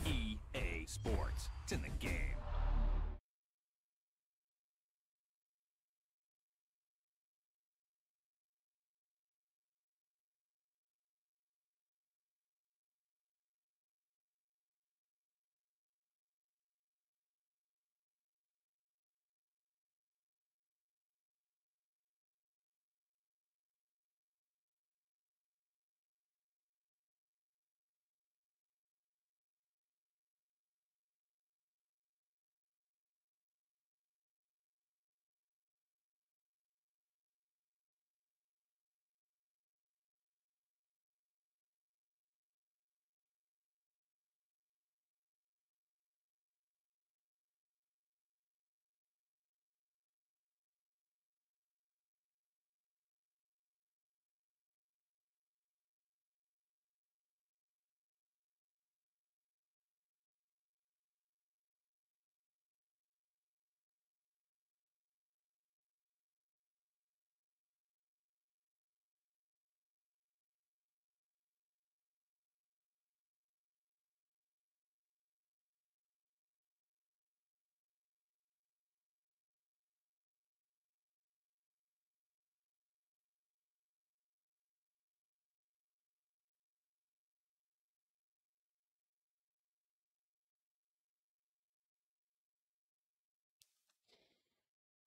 EA Sports, it's in the game.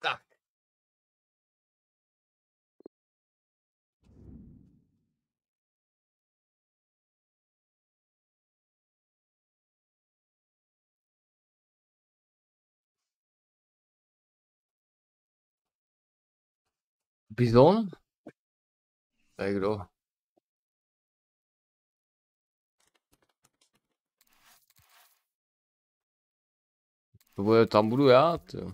Tak. Bizon? To je kdo? Tam budu já, tyjo.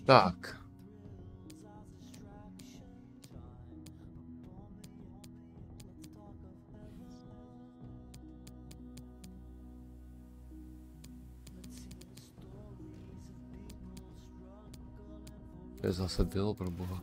Tak. To zase bylo, pro boha.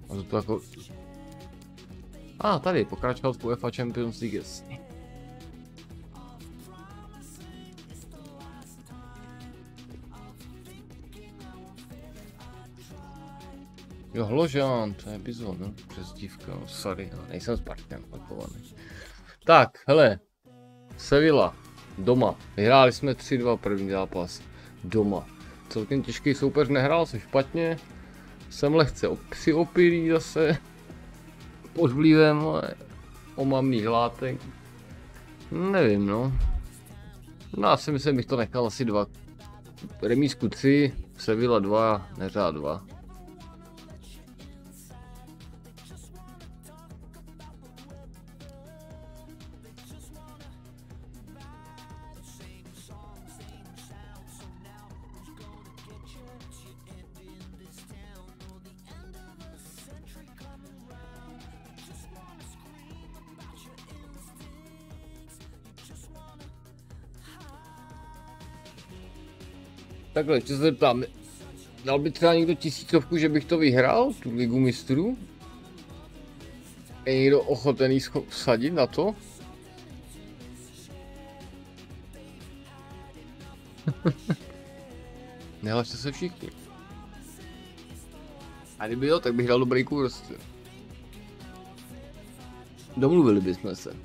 A to jako... tady, pokračoval v UEFA Champions League, jasně. Jo, Hložán, to je bizon, no, přezdívka, no, sorry, no, nejsem Spartan, pakovaný. Tak, hele, Sevilla, doma, vyhráli jsme 3-2 první zápas, doma. Celkem těžký soupeř, nehrál se špatně, jsem lehce přiopilý zase, pod vlivem omamných látek. Nevím, no. No, já si myslím, bych to nechal asi 2. Remízku 3, Sevilla 2, Neřádovo 2. Takhle, ještě se zeptám, dal by třeba někdo 1000, že bych to vyhrál, tu ligu mistrů? Je někdo ochotený vsadit na to? Nehlašte se všichni. A kdyby jo, tak bych dal dobrý kurz. Domluvili bychom se.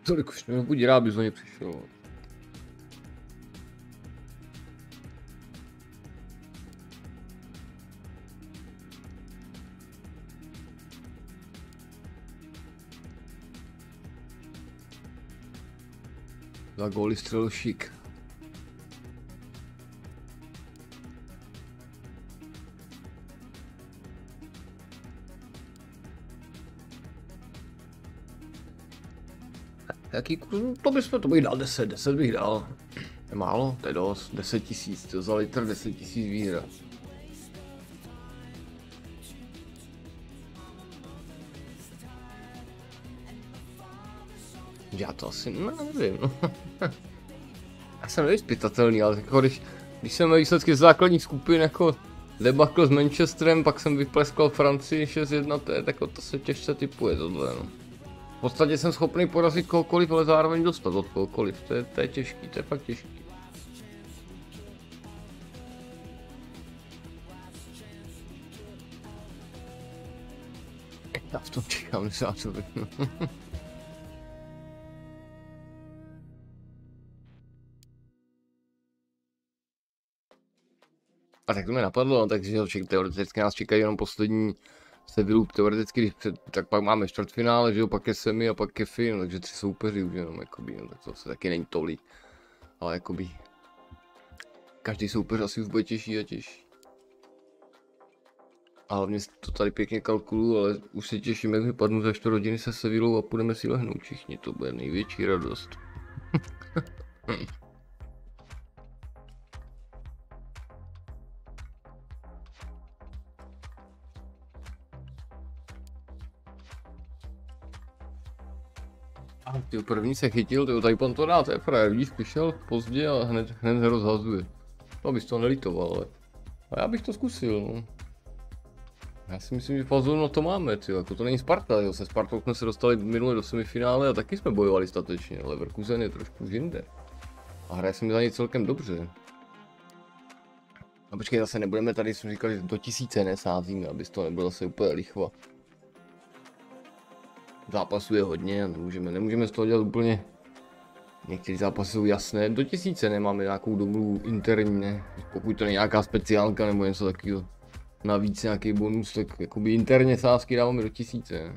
Tolik už nebuď rád, bys o ně přišel. Za góly střelil šik. Jaký kurz? To bych dal 10 bych dal. Je málo, to je dost, 10 000, to za litr 10 000 výhra. Já to asi nevím. Já jsem nevyspytatelný, ale jako když jsem měl výsledky z základních skupin jako debakl s Manchesterem, pak jsem vypleskal Francii 6-1, to se těžce typuje tohle, no. V podstatě jsem schopný porazit kohokoliv, ale zároveň dostat od kohokoliv, to je těžký, to je fakt těžký. Já v tom čekám, než já to řeknu. A tak to mi napadlo, no, takže teoreticky nás čekají jenom poslední Sevillu, teoreticky, tak pak máme čtvrtfinále, že jo, pak je semi a pak je fin, takže 3 soupeři už jenom, jakoby, no, tak to se taky není tolik, ale jakoby každý soupeř asi už bude těžší a těžší. A hlavně to tady pěkně kalkuluju, ale už se těším, jak vypadnu za 4 hodiny se Sevillou a půjdeme si lehnout všichni, to bude největší radost. A ty první se chytil, tady pan to dá, to je frajer, vidíš, přišel pozdě a hned rozhazuje. To bys to nelitoval, ale. A já bych to zkusil, no. Já si myslím, že fazonu na to máme, tyjo. Jako to není Sparta, jo. Se Spartou jsme se dostali minule do semifinále a taky jsme bojovali statečně. Leverkusen je trošku jinde. A hraje se mi za ně celkem dobře. A počkej, zase nebudeme tady, jsme říkali, do 1000 nesázíme, abys to nebylo zase úplně lichva. Zápasů je hodně a nemůžeme z toho dělat úplně. Některé zápasy jsou jasné, do 1000 nemáme nějakou domluvu interní, ne? Pokud to není nějaká speciálka nebo něco takového. Navíc nějaký bonus, tak jakoby interně sázky dáváme do 1000, ne?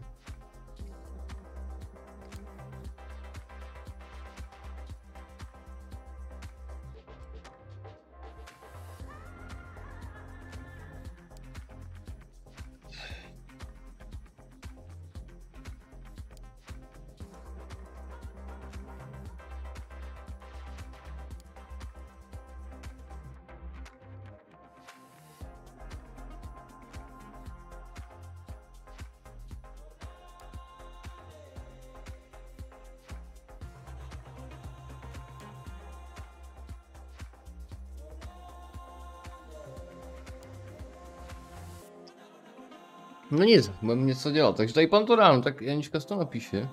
No nic, budeme něco dělat, takže tady pan to dá, no tak Janička si to napíše.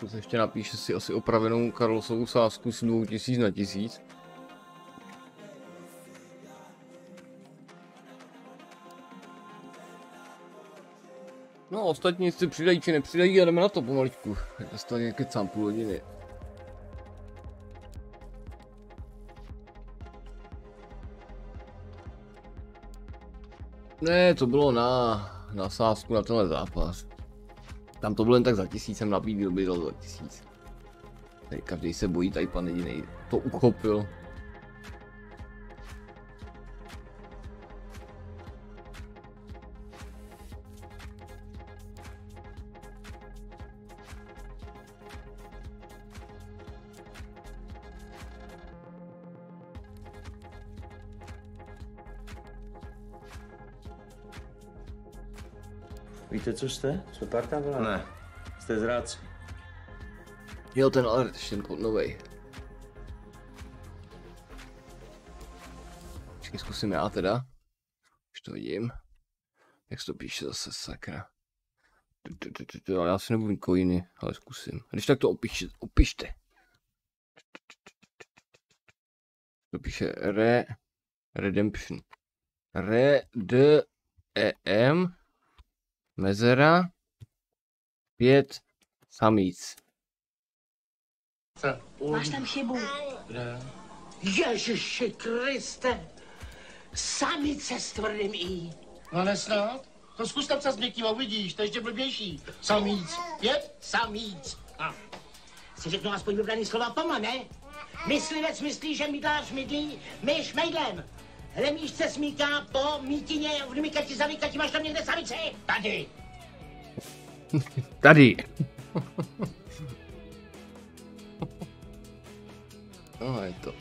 To se ještě napíše si asi opravenou Carlosovou sázku s 2000 na 1000. No ostatní si přidají či nepřidají a jdeme na to pomaličku. Já se tady kecám půl hodiny. Ne, to bylo na sázku na tenhle zápas. Tam to bylo jen tak za 1000, jsem nabídl, byl za 1000. Tady každý se bojí, tady pan jedinej to uchopil.
Víte, co jste? Jsme parta, vole? Ne. Jste zrádci.
Jo, ten alert, ještě ten novej. Počkej, zkusím já teda. Už to vidím. Jak se to píše zase, sakra. Ale já si nebudu mít coiny, ale zkusím. Když tak to opište. To píše Redemption. Mezera 5 samic.
Máš tam chybu. Ježiši Kriste. Samice s tvrdým i.
No nesnad. To zkus tam s měkkým a uvidíš, to je ještě blbější. Samíc. 5 samíc.
Si řeknu aspoň vybraný slova poma, ne? Myslivec myslí, že mydlář mydlí, myš mejdlem. Remíšce smíká po mítině, v mykati za mykati, máš tam někde samice? Tady.
Tady. No, je to.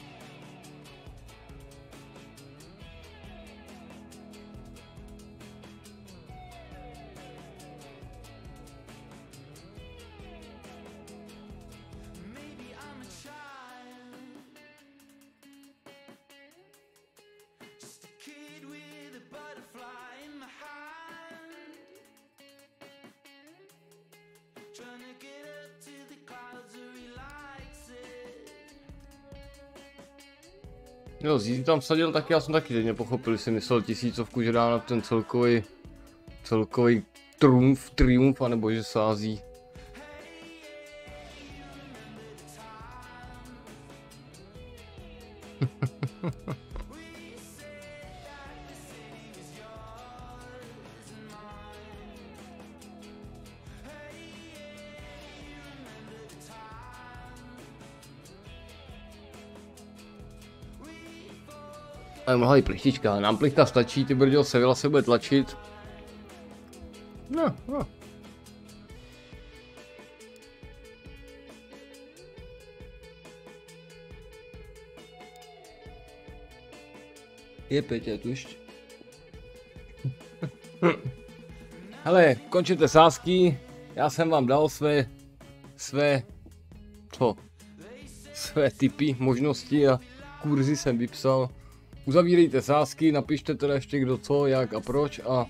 Jo, Zízy tam vsadil taky, já jsem taky teď nepochopil, si myslel 1000, že dá na ten celkový triumf, anebo že sází. Ale mohla i plichtička, nám plichta stačí, ty brďo, Sevilla se bude tlačit. No. Je Petě tušť. Hele, končíte sázky, já jsem vám dal své své tipy, možnosti a kurzy jsem vypsal. Uzavírejte sázky, napište teda ještě kdo co, jak a proč a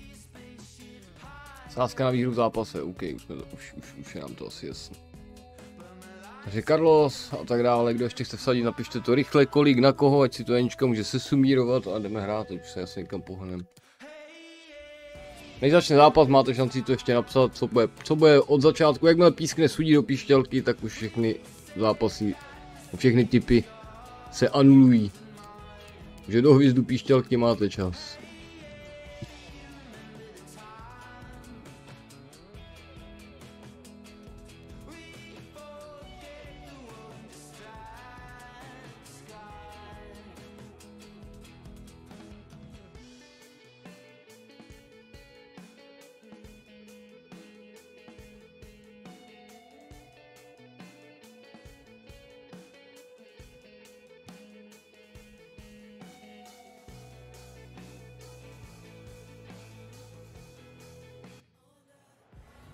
sázka na výhru v zápase, OK, už je nám to asi jasné. Takže Carlos a tak dále, kdo ještě chce vsadit, napište to rychle, kolik, na koho, ať si to Janička může sesumírovat a jdeme hrát, teď už se asi někam pohneme. Než začne zápas, máte šanci to ještě napsat, co bude od začátku, jakmile pískne sudí do píšťalky, tak už všechny zápasy, všechny tipy se anulují. Takže do hvězdu píšťalky máte čas.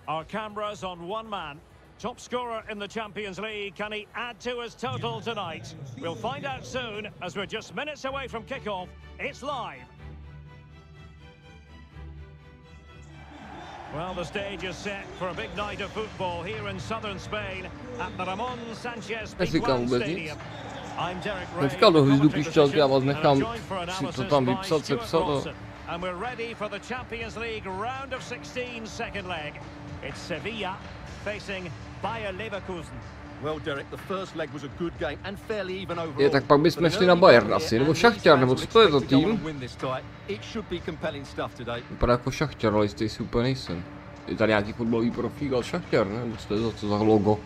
Our cameras on one man. Top scorer in the Champions League. Can he add to his total tonight? We'll find out soon as we're just minutes away from kickoff. It's live. Well, the stage is set for a big night of football here in southern Spain at the Ramon Sanchez Pizjuán Stadium. I'm Derek Ray.
Nečekal do hvězdu píšťalky, já vás nechám si to tam vypsat, sepsat.
And we're ready for the Champions League round of 16 second leg. It's Sevilla facing Bayer Leverkusen.
Well, Derek, the first leg was a good game and fairly even overall.
Je, tak pak bychom šli na Bayern asi, nebo Šachtar, nebo co to je za tým? Vypadá jako Šachtar, ale jistý si úplně nejsem. Je tady nějaký fotbalový profík, ale Šachtar, ne? Co to je za logo?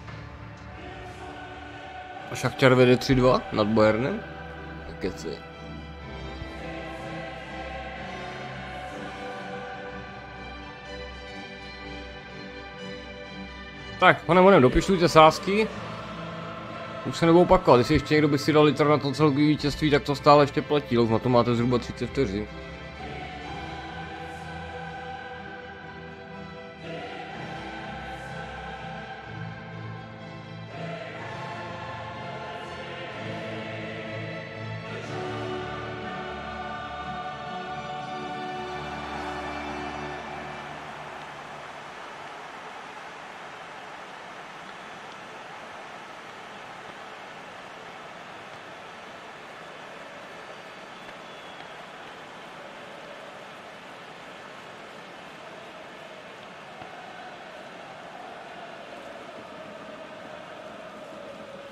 A Šachtar vede 3-2 nad Bayernem? Keci. Tak, honem, dopištujte sázky. Už se nebudou opakovat, jestli ještě někdo by si dal litr na to celkové vítězství, tak to stále ještě platí, už na to máte zhruba 30 vteřin.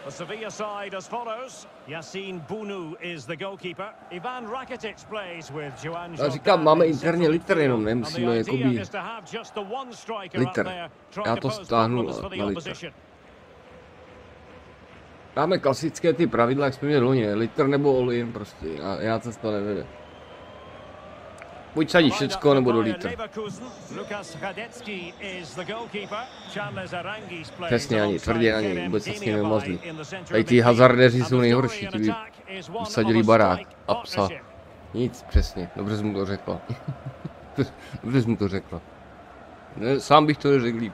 The Sevilla side as follows. Yassine Bounou is the goalkeeper. Ivan Rakitic plays with Joan.
Já říkám, máme interně litr jenom, nemusíme jakoby litr. Já to stáhnu na litr. Dáme klasické ty pravidla, jak jsme měli loni, litr nebo all-in prostě, já cesta nevede. Buď sadí všecko, nebo do litr. Přesně ani, tvrdě ani, vůbec se s ním nemazlí. Tady ty hazardeři jsou nejhorší, ti by usadili barák a psa. Nic, přesně, dobře jsi mu to řekla. Dobře jsi mu to řekla. Ne, sám bych to neřekl líp.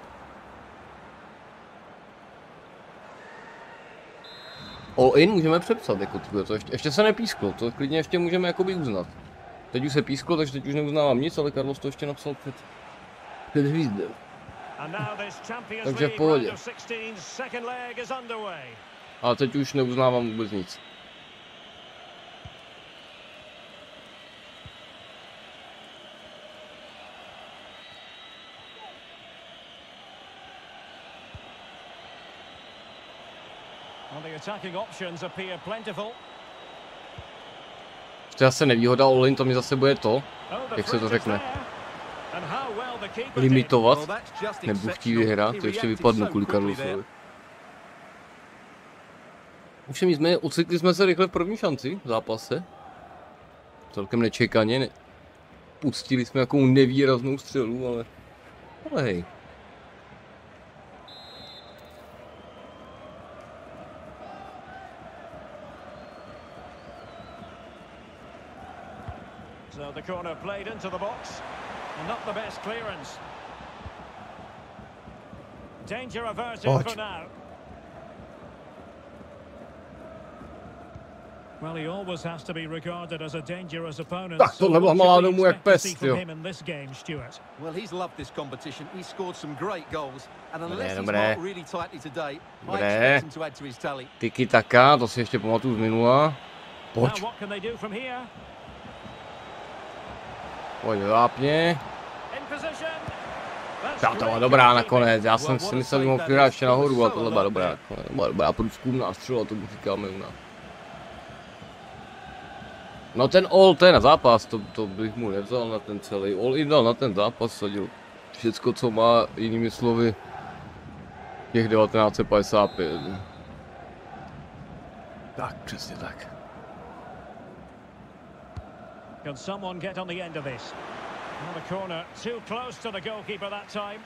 All-in můžeme přepsat, jako to ještě se nepísklo, to klidně ještě můžeme jakoby uznat. Teď už se písklo, takže teď už neuznávám nic, ale Carlos to ještě napsal před hvízdem. Takže v pohodě. A teď už neuznávám vůbec nic. To je zase nevýhoda all-in, to mi zase bude to, jak se to řekne, limitovat, nebo chtít vyhrát, to ještě vypadne kvůli Carlosovi. Ovšem ocitli jsme se rychle v první šanci v zápase, celkem nečekaně, pustili jsme jakou nevýraznou střelu, ale hej.
So the corner played into the box. Not the best clearance. Danger averted for now.
Tak tohle byla malá domů jak pes, jo. Dobré. Tiki taka, to si ještě pamatuju z minula. Pojď. Pojď vápně. Ta byla dobrá nakonec, já jsem si myslel, že mohl přihrát ještě nahoru, ale tohle byla dobrá. Byla dobrá průzkumná střela, tomu říkáme u nás. No ten all, to je na zápas, to bych mu nevzal na ten celý. All in dal na ten zápas, sadil všecko, co má, jinými slovy, těch 1955. Tak, přesně tak.
Can someone get on the end of this? On the corner, too close to the goalkeeper that time.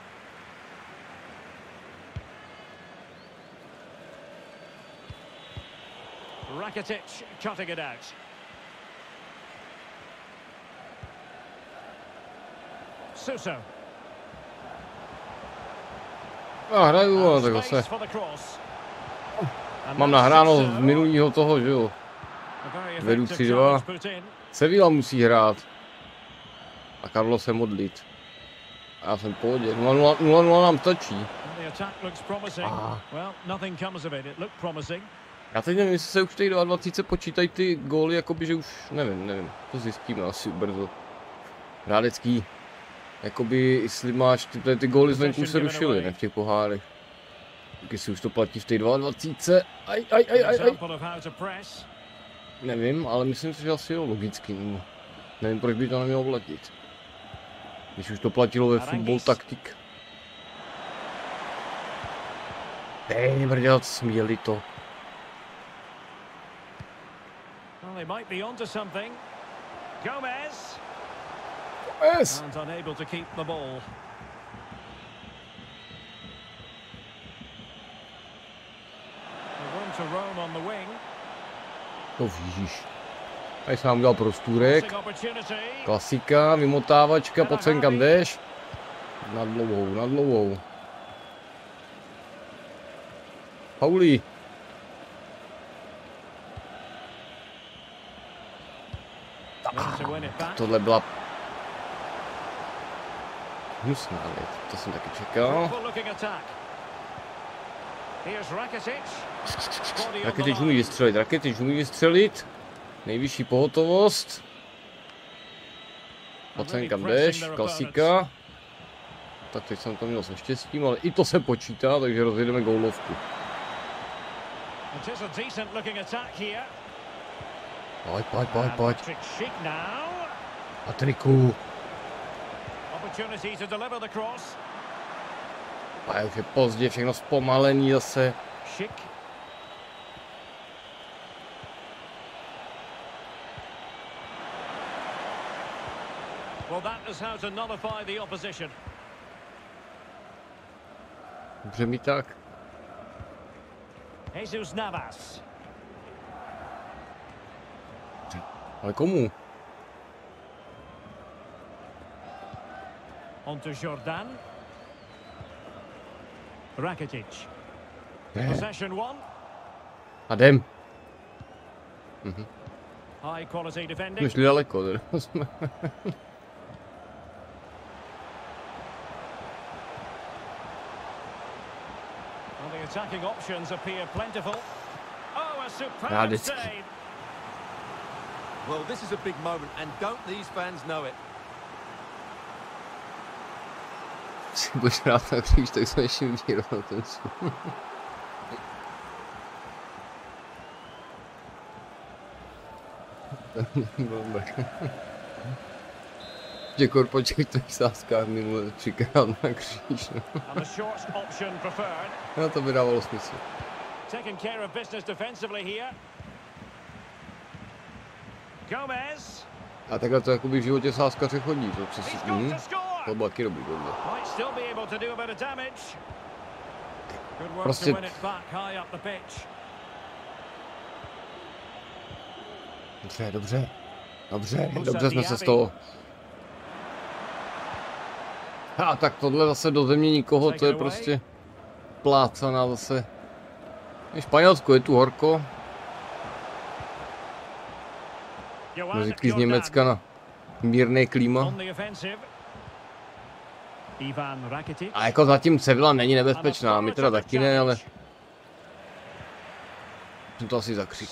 Rakitic cutting it out. Suso.
Hraju, tak zase. Mám nahráno z minulého toho, že jo. Vedu 3-2. Sevilla musí hrát. A Karlo se modlit. A já jsem v pohodě. 0-0 nám stačí. Já teď nevím, jestli se už těch 22 počítají ty góly, jakoby, že už nevím. To zjistíme asi brzo. Hrádecký. Jakoby, jestli máš, ty góly zvenku se rušily, ne v těch pohárech. Tak jestli už to platí v té 22. Aj. Nevím, ale myslím si, že asi jo, logicky. Nevím, proč by to nemělo platit. Když už to platilo ve Football Taktik. Dej, brdělat, směli to.
Gomez. And unable to keep the ball. Room to roam on the wing.
To vidíš. Tady jsem nám udělal prostůrek. Klasika, vymotávačka, pojď sem kam jdeš. Nad dlouhou. Paulí. Tohle byla hnusná věc, to jsem taky čekal. Rakitic umí vystřelit. Nejvyšší pohotovost. Pojď sem kam jdeš, klasika. Tak teď jsem to měl se štěstím, ale i to se počítá, takže rozjedeme gólovku. Pojď. Patriku. A už je pozdě, všechno zpomalený zase. Dobře mi tak.
Jesus Navas.
Ale komu?
On to Jordan. Rakitic. Possession one.
A jdem.
High quality defending.
Jsme šli daleko,
The attacking options appear plentiful. Oh, a superb save.
Well, this is a big moment, and don't these fans know it?
Si budeš rád na kříž, tak jsme ještě vydělali ten svůj. Děkor po těch sázkách minule 3krát na kříž. No to by dávalo smysl. A takhle to jakoby v životě sázkaře chodí, to přesně. To bylo taky dobrý tohle. Prostě... Dobře jsme se z toho. A tak tohle zase do země nikoho, to je prostě plácaná zase. V Španělsku je tu horko. Muziky z Německa na mírné klíma. A jako zatím Sevilla není nebezpečná, my teda taky ne, ale... Jsem to asi zakřik.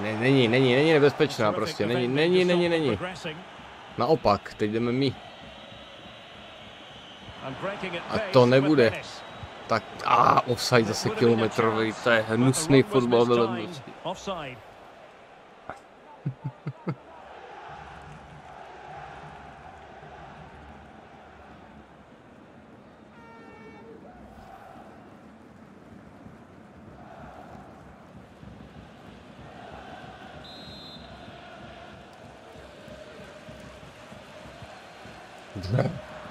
Ne, není nebezpečná prostě, není. Naopak, teď jdeme my. A to nebude. Tak, offside zase kilometrový, to je hnusný fotbal velebnosti.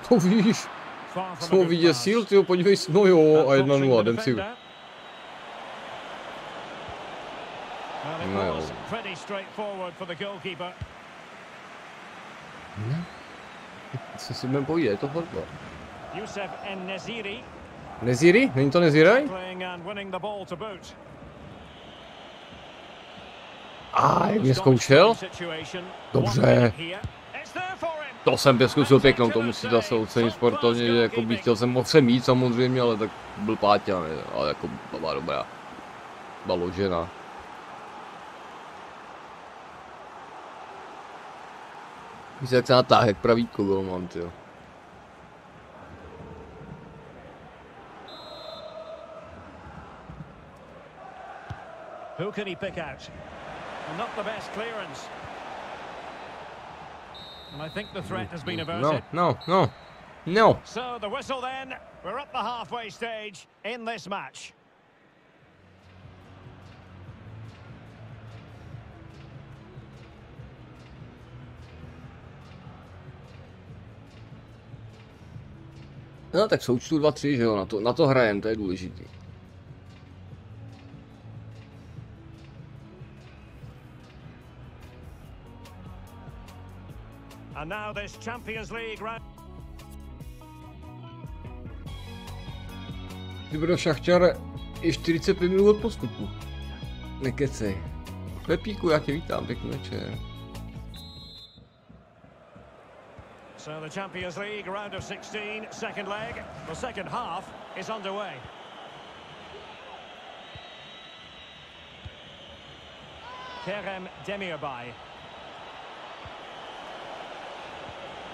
To víš, jsem ho vyděsil, tyjo, podívej se, no jo, a 1-0, jdem si. No jo. Co si budeme povídat, je to fotbal. Neziri? Není to Neziraj? Jak mě zkoušel? Dobře. To jsem zkusil pěknou, to musí zase ocenit sportovně, že jako bych chtěl jsem mohl se mít samozřejmě, ale tak byl Páťa, ne? Ale jako byla dobrá. Byla ložená. Víš, jak se natáhl, jak pravíko gol mám, tyjo.
Who can he pick out? Not the best clearance. And I think the threat has been averted.
No.
So the whistle then. We're up the halfway stage in this match.
No tak součtu 2-3, že jo, na to hrajem, to je důležitý.
And now this Champions League round.
Vybral Šachťar je 45 minut od postupu. Nekecej. Pepíku, já tě vítám, pěkný večer.
So the Champions League round of 16, second leg. The second half is underway. Kerem Demirbay.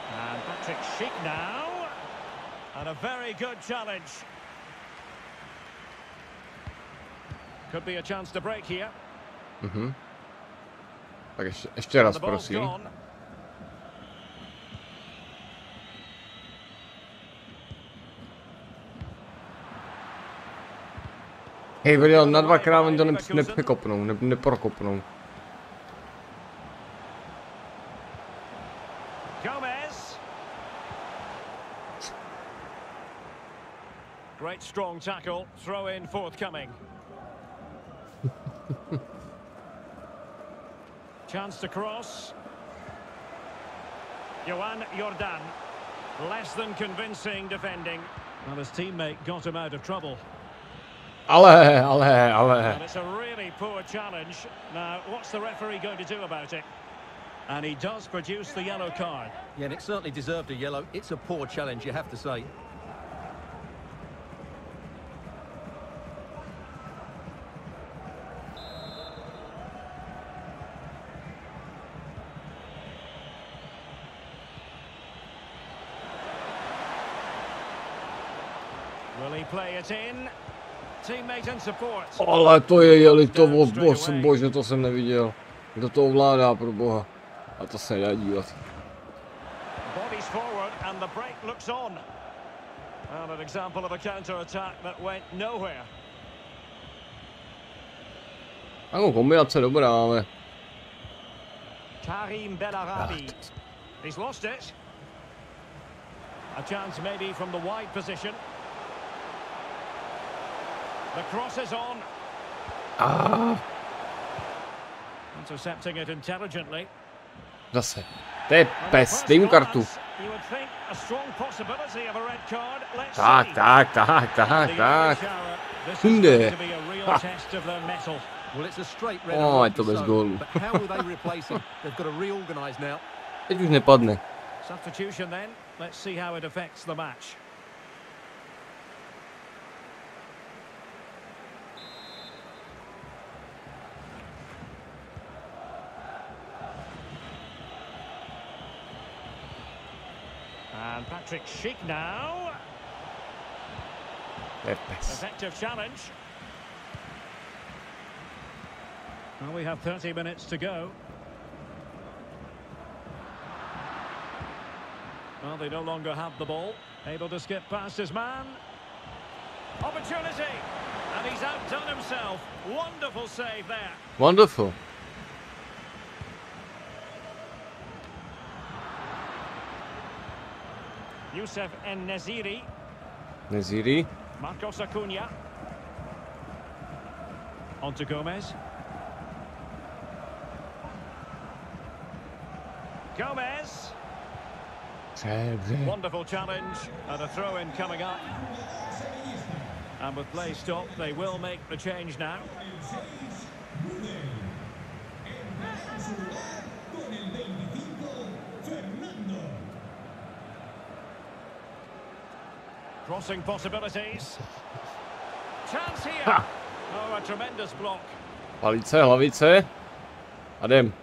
And Patrick Schick now. And a very good challenge. Could be a chance to break here.
Tak ještě raz, prosím. Hej, viděl, na dvakrát oni to nepřekopnou, neprokopnou.
Great strong tackle, throw in forthcoming. Chance to cross. Johan Jordan. Less than convincing defending. Well, his teammate got him out of trouble.
Ale.
And it's a really poor challenge. Now, what's the referee going to do about it? And he does produce the yellow card.
Yeah, and it certainly deserved a yellow. It's a poor challenge, you have to say.
Will he play it in? Teammate and support.
Ale to je jelitovo, bože, to jsem neviděl. Kdo to ovládá, pro boha. A to se nedá dívat.
Bodies forward and the break looks on. And an example of a counter-attack that went nowhere.
Ano, kombinace dobrá, ale...
Karim Bellarabi. He's lost it. A chance maybe from the wide position. The cross is on. Intercepting it intelligently.
Zase. To je pes, dej mu kartu. Tak. Hunde. Ať to bez gólu. Teď už nepadne.
Substitution then. Let's see how it affects the match. And Patrick Schick now. Effective challenge. Well, we have 30 minutes to go. Well, they no longer have the ball. Able to skip past his man. Opportunity. And he's outdone himself. Wonderful save there.
Wonderful.
Youssef En-Nesyri.
Neziri.
Marcos Acuna. On to Gomez. Gomez. Wonderful challenge and a throw-in coming up. And with play stopped, they will make the change now. Crossing possibilities. Chance here.
Ha.
Oh, a tremendous block.
Palice, hlavice. A jdem.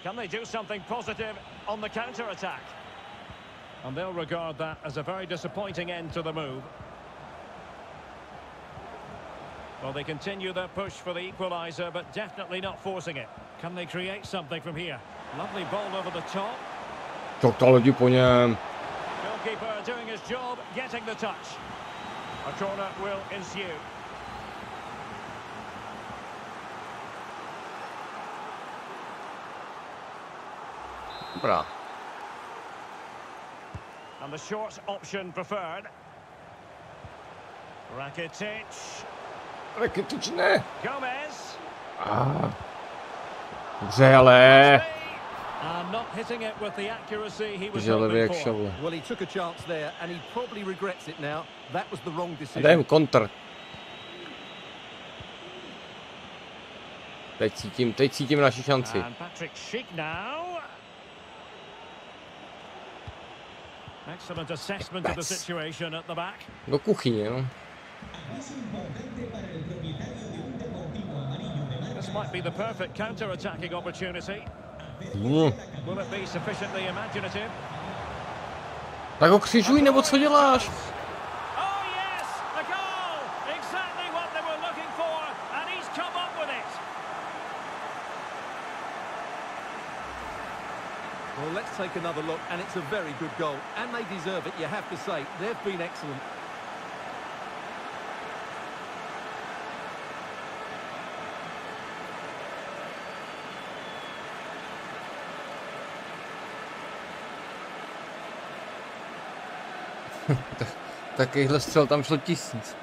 Can they do something positive on the counter-attack? And they'll regard that as a very disappointing end to the move. Well, they continue their push for the equaliser, but definitely not forcing it. Can they create something from here? Lovely ball over the top.
Čok ta lidi po něm.
Goalkeeper doing his job, getting the touch. A corner will ensue.
Dobrá.
And the short option preferred. Rakitic.
Rakitic ne.
Gomez.
Dobře, ale.
And not hitting it with the accuracy he was
Že levý jak
hoping for.
šavle.
Well, he took a chance there and he probably regrets it now. That was the wrong decision.
Jdem kontr. Teď cítím naši šanci.
And Patrick Schick now. Excellent assessment of the situation at the back.
Do kuchyně, no.
This might be the perfect counter-attacking opportunity. Will it be sufficiently imaginative?
Tak ho křižuj, nebo co děláš?
Oh yes, a goal! Exactly what they were looking for, and he's come up with it.
Well, let's take another look, and it's a very good goal. And they deserve it, you have to say. They've been excellent.
Takovýhle střel tam šlo 1000.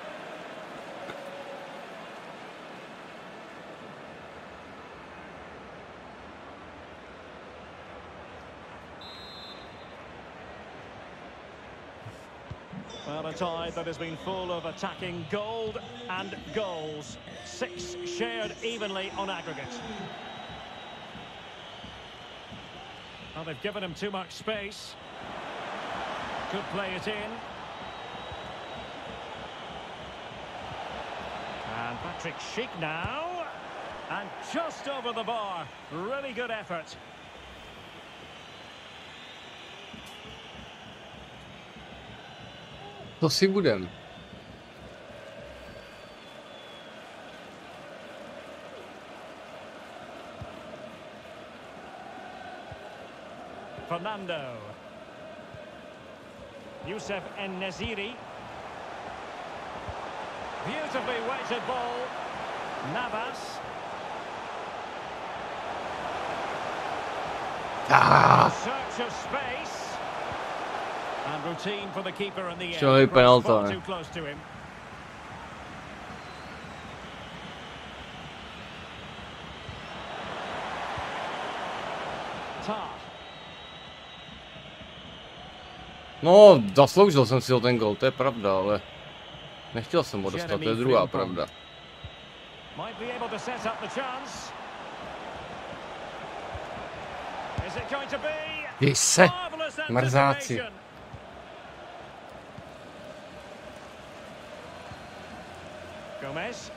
Well, a tie that has been full of attacking gold and goals. 6 shared evenly on aggregate. Well, they've given him too much space. Could play it in. And Patrick Schick now. And just over the bar. Really good effort.
To si budem.
Fernando. Youssef En-Nesyri. Beautifully weighted ball. Navas. Search of space. And routine for the keeper in the end.
Surely penalty.
Far too close to him.
No, zasloužil jsem si o ten gol, to je pravda, ale nechtěl jsem ho dostat, to je druhá pravda.
Might be able to set up the chance. Is it going to be?
Děj se,
Marvelous
mrzáci.
anticipation. Gomez.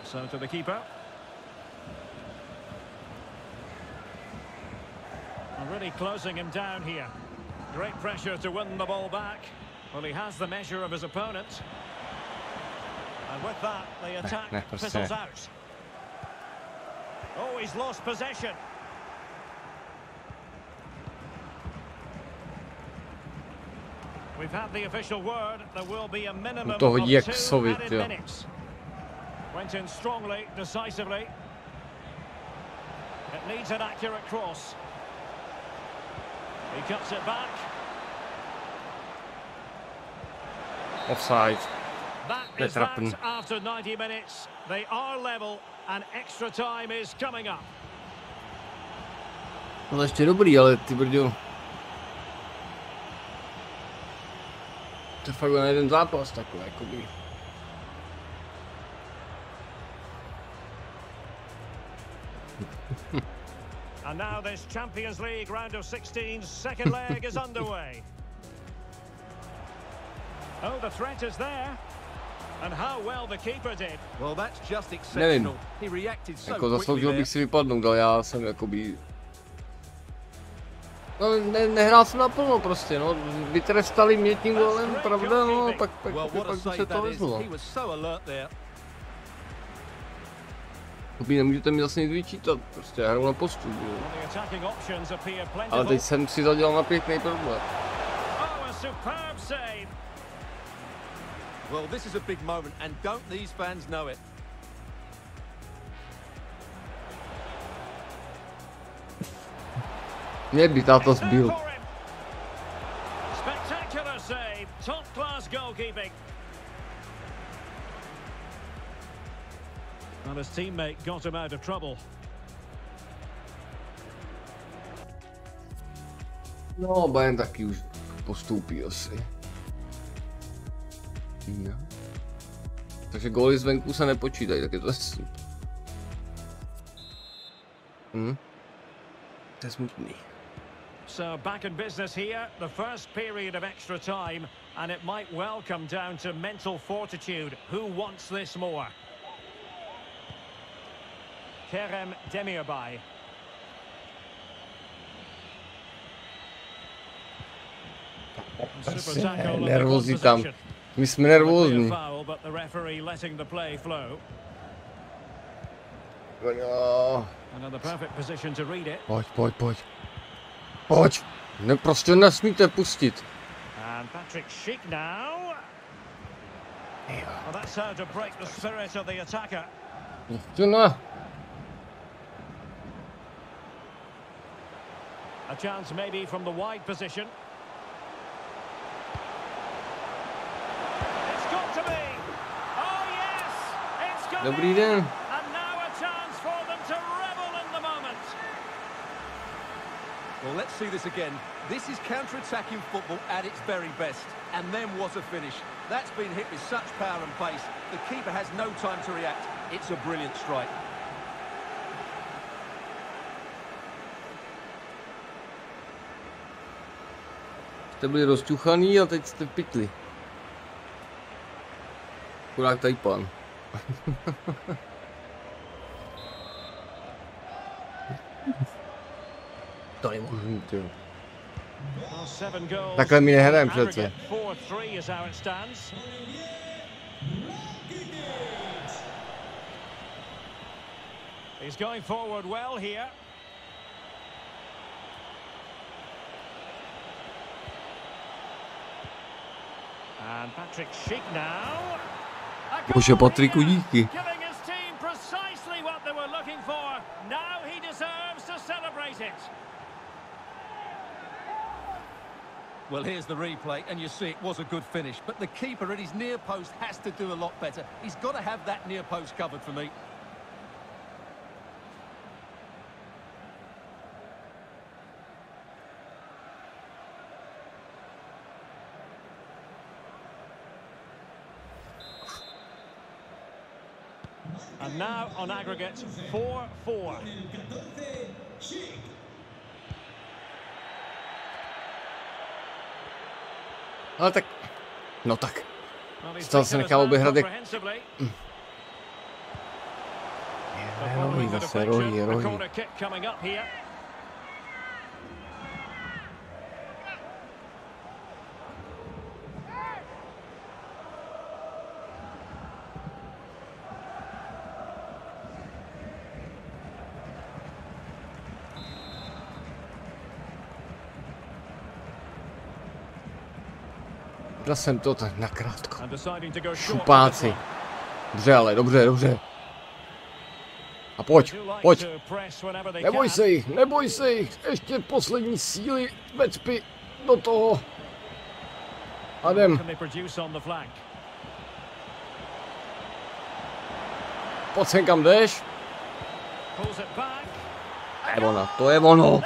So to the keeper. Really closing him down here. Great pressure to win the ball back. Well, he has the measure of his opponent. And with that, the attack fizzles out. Oh, he's lost possession. We've had the official word. There will be a minimum of 2 added minutes. Went in strongly, decisively. It needs an accurate cross. He cuts it back.
Offside.
That is that after 90 minutes. They are level and extra time is coming up.
No ještě dobrý, ale ty brďo. To je fakt na jeden zápas takový, jakoby.
And now this Champions League round of 16's second leg is underway. Oh, the threat is there. And how well the keeper did.
Well, that's just exceptional. He reacted so quickly.
Zasloužil bych si vypadnout, ale já jsem jakoby... No, nehrál jsem naplno prostě, no. Vytrestali mě tím golem, pravda, no, pak se to vezlo. Nemůžete mi zase nic vyčítat, prostě já hraju na postup, jo. Ale teď jsem si zadělal na pěkný problém.
Well, this is a big moment, and don't these fans know it?
Mě by táto zbil.
Spectacular save, top class goalkeeping. And his teammate got him out of trouble.
No, Bayern taky už postoupí asi. No. Takže góly zvenku se nepočítají, tak je to jasný. To je smutný.
So back in business here, the first period of extra time, and it might well come down to mental fortitude. Who wants this more? Kerem Demirbay.
Nervózní tam. My jsme nervózní. Pojď. Pojď. Ne, prostě nesmíte pustit. Ještě ne.
A chance maybe from the wide position. It's got to be. Oh yes, it's got
Dobrý den.
And now a chance for them to revel in the moment.
Well, let's see this again. This is counter-attacking football at its very best. And then what a finish. That's been hit with such power and pace. The keeper has no time to react. It's a brilliant strike.
Jste byli rozťuchaný a teď jste v pytli. Chudák tady pan. To je možný, jo. Takhle mi nehrajeme přece.
He's going forward well here. And Patrick Schick now.
Bože, Patriku, díky.
Giving his team precisely what they were looking for. Now he deserves to celebrate it.
Well, here's the replay, and you see it was a good finish. But the keeper at his near post has to do a lot better. He's got to have that near post covered for me.
And now on aggregate 4-4.
Ale tak, no tak, stále se nechal oběhrat jak... Rohy zase, rohy. Dal jsem to tak nakrátko. Šupáci. Dobře, ale dobře. A pojď. Neboj se jich. Ještě poslední síly vecpy do toho. A jdem. Pojď sem, kam jdeš. To je ono.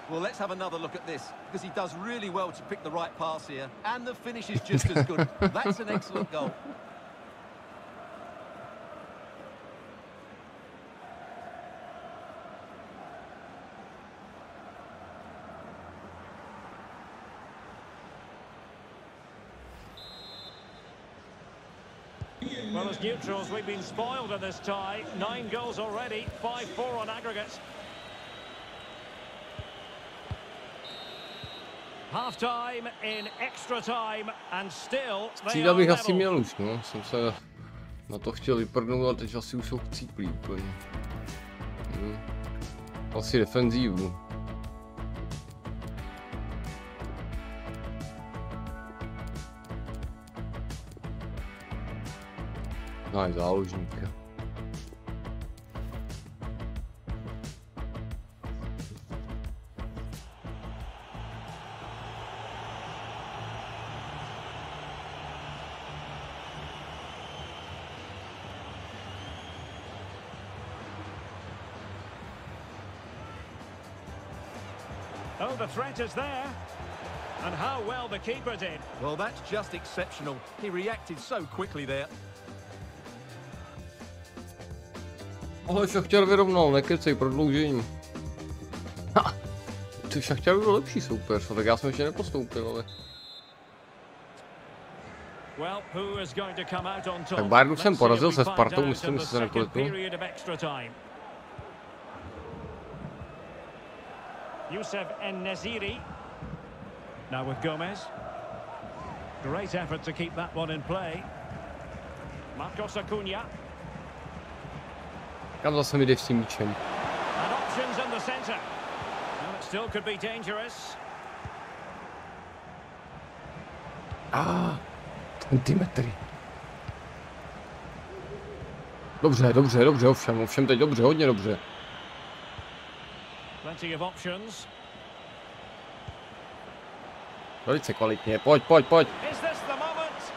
Well, let's have another look at this, because he does really well to pick the right pass here, and the finish is just as good. That's an excellent goal.
Well, as neutrals, we've been spoiled in this tie. 9 goals already, 5-4 on aggregate. Half time in extra time and still
Střídat bych asi měl už, no. Jsem se na to chtěl vyprdnout, ale teď asi už jsou chcíplí úplně. Asi defenzívu. No, záložníka.
Oh, the threat is there. And how well the keeper did.
Well, that's just exceptional. He reacted so quickly there.
Ale Šachtar vyrovnal, nekecej, prodloužení. Ha! Ty Šachtar byl lepší soupeř, tak já jsem ještě nepostoupil, ale... Tak Bayernu jsem porazil se Spartou, myslím, že se nepletu.
Youssef En-Nesyri. Now with Gomez. Great effort to keep that one in play. Marcos Acuna.
Kam zase mi jde s tím míčem?
And options in the center. And it still could be dangerous.
Centimetry. Dobře, ovšem teď dobře, hodně dobře.
Plenty of options.
Velice kvalitně, pojď.
Is this the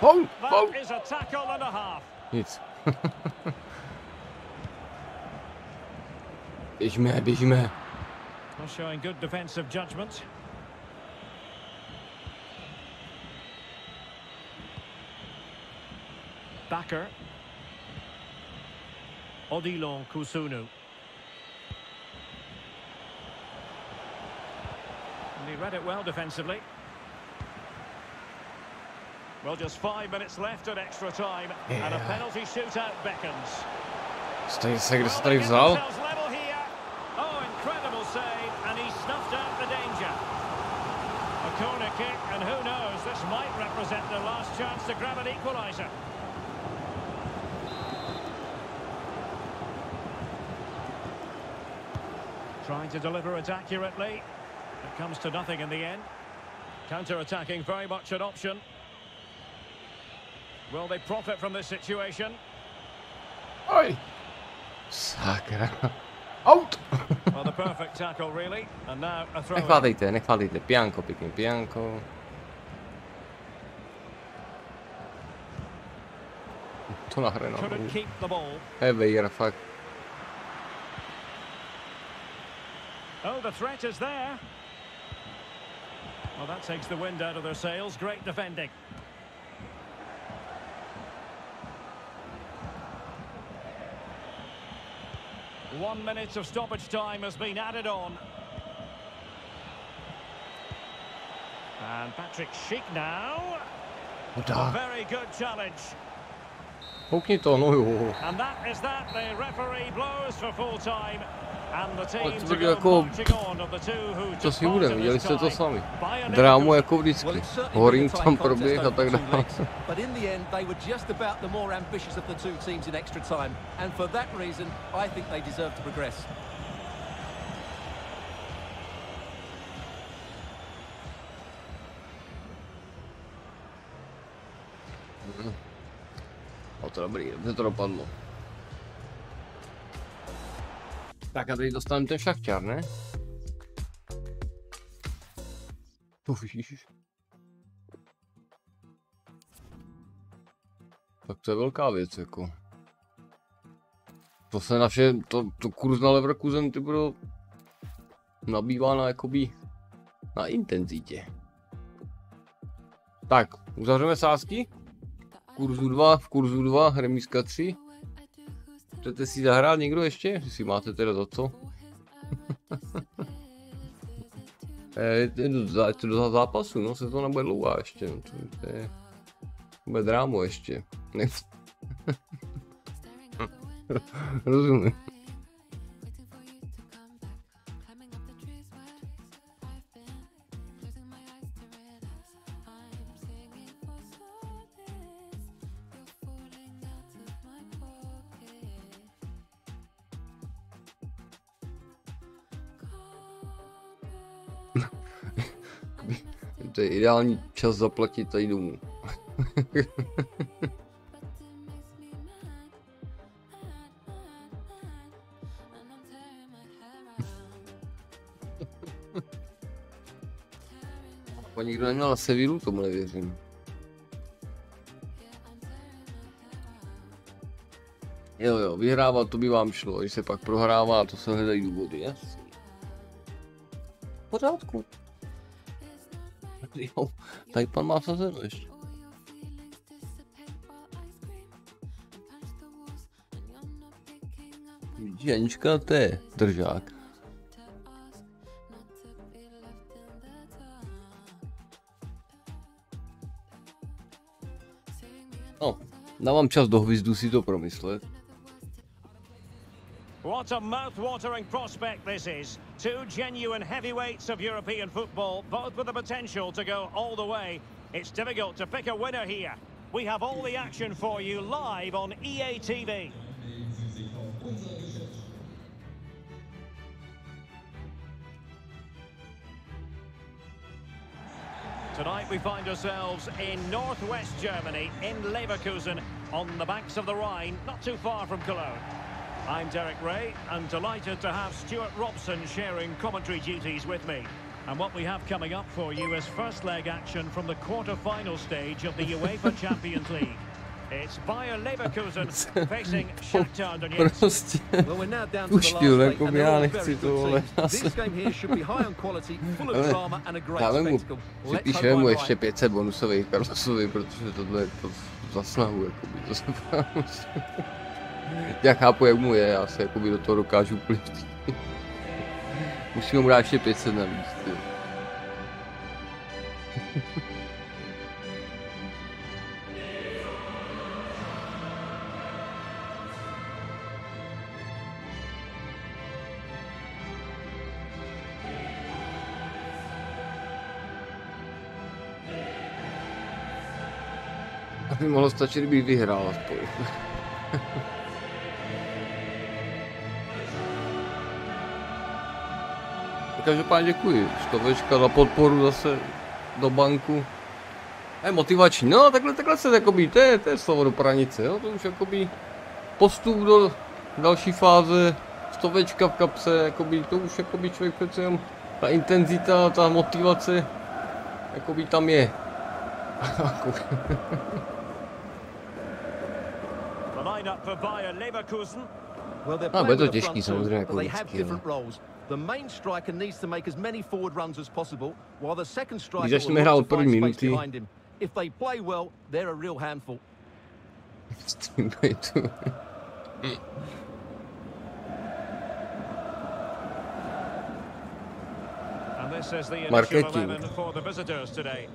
moment?
That
is a tackle and a half.
Nic. Běžíme.
Showing good defensive judgment. Backer. Odilon Kusunu. And he read it well defensively. Well, just 5 minutes left at extra time, and a penalty shootout beckons.
Stejně se, kde se tady vzal?
Oh, incredible save, and he snuffed out the danger. A corner kick, and who knows, this might represent the last chance to grab an equaliser. Trying to deliver it accurately. It comes to nothing in the end. Counter-attacking, very much an option. Will they profit from this situation?
Oj! Sakra. Out!
Well, the perfect tackle, really. And now a throw.
Nechválejte. Pianko, pěkně pianko. to nahraje na Vejra, fakt.
Oh, the threat is there. Well, that takes the wind out of their sails. Great defending. One minute of stoppage time has been added on. And Patrick Schick now. A very good challenge.
Koukni to, no jo.
And that is that. The referee blows for full time. And the team
to jako, co si budeme, viděli jste to sami. Drámu jako vždycky. Horing tam proběh a tak dále.
But in the end they were just about the more ambitious of the two teams in extra time. And for that reason, I think they deserve to progress.
No to dobrý, dobře to dopadlo. Tak a teď dostaneme ten šachťár, ne? Ježiš. Tak to je velká věc, jako. To se naše, to kurz na Leverkusen, ty budou nabývá na jakoby, na intenzitě. Tak, uzavřeme sázky. V kurzu 2, remízka 3. Chcete si zahrát někdo ještě? Jestli máte teda za co? je to do zápasu, no, se to nebude dlouhá ještě. No, to bude drámo ještě. Rozumím. To je ideální čas zaplatit tady domů. A nikdo neměl na Sevillu, tomu nevěřím. Jo, vyhrávat to by vám šlo, když se pak prohrává, to se hledají důvody, jasně. V pořádku. Jo, tady pan má vsazeno ještě. Vidíš, Anička, to je držák. No, dávám čas do hvizdu si to promyslet.
What a mouth-watering prospect this is. Two genuine heavyweights of European football, both with the potential to go all the way. It's difficult to pick a winner here. We have all the action for you live on EA TV. Tonight we find ourselves in northwest Germany, in Leverkusen, on the banks of the Rhine, not too far from Cologne. I'm Derek Ray, and delighted to have Stuart Robson sharing commentary duties with me. And what we have coming up for you is first leg action from the quarter-final stage of the UEFA Champions League. It's Bayer Leverkusen facing Shakhtar Donetsk.
Well, we're now down to the last eight, and they're all very good teams. This game here should be high on quality, full of drama and a great spectacle.
Připíšeme mu ještě 500 bonusových Carlosových, protože tohle je to za snahu, jakoby, to se já chápu, jak mu je, já se jakoby do toho dokážu plivt. Musíme mu dát ještě 500 navíc, ty. Aby mohlo stačit, kdybych vyhrál aspoň. Každopádně děkuji, stovečka za podporu zase do banku. Je motivační, no takhle se jakoby, to je slovo do pranice, jo, to už jakoby postup do další fáze, stovečka v kapse, jakoby, to už jakoby člověk přece jenom, ta intenzita, ta motivace, jakoby tam je.
lineup for Bayer Leverkusen.
Well, they're
bude
playing
to
with a
těžký
front two,
samozřejmě
but
jako
they have
vždycky.
different roles. The main striker needs to make as many forward runs as possible, while the second
Když
striker
začneme
will
hrát
look
od
to
první
find space
minuty.
behind him. If they play well, they're a real handful.
And this is the initial
Marketing.
11 for the visitors today.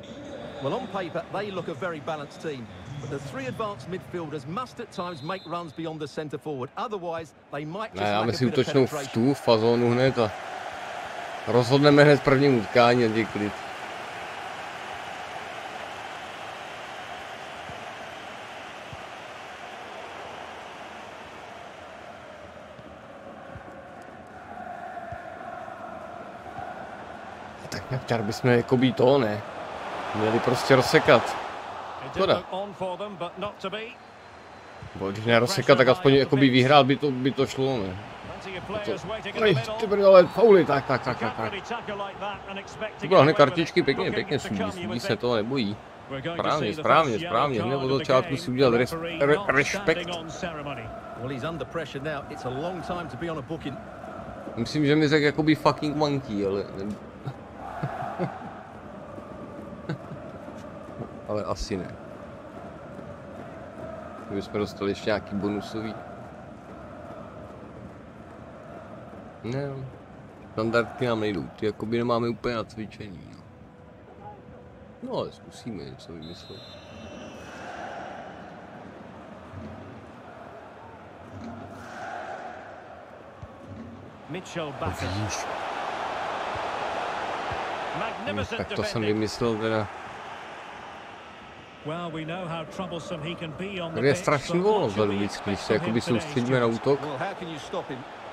Well, on paper, they look a very balanced team. But the three advanced midfielders must at times make runs beyond the centre forward. Otherwise, they might just
Dáme
lack
si
a bit of
útočnou
penetration.
v tu fazónu hned a rozhodneme hned v prvním utkání a děj klid. Tak nějak bychom jako by to, ne? Měli prostě rozsekat. Škoda. Bo když nerozsekat, tak aspoň jako by vyhrál, by to šlo, ne? Ty brďole, fauly, tak. To byla hned kartičky, pěkně sudí se toho nebojí. Správně, hned od začátku si udělat respekt. Myslím, že mi řekl jakoby fucking monkey, ale... ale asi ne. Kdybychom dostali ještě nějaký bonusový. Ne, standardky nám nejdou, ty jakoby nemáme úplně na cvičení. No ale zkusíme něco vymyslet. Vidíš. Tak to jsem vymyslel teda. Tady je strašný volno vzadu vždycky, když se jakoby soustředíme na útok.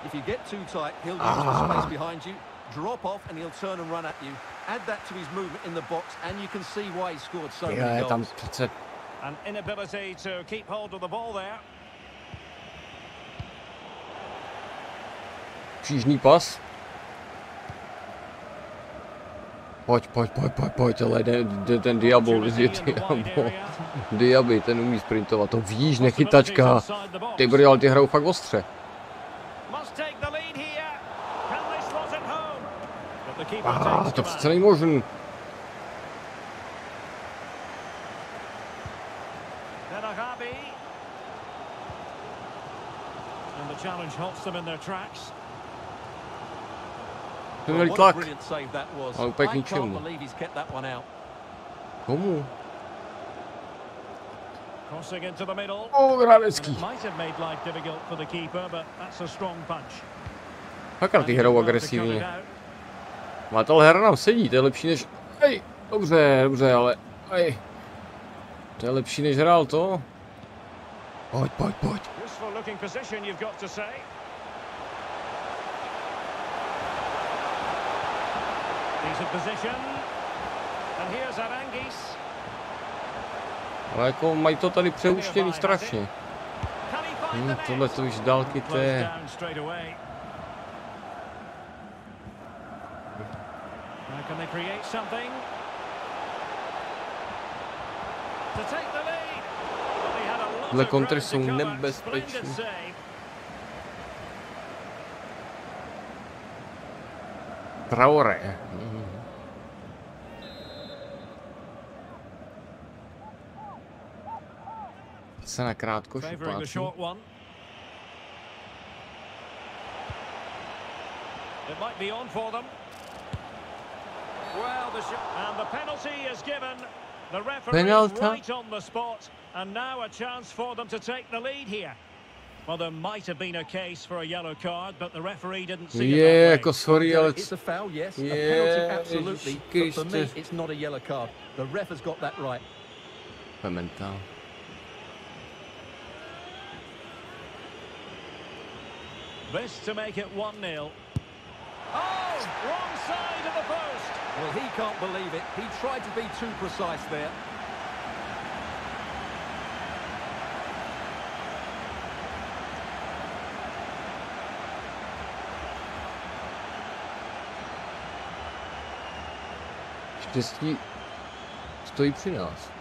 If you get too tight, he'll use the space behind you, drop off, and he'll turn and run at you. Add that to his movement in the box, and you can see why he scored so many goals.
Tam přece...
An inability to keep hold of the ball there.
Křížný pas. Pojď, ale ten Diabol, Diaby, ten umí sprintovat, to víš, nechytačka. Ty brďal, ty hrajou fakt ostře. To přece není možný. To měli tlak, ale úplně k ničemu. Komu? Hradecký. Takrát ty hrajou agresivně. Má to hra nám sedí, to je lepší než... Ej, dobře, ale... Ej. To je lepší než hrál to. Pojď. Ale jako mají to tady přehuštěný strašně. Tohle to už dálky to je...
Can they create something? To take the lead.
Tyhle kontry jsou nebezpečné. Traore. Se na krátko šupácí.
It might be on for them. Well, and the penalty is given. The referee right on the spot, and now a chance for them to take the lead here. Well, there might have been a case for a yellow card, but the referee didn't see it that way.
Jako sorry, ale
it's a foul, yes. A penalty, absolutely. But for me, it's not a yellow card. The ref has got that right.
Mental.
This to make it 1-0. Oh, wrong side of the post.
Well, he can't believe it. He tried to be too precise there.
Štěstí stojí při nás.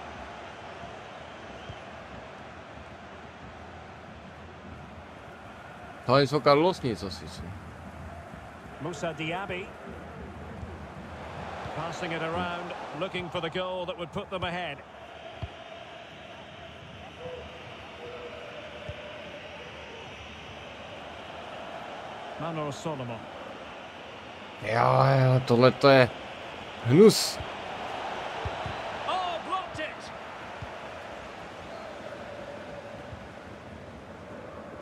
Ale jsou Carlos nic asi.
Moussa Diaby. Passing it around, looking for the goal that would put them ahead. Manor Solomon.
Jo, tohle to je hnus.
Oh, blocked it.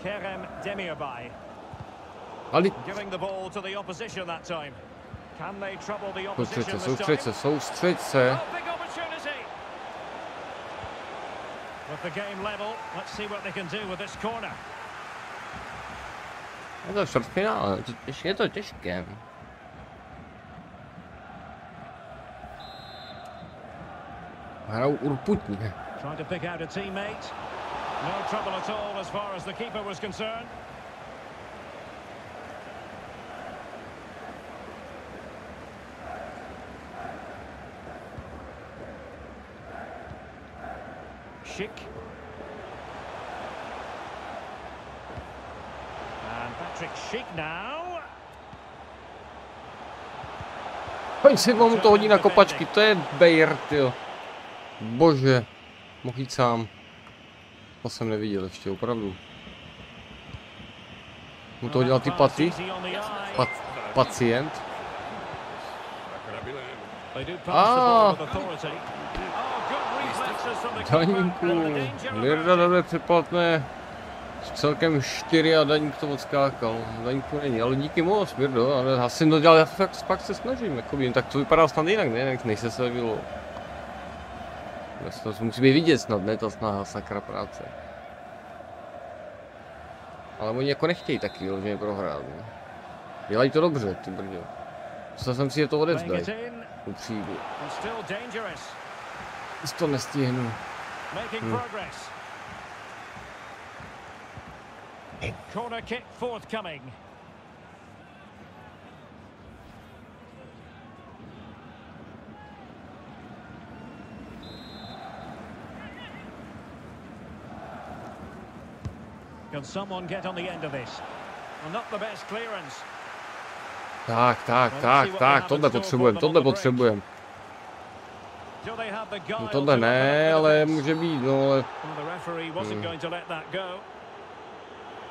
Kerem Demirbay. Giving the ball to the opposition that time. Can they trouble the opposition this time?
Soustřeď se.
Oh, big opportunity. With the game level, let's see what they can do with this corner.
Je to čtvrtfinále, je to těžké. Hrajou urputně.
Trying to pick out a teammate. No trouble at all as far as the keeper was concerned. Schick. And Patrick Schick now.
Pojď si, mu to hodí na kopačky, to je Bayer, tyjo. Bože, mohl jít sám. To jsem neviděl ještě, opravdu. Mu to hodil ty paty? Pacient? Daníku, Mirda dade předplatné celkem 4 a Daník to odskákal. Daníku není, ale díky moc, Mirdo, ale asi to dělal, já fakt se snažím, jako vím, tak to vypadá snad jinak, ne, nejse se bylo. To musí být vidět snad, ne, ta snaha, sakra práce. Ale oni jako nechtějí taky, že mě prohrát, ne? Dělají to dobře, ty brďo. Co jsem si je to odevzdaj. Upřídu. Už to nestihnu.
Corner kick forthcoming. Can someone get on the end of this? Well, not the best clearance.
Tak, tohle potřebujeme. No tohle ne, ale může být, no ale...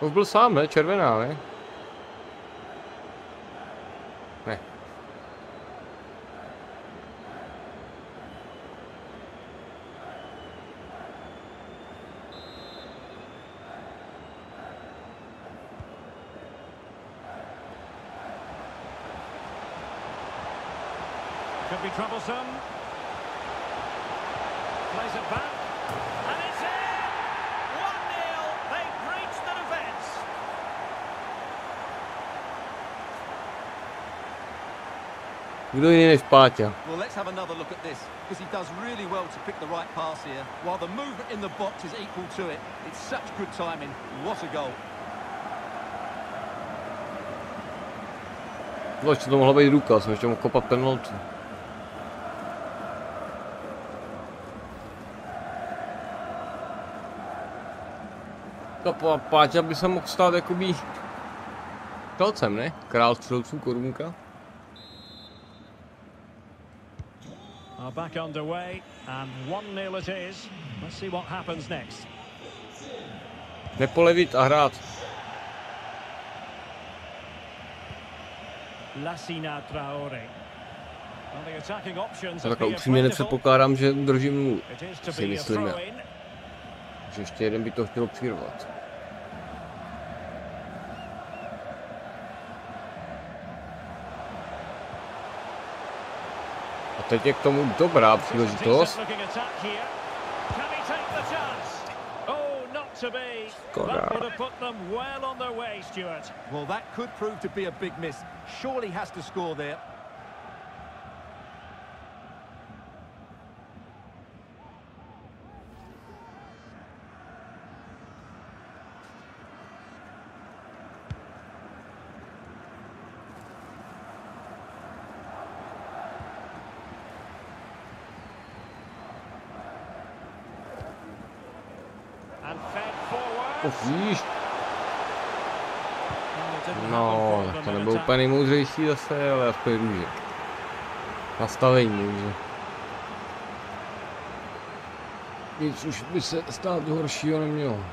Už byl sám, ne? Červená, ne? Ne.
Could be troublesome. Plays it back. And it's in! 1-0. They've breached the defence.
Kdo jiný než Páťa?
Well, let's have another look at this, because he does really well to pick the right pass here, while the movement in the box is equal to it. It's such good timing. What a goal.
Ještě to mohla být ruka, jsem ještě mohl kopat penaltu. Páťa by se mohl stát jakoby střelcem, ne? Král střelců, korunka.
Back underway and 1-0 it is. Let's see what happens next.
Nepolevit a hrát.
Lassina Traore.
Takhle upřímně nepředpokládám, že držím nulu. Si myslím já. Že ještě jeden by to chtěl přirvat. A teď je k tomu dobrá příležitost.
That would have put them well on their way, Stuart. Well, that could prove to be a big miss. Surely has to score there.
And fed forward.
Víš. No, to nebyl úplně nejmoudřejší zase, ale aspoň může. Nastavení může. Nic už by se stát horšího nemělo.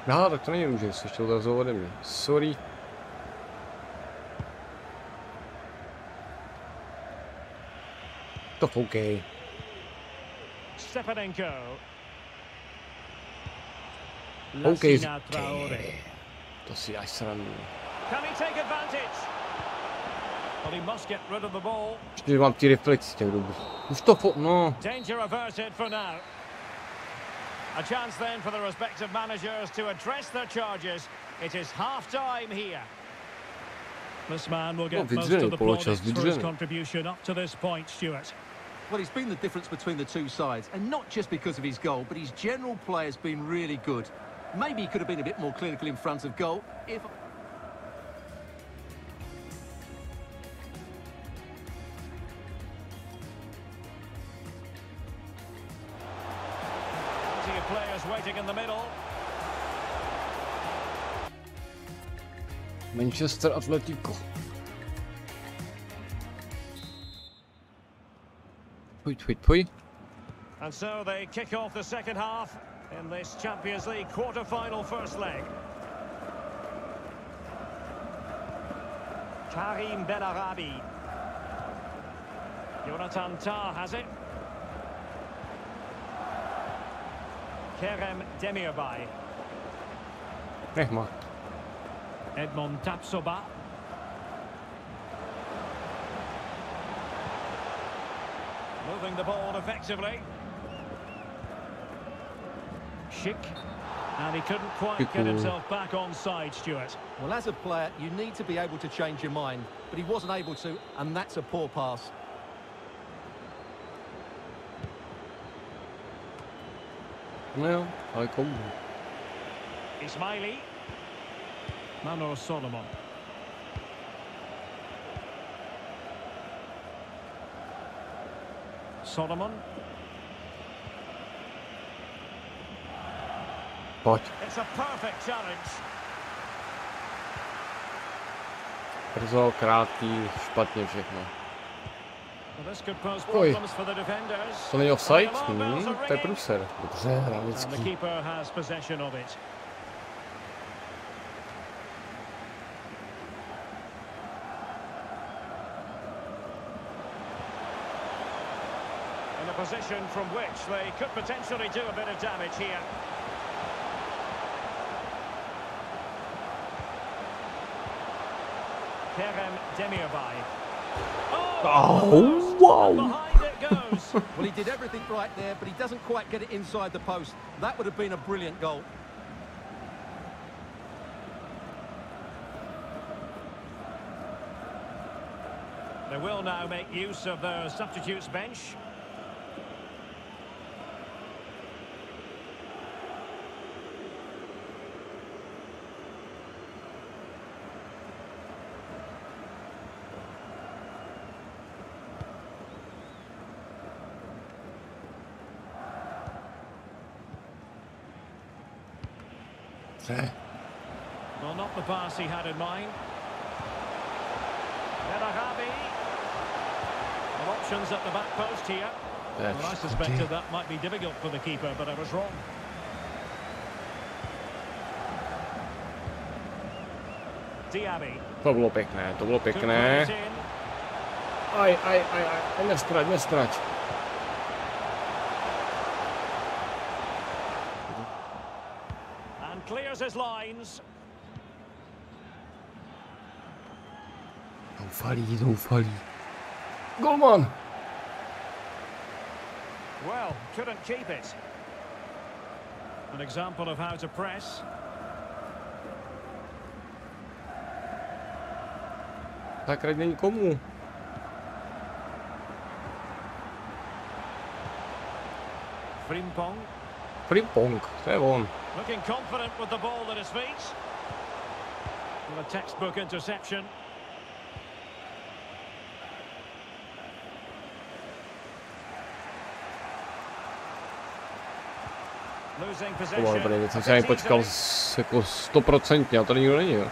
Aha, tak to není může, jsi ještě odrazil ode mě. Sorry. To OK. OK, to si až srandu. Ještě mám ty reflexy těch dobů. Už to no.
A chance then for the respective managers to address their charges. It is half time here. This man will get most of the plaudits for his contribution up to this point, Stuart.
Well, he's been the difference between the two sides, and not just because of his goal, but his general play has been really good. Maybe he could have been a bit more clinical in front of goal if...
Players waiting in the middle.
Manchester Atletico. Pojď.
And so they kick off the second half in this Champions League quarter-final first leg. Karim Benarabi. Jonathan Tah has it. Kerem Demirbay. Edmond Tapsoba. Moving the ball effectively. Schick. And he couldn't quite get himself back on side, Stuart.
Well, as a player, you need to be able to change your mind, but he wasn't able to, and that's a poor pass.
No, ale komu?
Ismaili. Manor Solomon. Solomon.
Pojď.
It's a perfect challenge.
Brzo, krátký, špatně všechno. Oj, to není offside? To je průser. Dobře, hranický.
In a position from which they could potentially do a bit of damage here. Kerem Demirbay.
Oh, wow!
Well, he did everything right there, but he doesn't quite get it inside the post. That would have been a brilliant goal.
They will now make use of their substitutes bench. Well, not the pass he had in mind. Benarabi. Well, options at the back post here. Well, I suspected that might be difficult for the keeper, but I was wrong. Diaby.
To bylo pěkné, to bylo pěkné. Aj, nestrať.
Clears his lines.
Doufalý. Golman!
Well, couldn't keep it. An example of how to press.
Tak ať není komu. Frimpong, to je on.
Looking confident with the ball at his feet. Well, a textbook interception.
Ale tady jsem se ani počkal jako 100%, a tady nikdo není, jo.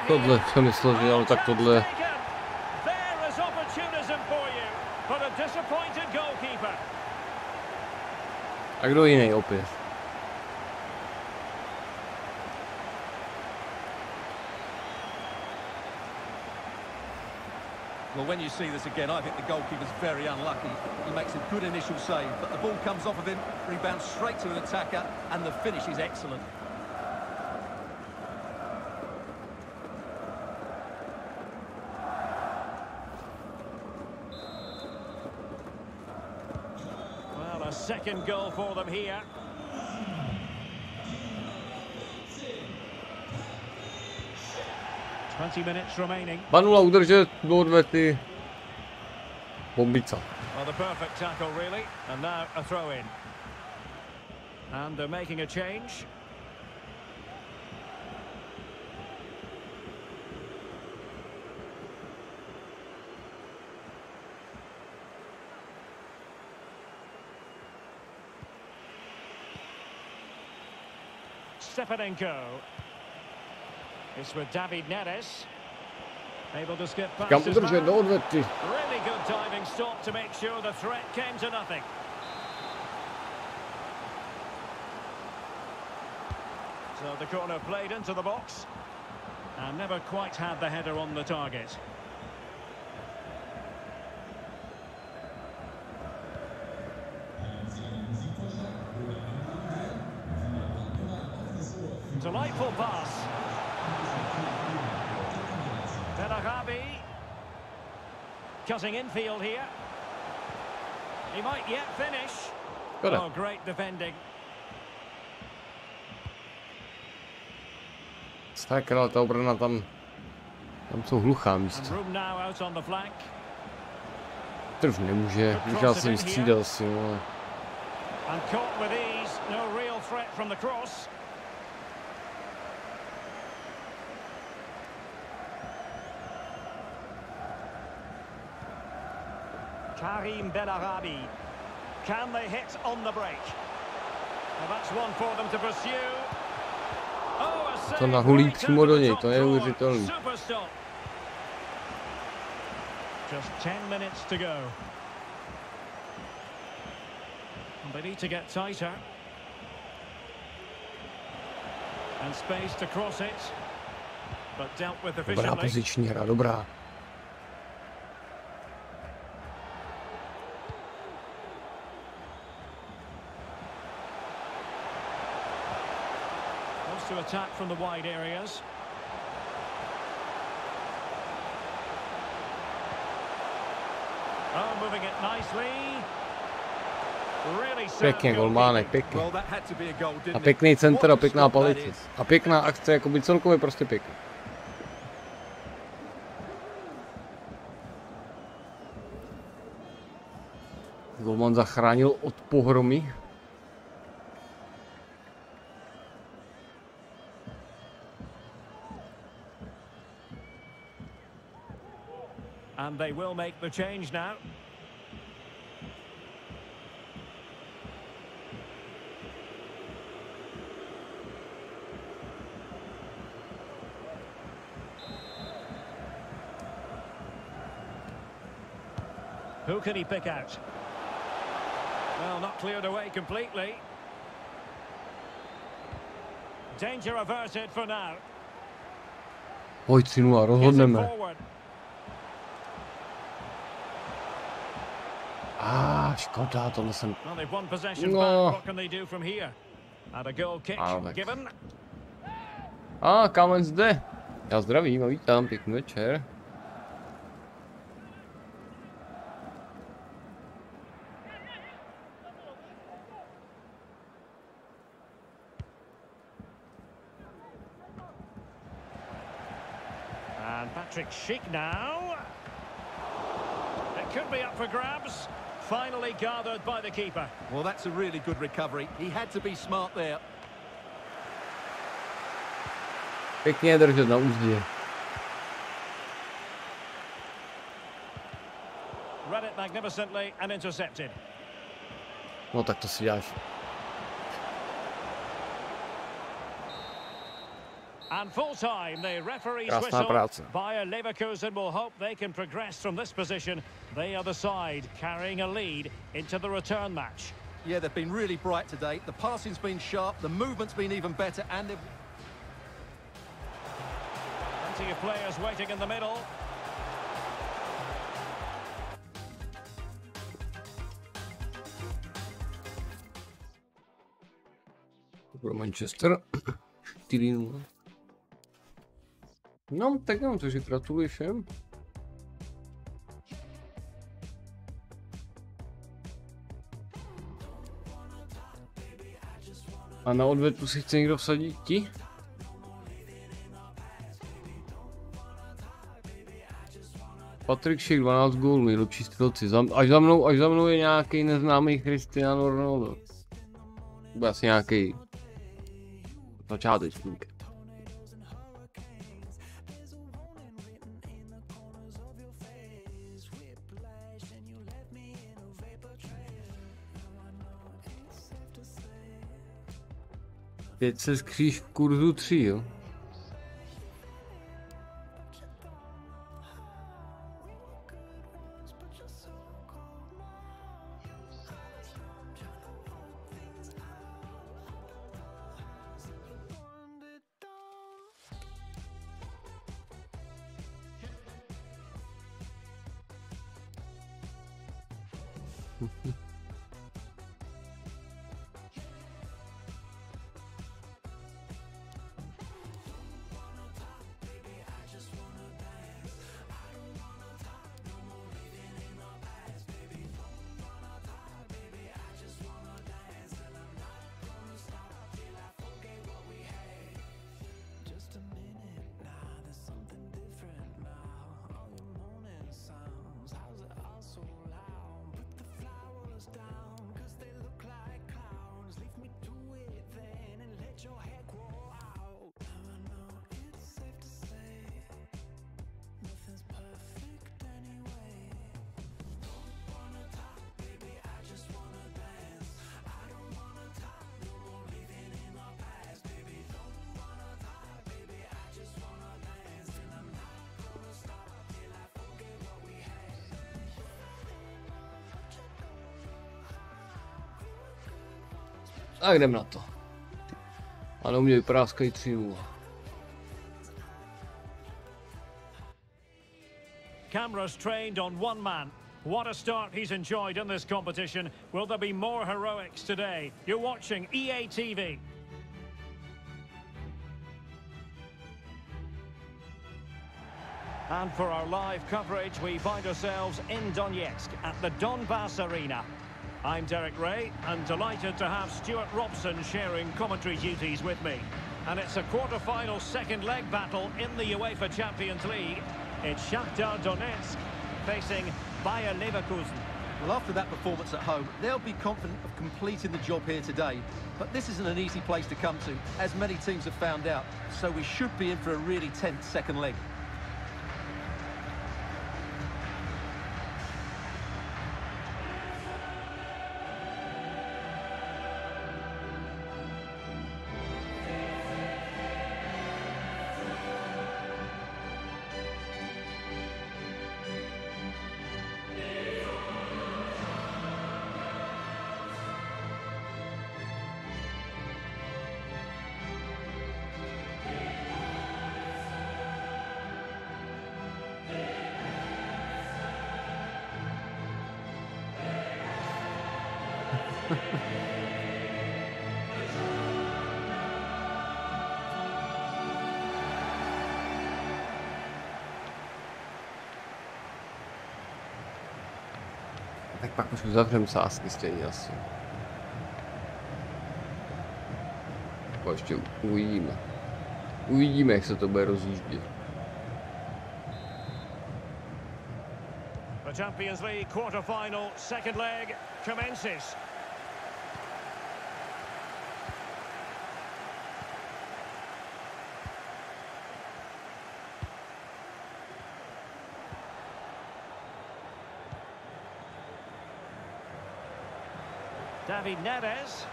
Tohle jsem myslel, že ale tak tohle. A kdo jiný opět?
Well, when you see this again, I think the goalkeeper's very unlucky. He makes a good initial save, but the ball comes off of him, rebounds straight to an attacker, and the finish is excellent.
Well, a second goal for them here.
Banula udržet do odvety. Bombica.
Well, the perfect tackle, really, and now a throw in. And they're making a change. Stepanenko. It's with David Neres. Able to skip past his man. Really good diving stop to make sure the threat came to nothing. So the corner played into the box and never quite had the header on the target. Delightful pass. Cutting infield here. He might yet finish. Oh, great defending.
Sakra, ta obrana tam jsou hluchá místa. To už nemůže, já jsem vystřídal si, ale...
And caught with ease, no real threat from the cross. Karim Benarabi. Can they hit on the break? Well, that's one for them to pursue. Oh, a save.
To nahulí přímo do něj, to je neuvěřitelný.
Just 10 minutes to go. And they need to get tighter. And space to cross it. But dealt with efficiently.
Dobrá poziční hra, dobrá.
To attack from the wide areas. Oh, moving it nicely. Really
pěkně, golmánek, pěkně. A pěkný center a pěkná palice. A pěkná akce, jakoby celkově prostě pěkný. Golman zachránil od pohromy.
And they will make the change now. Who can he pick out? Well, not cleared away completely. Danger averted for now.
Pojď, synu, rozhodneme. Škoda, tohle jsem... No. Kámen zde. Já zdravím a vítám, pěkný večer.
And Patrick Schick now. It could be up for grabs. Finally gathered by the keeper.
Well, that's a really good recovery. He had to be smart there.
Pěkně držet na úzdě.
magnificently and intercepted.
No tak to si děláš.
And full time, the referee's
Krásná
whistle.
práce.
Bayer Leverkusen will hope they can progress from this position. They are the side carrying a lead into the return match.
Yeah, they've been really bright today. The passing's been sharp, the movement's been even better, and they've...
Plenty of players waiting in the middle.
Pro Manchester 4-0. No, tak jo, takže gratuluji všem. A na odvetu si chce někdo vsadit ti? Patrik Šek 12 gólů, nejlepší střelci. Až za mnou je nějaký neznámý Cristiano Ronaldo. Byl asi nějaký začátečník. Pět se skříž v kurzu 3, jo? A jdem na to. Ano, u mě vypráskají 3-0.
Cameras trained on one man. What a start he's enjoyed in this competition. Will there be more heroics today? You're watching EA TV. And for our live coverage, we find ourselves in Donetsk at the Donbass Arena. I'm Derek Ray, and delighted to have Stuart Robson sharing commentary duties with me. And it's a quarter-final second leg battle in the UEFA Champions League. It's Shakhtar Donetsk facing Bayer Leverkusen.
Well, after that performance at home, they'll be confident of completing the job here today. But this isn't an easy place to come to, as many teams have found out. So we should be in for a really tense second leg.
Tak pak už uzavřem sázky stejně asi. Jako ještě uvidíme. Uvidíme, jak se to bude rozjíždět.
The Champions League quarter-final second leg commences. David Neres.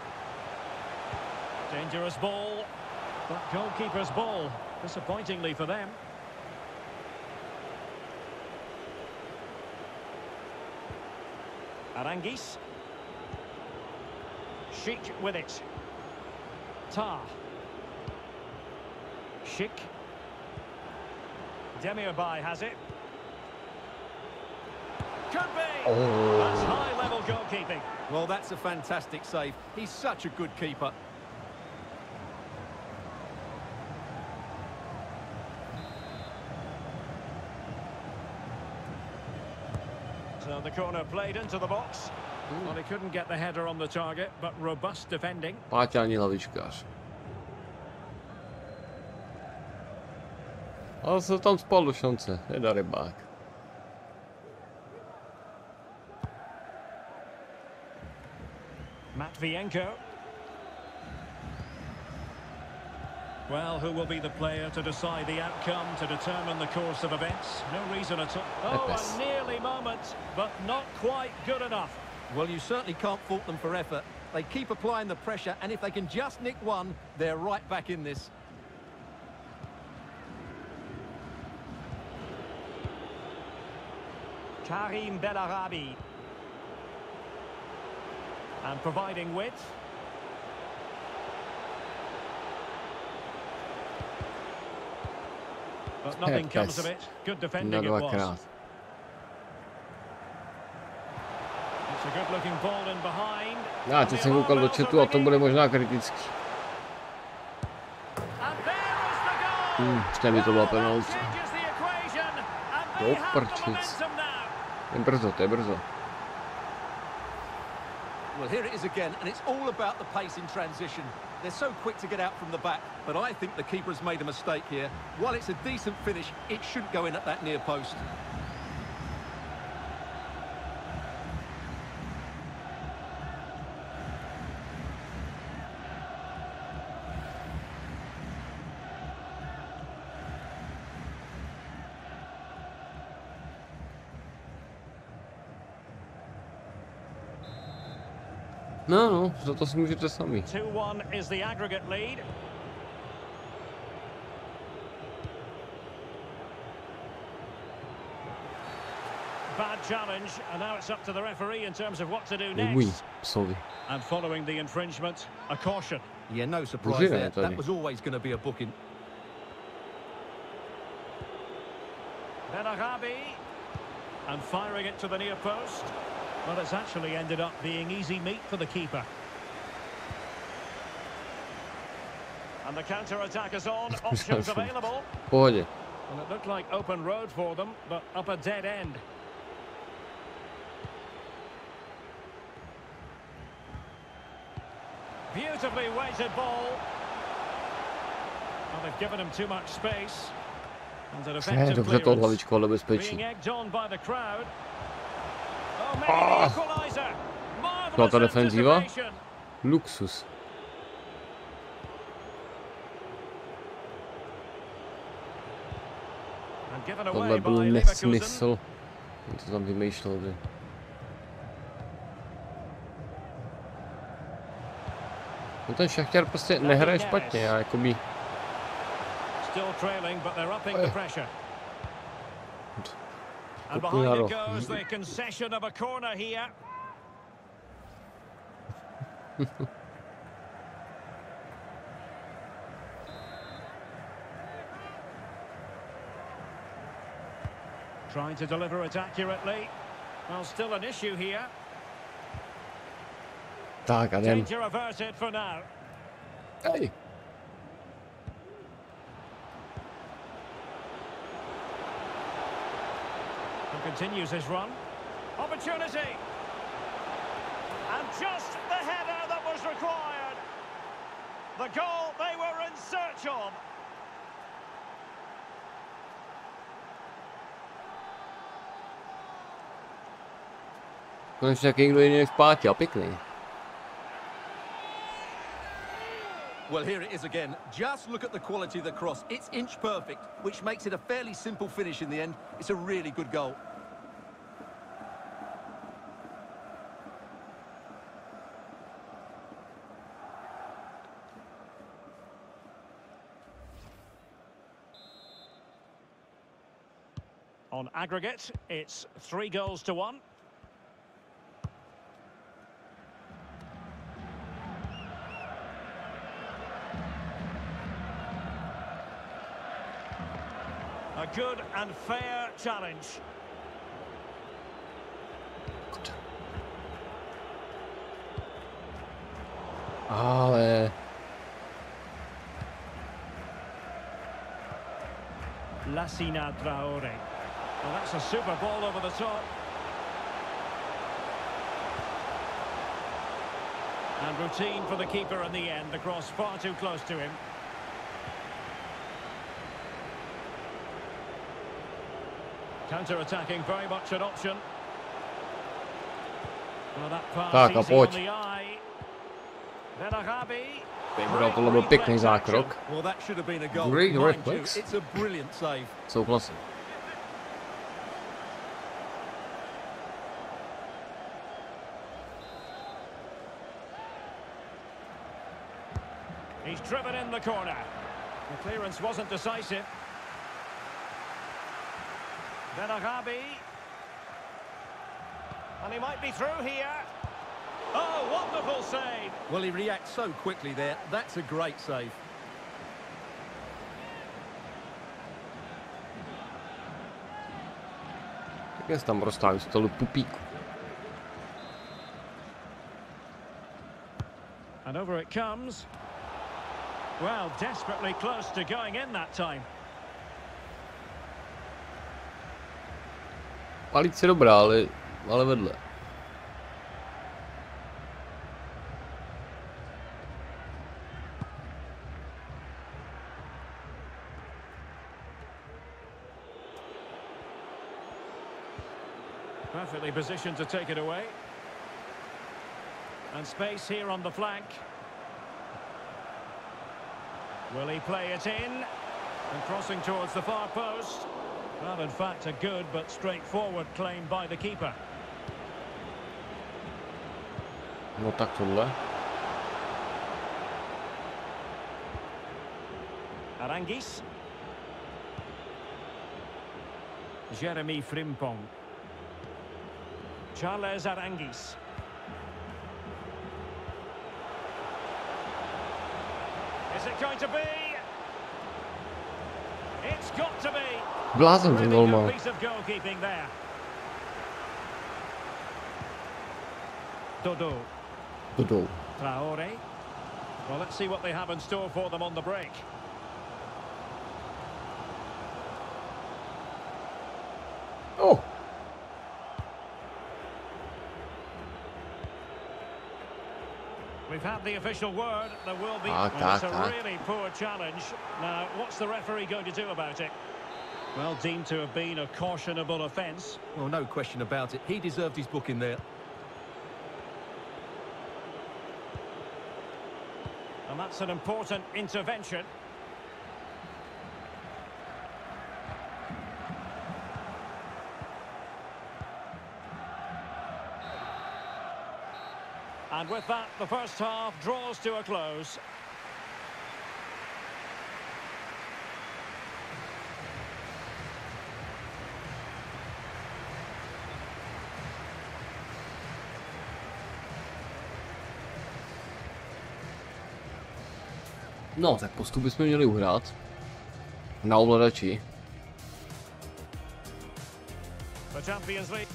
Dangerous ball. But goalkeeper's ball, disappointingly for them. Arangis. Schick with it. Tar. Schick. Demirbay has it. Could be.
Oh.
That's high-level goalkeeping.
Well, that's a fantastic save. He's such a good keeper.
So the corner played into the box. Well, he couldn't get the header on the target, but robust defending.
Páťání hlavičkář. Ale se tam spal do šance, jedna rybák.
Matvienko. Well, who will be the player to decide the outcome, to determine the course of events? No reason at all. Oh, a nearly moment, but not quite good enough.
Well, you certainly can't fault them for effort. They keep applying the pressure, and if they can just nick one, they're right back in this.
Karim Bellarabi. And providing width. But nothing comes of it. Good defending it was. It's a good-looking ball in behind.
Já teď jsem koukal do chatu a to bude možná kritický. Ještě mi to byla penalta. Do prčic. Je brzo, to je brzo.
Well, here it is again, and it's all about the pace in transition. They're so quick to get out from the back, but I think the keeper's made a mistake here. While it's a decent finish, it shouldn't go in at that near post.
No, za to si můžete sami.
2-1 is the aggregate lead. Bad challenge, and now it's up to the referee in terms of what to do next. And following the infringement, a caution.
Yeah, no surprise there. That was always going to be a booking.
Bellarabi, and firing it to the near post. Well, it's actually ended up being easy meat for the keeper. And the counter-attack is on, options available. And it looked like open road for them, but up a dead end. Beautifully weighted ball. Well, they've given him too much space. And an effective clearance, being egged on by the crowd.
No, ta defenziva? Luxus. Tohle byl nesmysl. To tam vymýšlel, že? No ten Šachtar prostě nehraje špatně, já jakoby...
And behind it goes the concession of a corner here. Trying to deliver it accurately. Well, still an issue here. Danger averted for now.
Hey.
Continues his run. Opportunity. And just the header that was required. The goal they were in search of.
Konečně taky někdo jiný vpátě, a pěkný.
Well, here it is again. Just look at the quality of the cross. It's inch perfect, which makes it a fairly simple finish in the end. It's a really good goal.
On aggregate, it's 3-1. A good and fair challenge.
Ale...
Lassina Traore. Well, that's a super ball over the top. And routine for the keeper in the end. The cross far too close to him. Counter-attacking, very much an option. Well, that pass easy on the eye.
Tohle byl pěkný zákrok.
Well, that should have been a goal.
Great reflex.
It's a brilliant save.
Souhlasím.
He's driven in the corner. The clearance wasn't decisive. Benagabi. And he might be through here. Oh, wonderful save.
Well, he reacts so quickly there. That's a great save.
Jak se tam roztáví z toho pupíku.
And over it comes. Well, desperately close to going in that time.
Palice dobrá, ale vedle.
Perfectly positioned to take it away. And space here on the flank. Will he play it in? And crossing towards the far post. Well, in fact, a good but straightforward claim by the keeper.
No tak tohle.
Arangis. Jeremy Frimpong. Charles Arangis. Is it going to be? It's got to be.
Blázen ten gol má.
Piece of goalkeeping there. Dodo. Traore. Well, let's see what they have in store for them on the break.
Oh.
We've had the official word. There will be. Well, it's a really poor challenge. Now, what's the referee going to do about it? Well, deemed to have been a cautionable offence.
Well, no question about it. He deserved his booking there.
And that's an important intervention. And with that, the first half draws to a close.
No, tak postup bychom měli uhrát. Na ovladači.
The Champions League.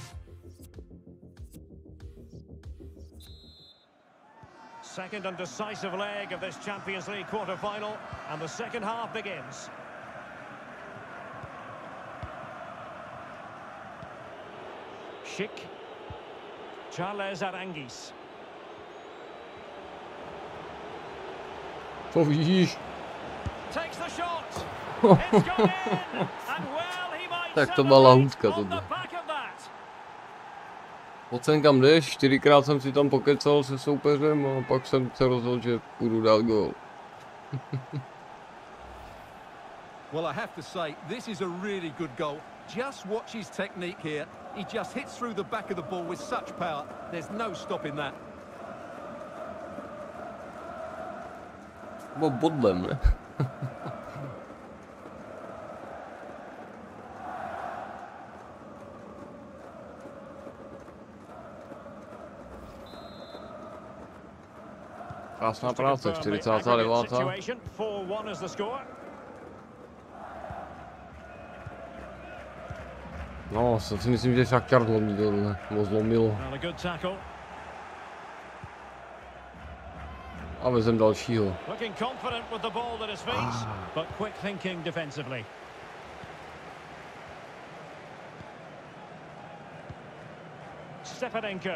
Second and decisive leg of this Champions League quarter-final, and the second half begins. Schick. Charles Arangis.
To vidíš.
Takes the shot. It's gone in. And well, he might.
Tak to byla lahůdka tohle. Pojď sem kam jdeš, 4krát jsem si tam pokecal se soupeřem a pak jsem se rozhodl, že půjdu dát gól.
Well, I have to say, this is a really good goal. Just watch his technique here. He just hits through the back of the ball with such power. There's no stopping that.
Bo bodlem, ne? Krásná práce, 49. No, si myslím, že Šachtar zlomí tohle, nebo zlomilo. A vezem dalšího.
Stepanenko.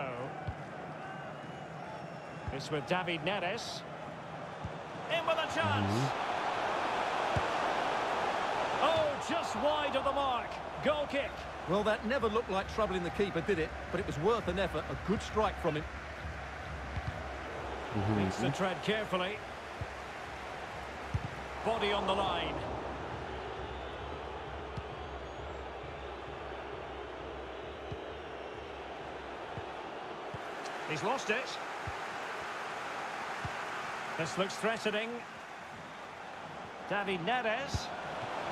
It's with David Neres. In with a chance. Oh, just wide of the mark. Goal kick.
Well, that never looked like troubling the keeper, did it? But it was worth an effort. A good strike from him.
Needs to tread carefully. Body on the line. He's lost it. This looks threatening. David Neres.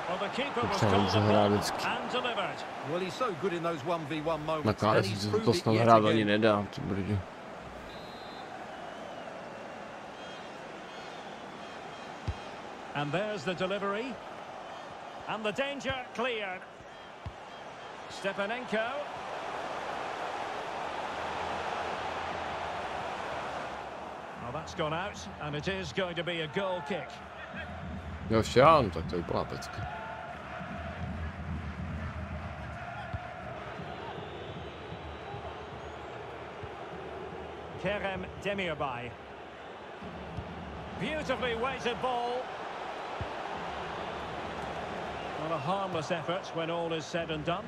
Well, the keeper was called upon and delivered.
Well, he's so good in those 1v1 moments.
Nakládá si, že to snad hrát ani nedá, ty brdi.
And there's the delivery. And the danger cleared. Stepanenko. Well, that's gone out, and it is going to be a goal kick.
Jo, šán, tak to je úplná pecka.
Kerem Demirbay. Beautifully weighted ball. Well, a harmless effort when all is said and done.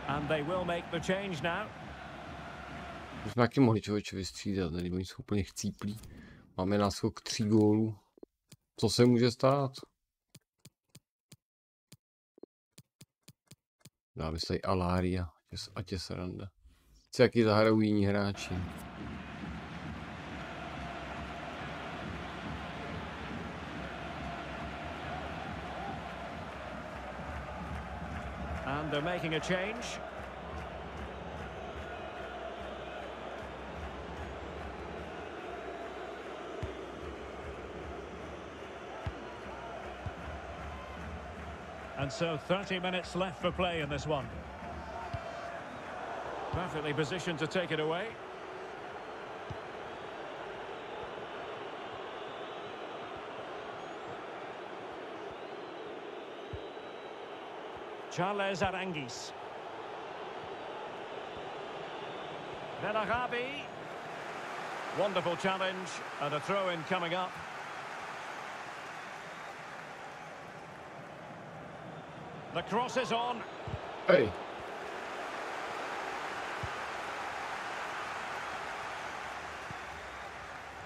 And they will make the change now.
My jsme taky mohli člověče vystřídat, tady oni jsou úplně chcíplí. Máme náskok 3 gólů. Co se může stát? Dáme se Alária, ať je sranda. Co jaký zahrajou jiní hráči.
And they're making a change. And so 30 minutes left for play in this one. Perfectly positioned to take it away. Charles Arangis. Benarabi. Wonderful challenge and a throw-in coming up. The cross is on.
Hey.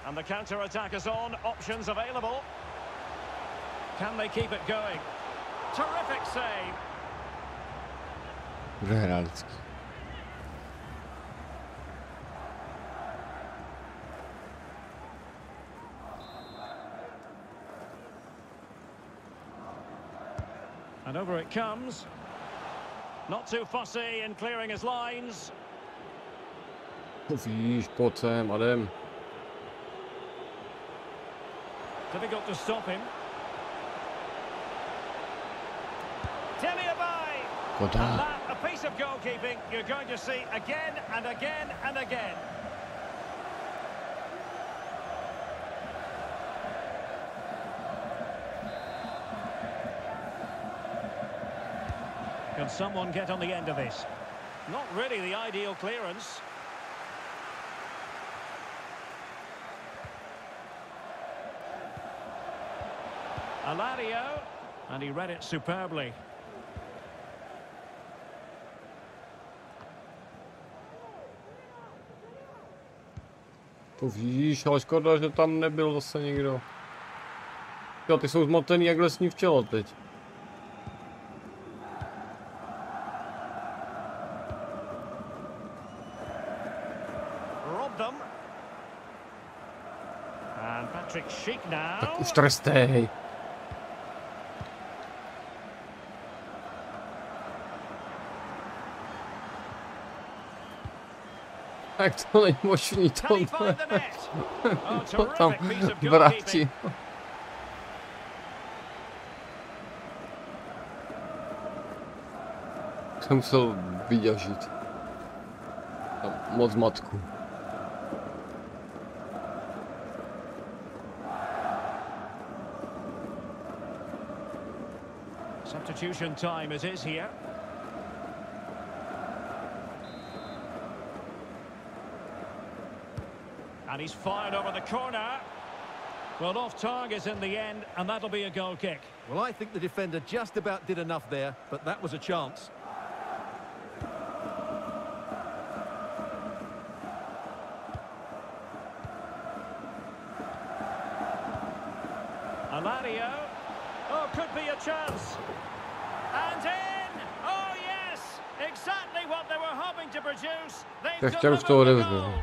And the counter-attack is on. Options available. Can they keep it going? Terrific save.
Hrálický.
And over it comes. Not too fussy in clearing his lines.
Víš, pojď sem, Adem.
Difficult to stop him. Demirbay. And that, a piece of goalkeeping you're going to see again and again and again. Can someone get on the end of this? Not really the ideal clearance. Alario, and he read it superbly.
To víš, ale škoda, že tam nebyl zase nikdo. Jo, ty jsou zmotený jak lesní včela teď. Tak už trestej. Jak to není možný, to tam vrátí. Jsem musel vyďažit. Tam moc matku.
Substitution time it is here. And he's fired over the corner. Well, off target in the end, and that'll be a goal kick.
Well, I think the defender just about did enough there, but that was a chance.
Alario. Oh, could be a chance. And in! Oh, yes! Exactly what they were hoping to produce. They've delivered the goal.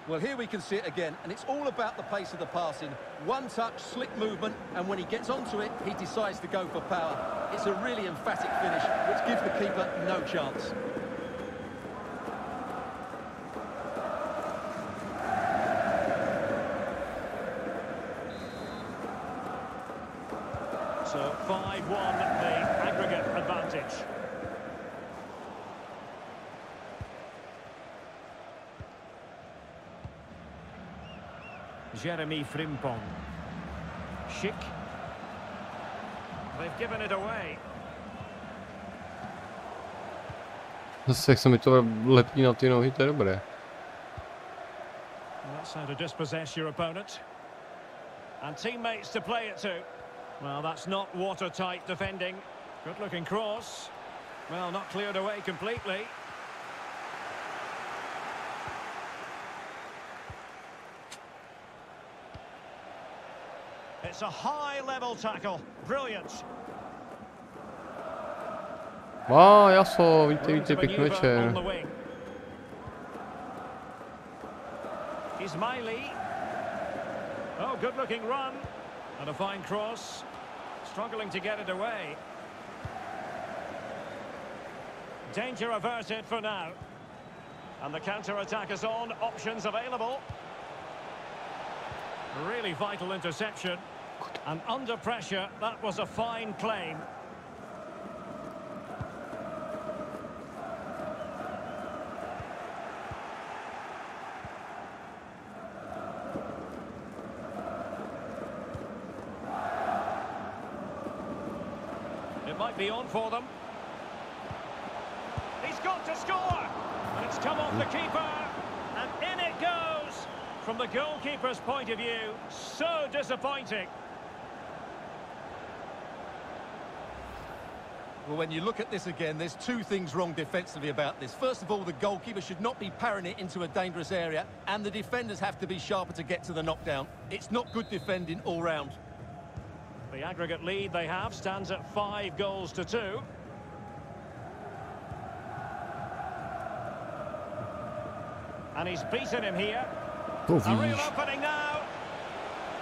Well, here we can see it again, and it's all about the pace of the passing. One touch, slick movement, and when he gets onto it, he decides to go for power. It's a really emphatic finish, which gives the keeper no chance.
So 5-1, the aggregate advantage. Jeremy Frimpong. Schick. They've given it away.
Zase jak se mi to lepí na ty nohy, to je dobré.
That's how to dispossess your opponent. And teammates to play it to. Well, that's not watertight defending. Good-looking cross. Well, not cleared away completely. It's a high-level tackle. Brilliant.
Jaso, víte, pěkný večer.
Ismaili. Oh, good-looking run. And a fine cross. Struggling to get it away. Danger averted for now. And the counter-attack is on. Options available. Really vital interception. And under pressure, that was a fine claim. It might be on for them. He's got to score! And it's come off the keeper. And in it goes! From the goalkeeper's point of view, so disappointing.
Well, when you look at this again, there's two things wrong defensively about this. First of all, the goalkeeper should not be parrying it into a dangerous area, and the defenders have to be sharper to get to the knockdown. It's not good defending all round.
The aggregate lead they have stands at 5-2. And he's beaten him here. A real opening now.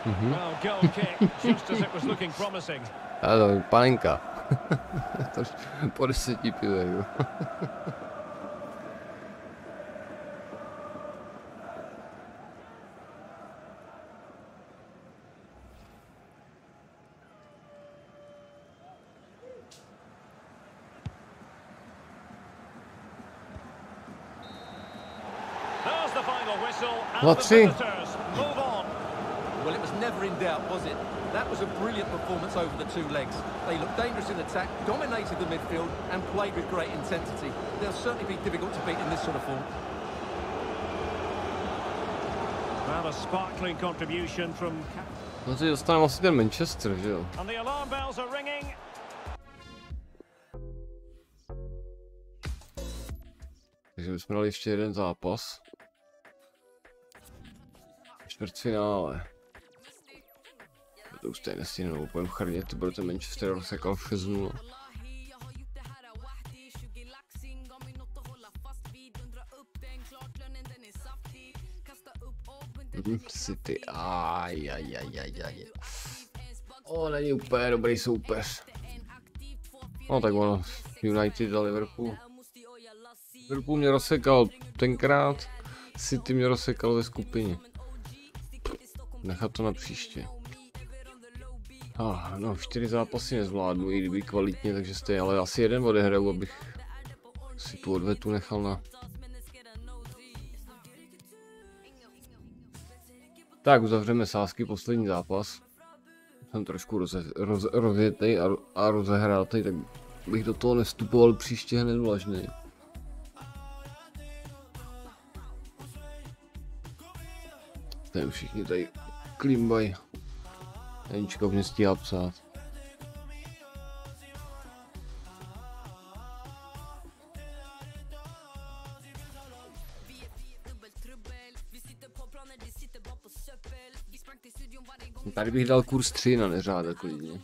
Well, goal kick, just as it was looking promising.
Panenka. Po 10 pivech.
There's the final whistle. And
Let's
the
see.
visitors move on.
Well, it was never in doubt, was it? That was a brilliant performance over the two legs. They looked dangerous in attack, dominated the midfield, and played with great intensity. They'll certainly be difficult to beat in this sort of form.
Well, a sparkling contribution from...
No si dostaneme asi ten Manchester, že jo?
And the alarm bells are ringing.
Takže bychom dali ještě jeden zápas. Čtvrtfinále. To už tady nestíhnou, pojďme chrně, to bude ten Manchester rozsekal 6-0. City, aj. není úplně dobrý soupeř. No tak ono, United a Liverpool. Liverpool mě rozsekal tenkrát, City mě rozsekal ve skupině. Nechat to na příště. No, 4 zápasy nezvládnu, i kdyby kvalitně, takže stejně, ale asi jeden odehraju, abych si tu odvetu nechal na... Tak, uzavřeme sázky, poslední zápas. Jsem trošku rozjetej a rozehrátej, tak bych do toho nestupoval příště hned vlažnej. Tady všichni tady klimbají. Janička už nestíhá psát. Tady bych dal kurz 3 na Neřáda klidně.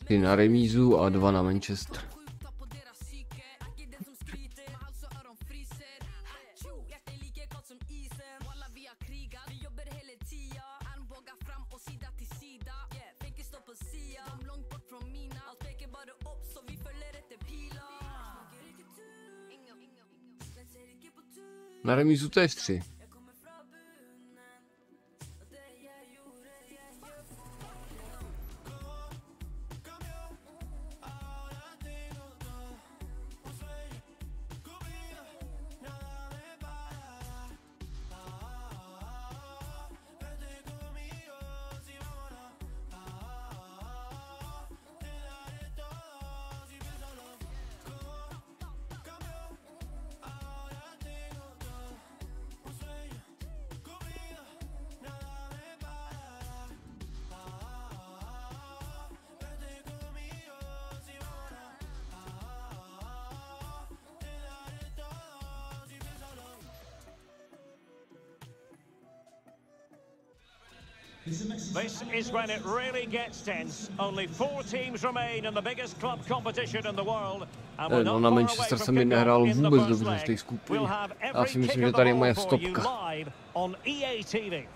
3 na remízu a 2 na Manchester. Na remízu též 3.
This is when it really gets tense. Only 4 teams remain in the biggest club competition in the world. And we're not
na
far away
Manchester
from
se mi nehrál
kickoff in the
vůbec
first
dobře v té
leg.
skupině.
We'll have
Já
every
si myslím,
kick
že
of
tady
the
je moje
ball for you
stopka.
live on EA TV.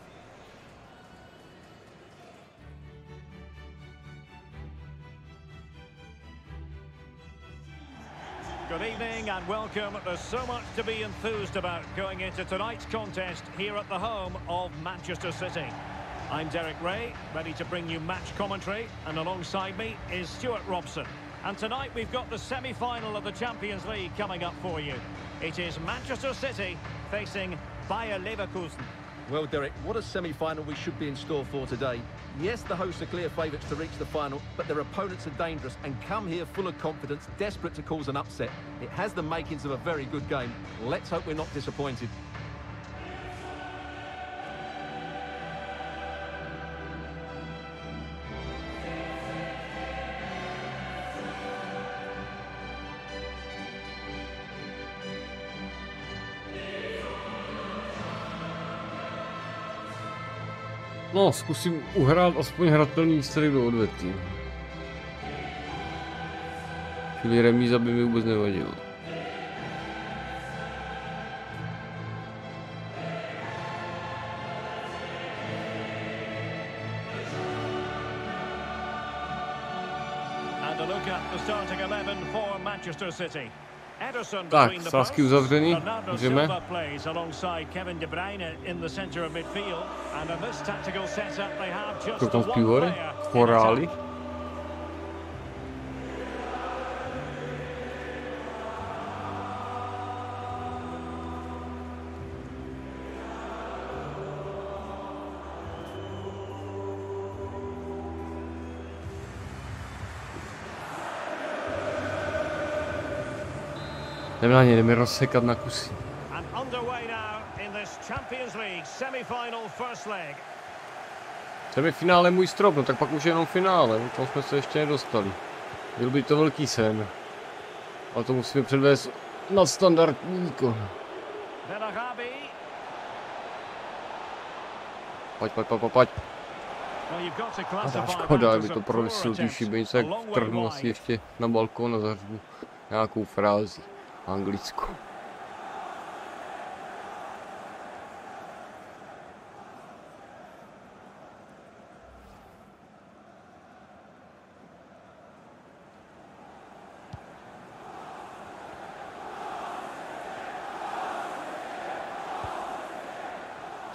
Good evening and welcome. There's so much to be enthused about going into tonight's contest here at the home of Manchester City. I'm Derek Ray, ready to bring you match commentary, and alongside me is Stuart Robson. And tonight we've got the semi-final of the Champions League coming up for you. It is Manchester City facing Bayer Leverkusen.
Well, Derek, what a semi-final we should be in store for today. Yes, the hosts are clear favourites to reach the final, but their opponents are dangerous and come here full of confidence, desperate to cause an upset. It has the makings of a very good game. Let's hope we're not disappointed.
No, zkusím uhrát aspoň hratelný výsledek do odvety. Čili remíza by mi vůbec nevadila.
And a look at the starting 11 for Manchester City.
Tak, sázky uzavřený, můžeme. Co tam zpívali? Chorály? Jdeme na ně, jdeme rozsekat na kusy. Semifinále můj strop, no tak pak už jenom finále, tam jsme se ještě nedostali. Byl by to velký sen. Ale to musíme předvést nadstandardní výkon. Pojď. Škoda, aby to provisil ty šibenice, jak trhnu asi ještě na balkón a zařvu nějakou frázi anglickou.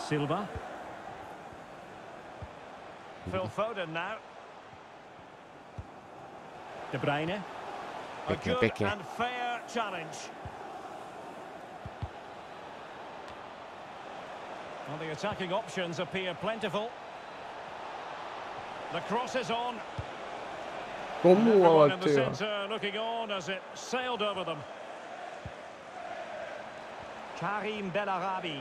Silva. Phil Foden now. De Bruyne. A good and fair challenge. Well, the attacking options appear plentiful. The cross is on. Everyone in the centre looking on as it sailed over them. Karim Bellarabi.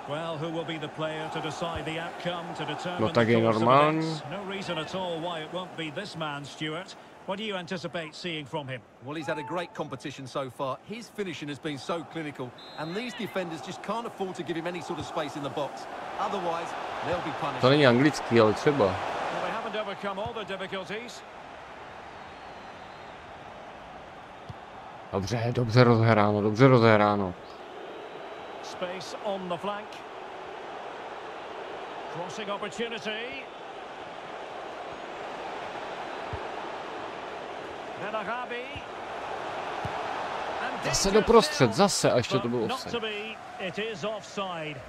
Well, who will be the player to decide the outcome, to determine the course of events? No reason at all why it won't be this man, Stuart. What do you anticipate seeing from him?
Well, he's had a great competition so far. His finishing has been so clinical, and these defenders just can't afford to give him any sort of space in the box. Otherwise, they'll be punished.
To není anglický, ale třeba.
Well, they haven't overcome all the difficulties.
Dobře rozehráno.
Space on the flank. Crossing opportunity. Bellarabi.
Zase doprostřed, zase, a ještě to bylo offside.
It is offside.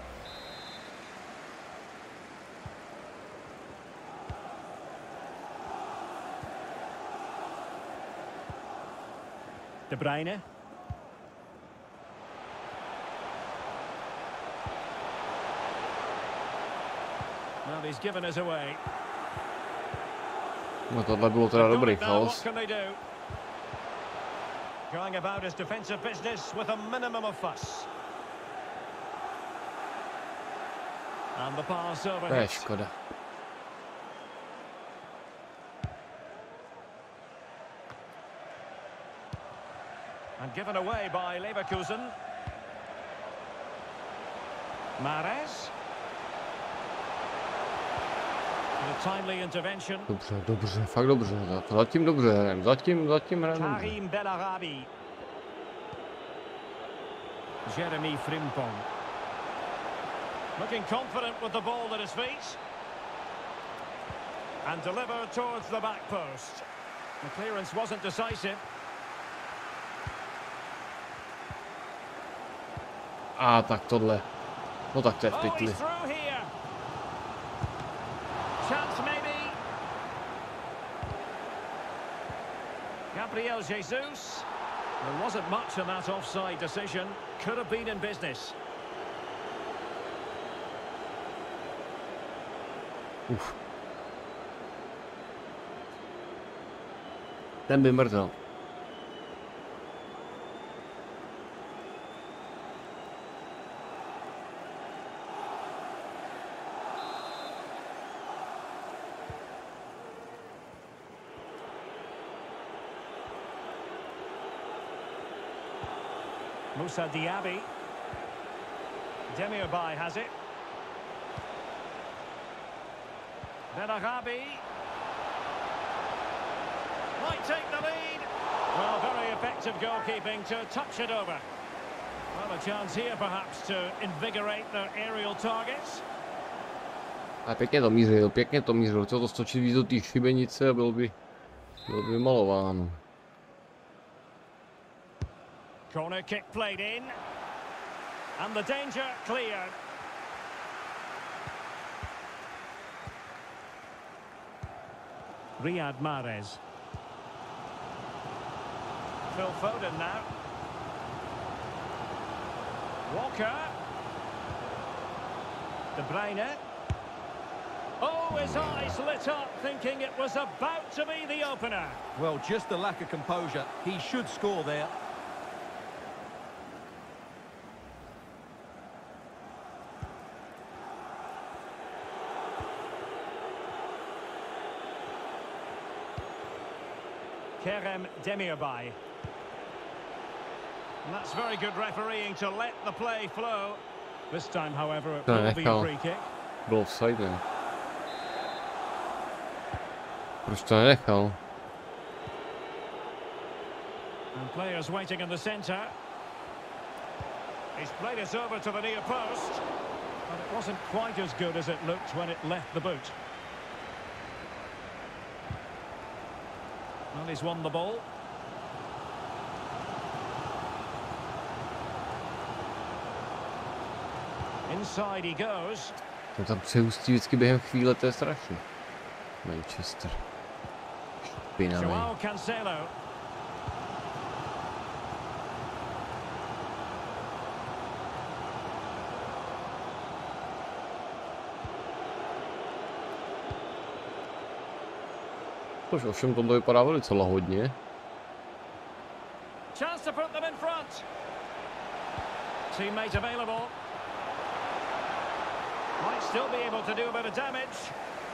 De Bruyne. Well, he's given us away.
No tohle bylo teda dobrý faul.
Going about his defensive business with a minimum of fuss. And the pass over.
To je škoda.
And given away by Leverkusen. Mahrez. Timely intervention.
Dobře, fakt dobře. Zatím dobře hrajeme. Zatím hrajeme.
Karim Bellarabi. Jeremy Frimpong. Looking confident with the ball at his feet. And delivered towards the back post. The clearance wasn't decisive.
A tak tohle. No tak to je v pytli.
Chance maybe. Gabriel Jesus. There wasn't much in that offside decision. Could have been in business.
Ten by mrzel.
Moussa Diaby. Demirbay has it. Bellarabi. Might take the lead. Well, very effective goalkeeping to touch it over. Well, a chance here perhaps to invigorate their aerial targets.
A pěkně to mířil. Chtěl to stočit víc do té šibenice a bylo by malováno.
Corner kick played in. And the danger cleared. Riyad Mahrez. Phil Foden now. Walker. De Bruyne. Oh, his eyes lit up, thinking it was about to be the opener.
Well, just the lack of composure. He should score there.
Kerem Demirbay. And that's very good refereeing to let the play flow. This time, however, it will be a free kick.
Byl offside, ne? Proč to nenechal?
And players waiting in the centre. He's played it over to the near post. But it wasn't quite as good as it looked when it left the boot. Well, he's won the ball. Inside he goes.
To tam přehustí vždycky během chvíle, to je strašný. Manchester. Špinavý.
Joao Cancelo.
Tož ovšem tohle vypadá velice lahodně.
Chance to put them in front. Teammate available. Might still be able to do a bit of damage.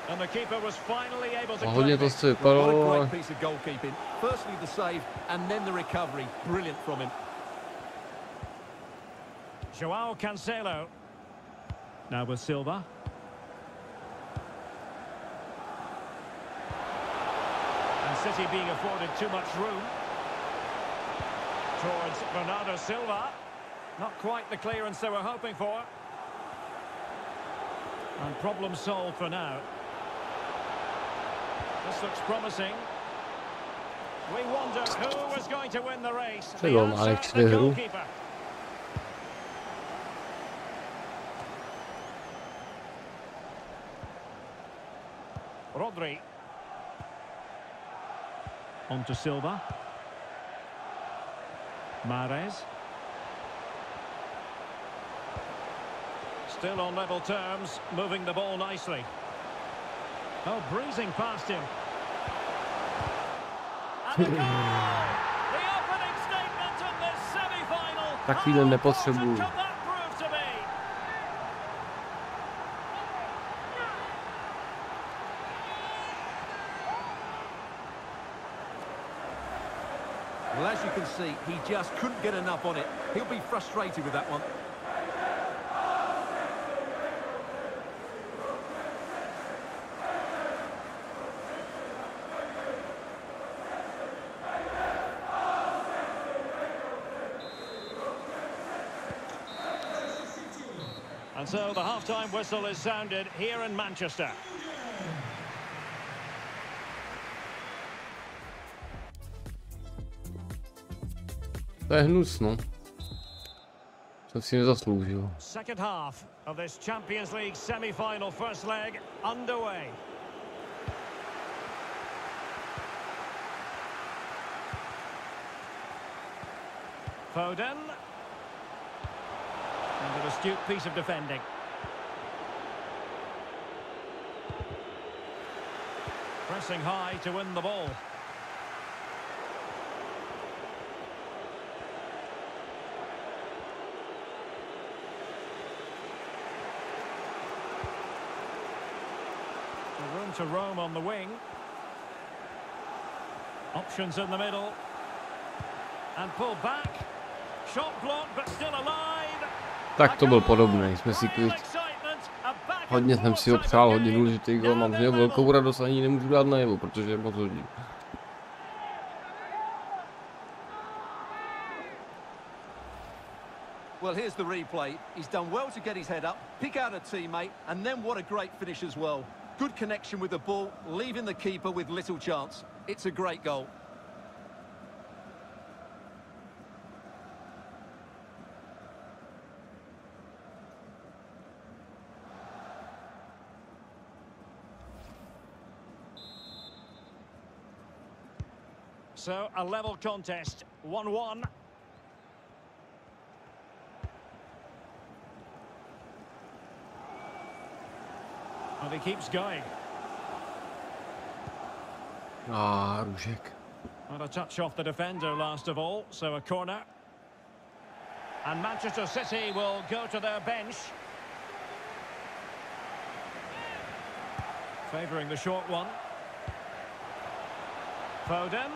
And the keeper was finally able to
Lahodně to se vypadalo.
What a great piece of goalkeeping. Firstly the save and then the recovery. Brilliant from him.
Joao Cancelo. Now with Silva. And City being afforded too much room. Towards Bernardo Silva. Not quite the clearance they were hoping for. And problem solved for now. This looks promising. We wonder who was going to win the race. The answer, the goalkeeper. Rodri. On to Silva. Mahrez. Still on level terms, moving the ball nicely. Oh, breezing past him. And the goal! The opening statement of this semi-final.
Takovýhle nepotřebuju.
Well, as you can see, he just couldn't get enough on it. He'll be frustrated with that one.
And so the half-time whistle is sounded here in Manchester.
To je hnus, no. Jsem si nezasloužil.
Second half of this Champions League semi-final first leg underway. Foden. And an astute piece of defending. Pressing high to win the ball. Room to roam on the wing. Options in the middle. And pull back. Shot blocked but still alive.
Tak to byl podobný, jsme si klid. Hodně jsem si ho přál, hodně důležitý gol, mám z něho velkou radost, ani nemůžu dát najevo, protože je moc hodně.
Well, here's the replay. He's done well to get his head up, pick out a teammate, and then what a great finish as well. Good connection with the ball, leaving the keeper with little chance. It's a great goal.
So, a level contest, 1-1. And he keeps going.
Ah, Růžek.
And a touch off the defender last of all, so a corner. And Manchester City will go to their bench. Favouring the short one. Foden.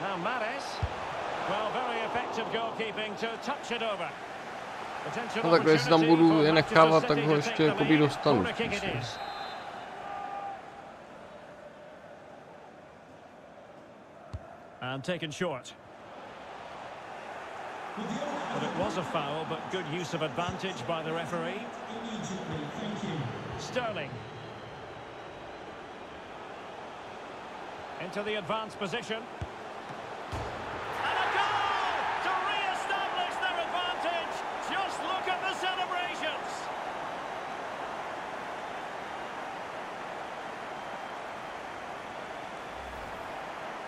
Now Mahrez. Well, very effective goalkeeping to touch it over.
No takhle, jestli tam budu je nechávat, tak ho ještě jakoby dostanu.
And taken short. But it was a foul, but good use of advantage by the referee. Sterling. Into the advanced position. And a goal to re-establish their advantage. Just look at the celebrations.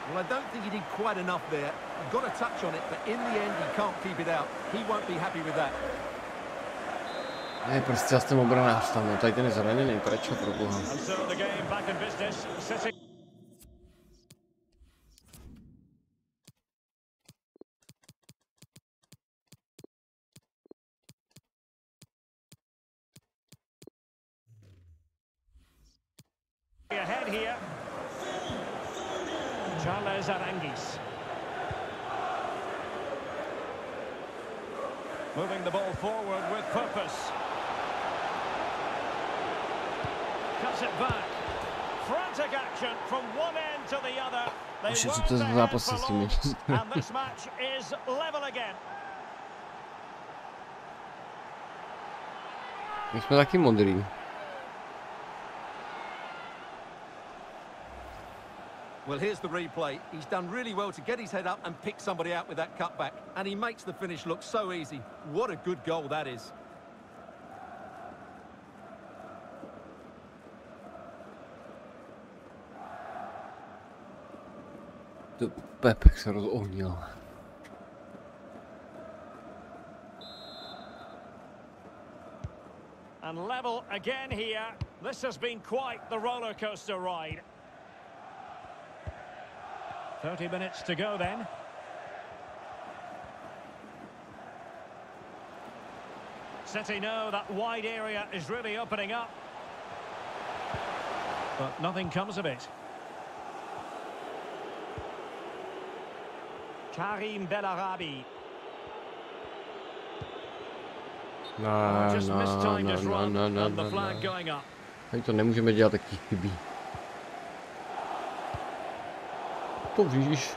Well, I don't think he did quite enough there. He got a touch on it, but in the end, he can't keep it out. He won't be happy with that.
Ne, prostě já jsem obranář tam, no, tady ten je zraněný, prečo pro boha.
And so the game back in business. City. Ahead here. Charles Arangis. Moving the ball forward with purpose. Cuts it back. Frantic action from one end to the other. They
Co to za zápas s tím?
and this match is level again.
My jsme taky modrý.
Well, here's the replay. He's done really well to get his head up and pick somebody out with that cutback. And he makes the finish look so easy. What a good goal that is.
Pepek se rozohnil.
And level again here. This has been quite the roller coaster ride. 30 minutes to go then. City know that wide area is really opening up. But nothing comes of it. Karim Bellarabi. Just mistimed his run and the flag going up.
Tady to nemůžeme dělat taky chybí. To víš.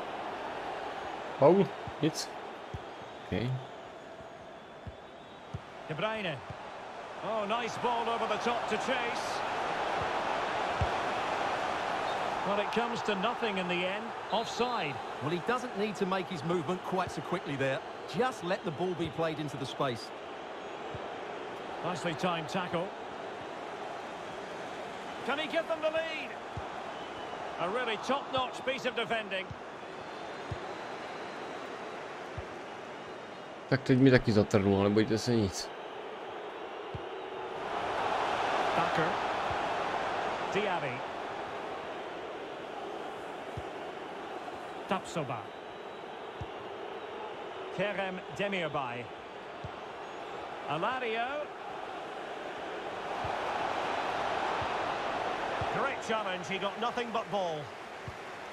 Paul, nic. Okay.
De Bruyne. Oh, nice ball over the top to chase. Well, it comes to nothing in the end. Offside.
Well, he doesn't need to make his movement quite so quickly there. Just let the ball be played into the space.
Nicely timed tackle. Can he give them the lead? A really top-notch piece of defending.
Tak teď mi taky zatrnul, nebojte se nic.
Tucker. Diaby. Tapsoba. Kerem Demirbay. Alario. Great challenge, he got nothing but ball.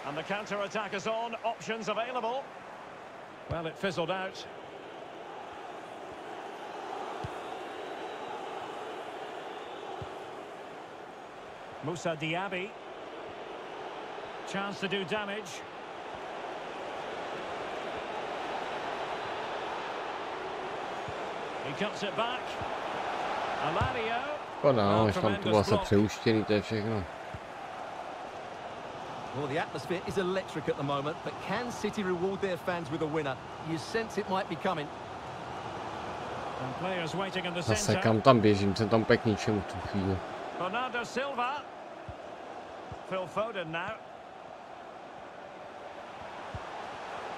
And the counter-attack is on, options available. Well, it fizzled out. Moussa Diaby. Chance to do damage. He cuts it back. Alario.
No, už tam to bylo se přeuštěný, to je všechno.
Well, the atmosphere is electric at the moment, but can City reward their fans with a winner? You sense it might be coming.
And players waiting in the
Zase
center.
kam tam běžím, jsem tam pek ničemu tu chvíli.
Bernardo Silva. Phil Foden now.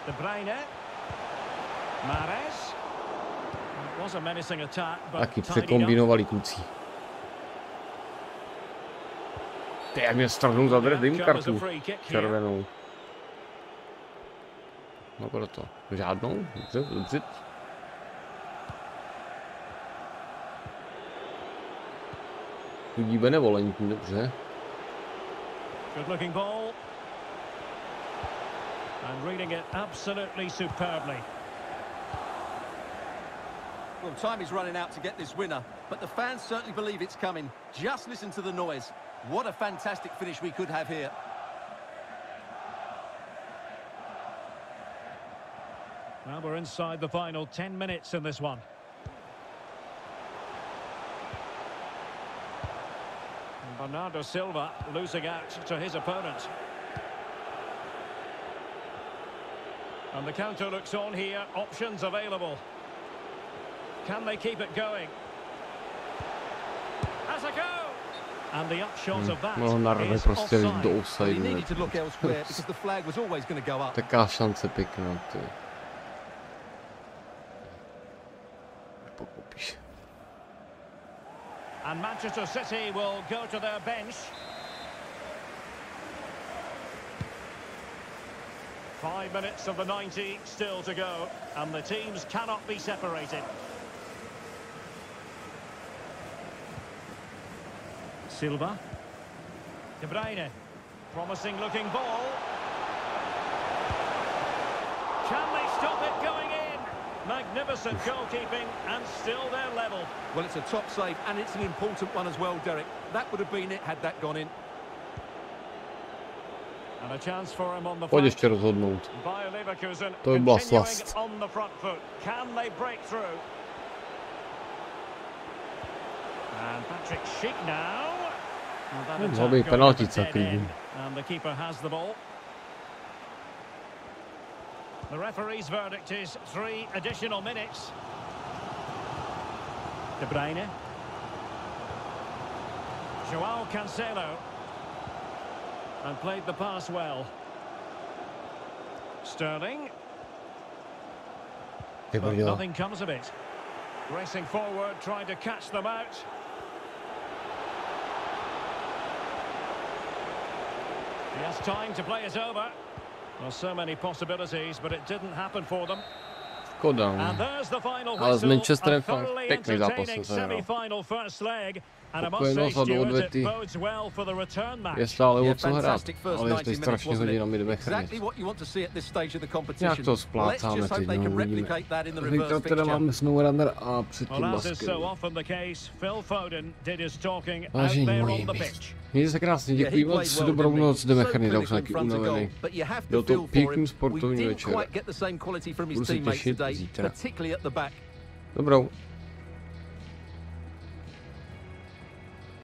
De Bruyne. Mahrez. It was a menacing attack, but
Taky
tidied up.
překombinovali kluci. Ty, jak mě strhnul za dým kartu červenou. No proto. Žádnou? Dobře, dobře. Tudí benevolentní, dobře.
Good looking ball. And reading it absolutely superbly.
Well, time is running out to get this winner, but the fans certainly believe it's coming. Just listen to the noise. What a fantastic finish we could have here.
Now we're inside the final 10 minutes in this one. And Bernardo Silva losing out to his opponent. And the counter looks on here. Options available. Can they keep it going? As a go. And the upshot of that is offside.
He needed to look elsewhere because the flag was always going to go up.
Taká šance pěkná, ty. Pokopíš.
And Manchester City will go to their bench. 5 minutes of the 90 still to go, and the teams cannot be separated. Silva. De Bruyne. Promising looking ball. Can they stop it going in? Magnificent goalkeeping, and still they're level.
Well, it's a top save, and it's an important one as well, Derek. That would have been it had that gone in.
And a chance for him on the
Pojď ještě rozhodnout. To by byla slast.
On the front foot. Can they break through? And Patrick Schick now.
Zabij penaltice, klidně.
And the keeper has the ball. The referee's verdict is 3 additional minutes. De Bruyne. Joao Cancelo. And played the pass well. Sterling. But nothing comes of it. Racing forward, trying to catch them out. He has time to play it over. Well, so many possibilities, but it didn't happen for them.
Škoda. Ale s Manchesterem fakt pěkný zápas jsem se hrál. Spokojenost a do odvety je stále o co hrát, ale jestli strašně hodinami jdeme chrnit. Jak to splácáme teď, no uvidíme. Zítra teda máme SnowRunner a předtím basketball. Vážení moji, mějte se krásně, děkuji moc, dobrou noc, jdeme chrnit, já už jsem taky unavený. Byl to pěkný sportovní večer. Budu se těšit zítra. Dobrou.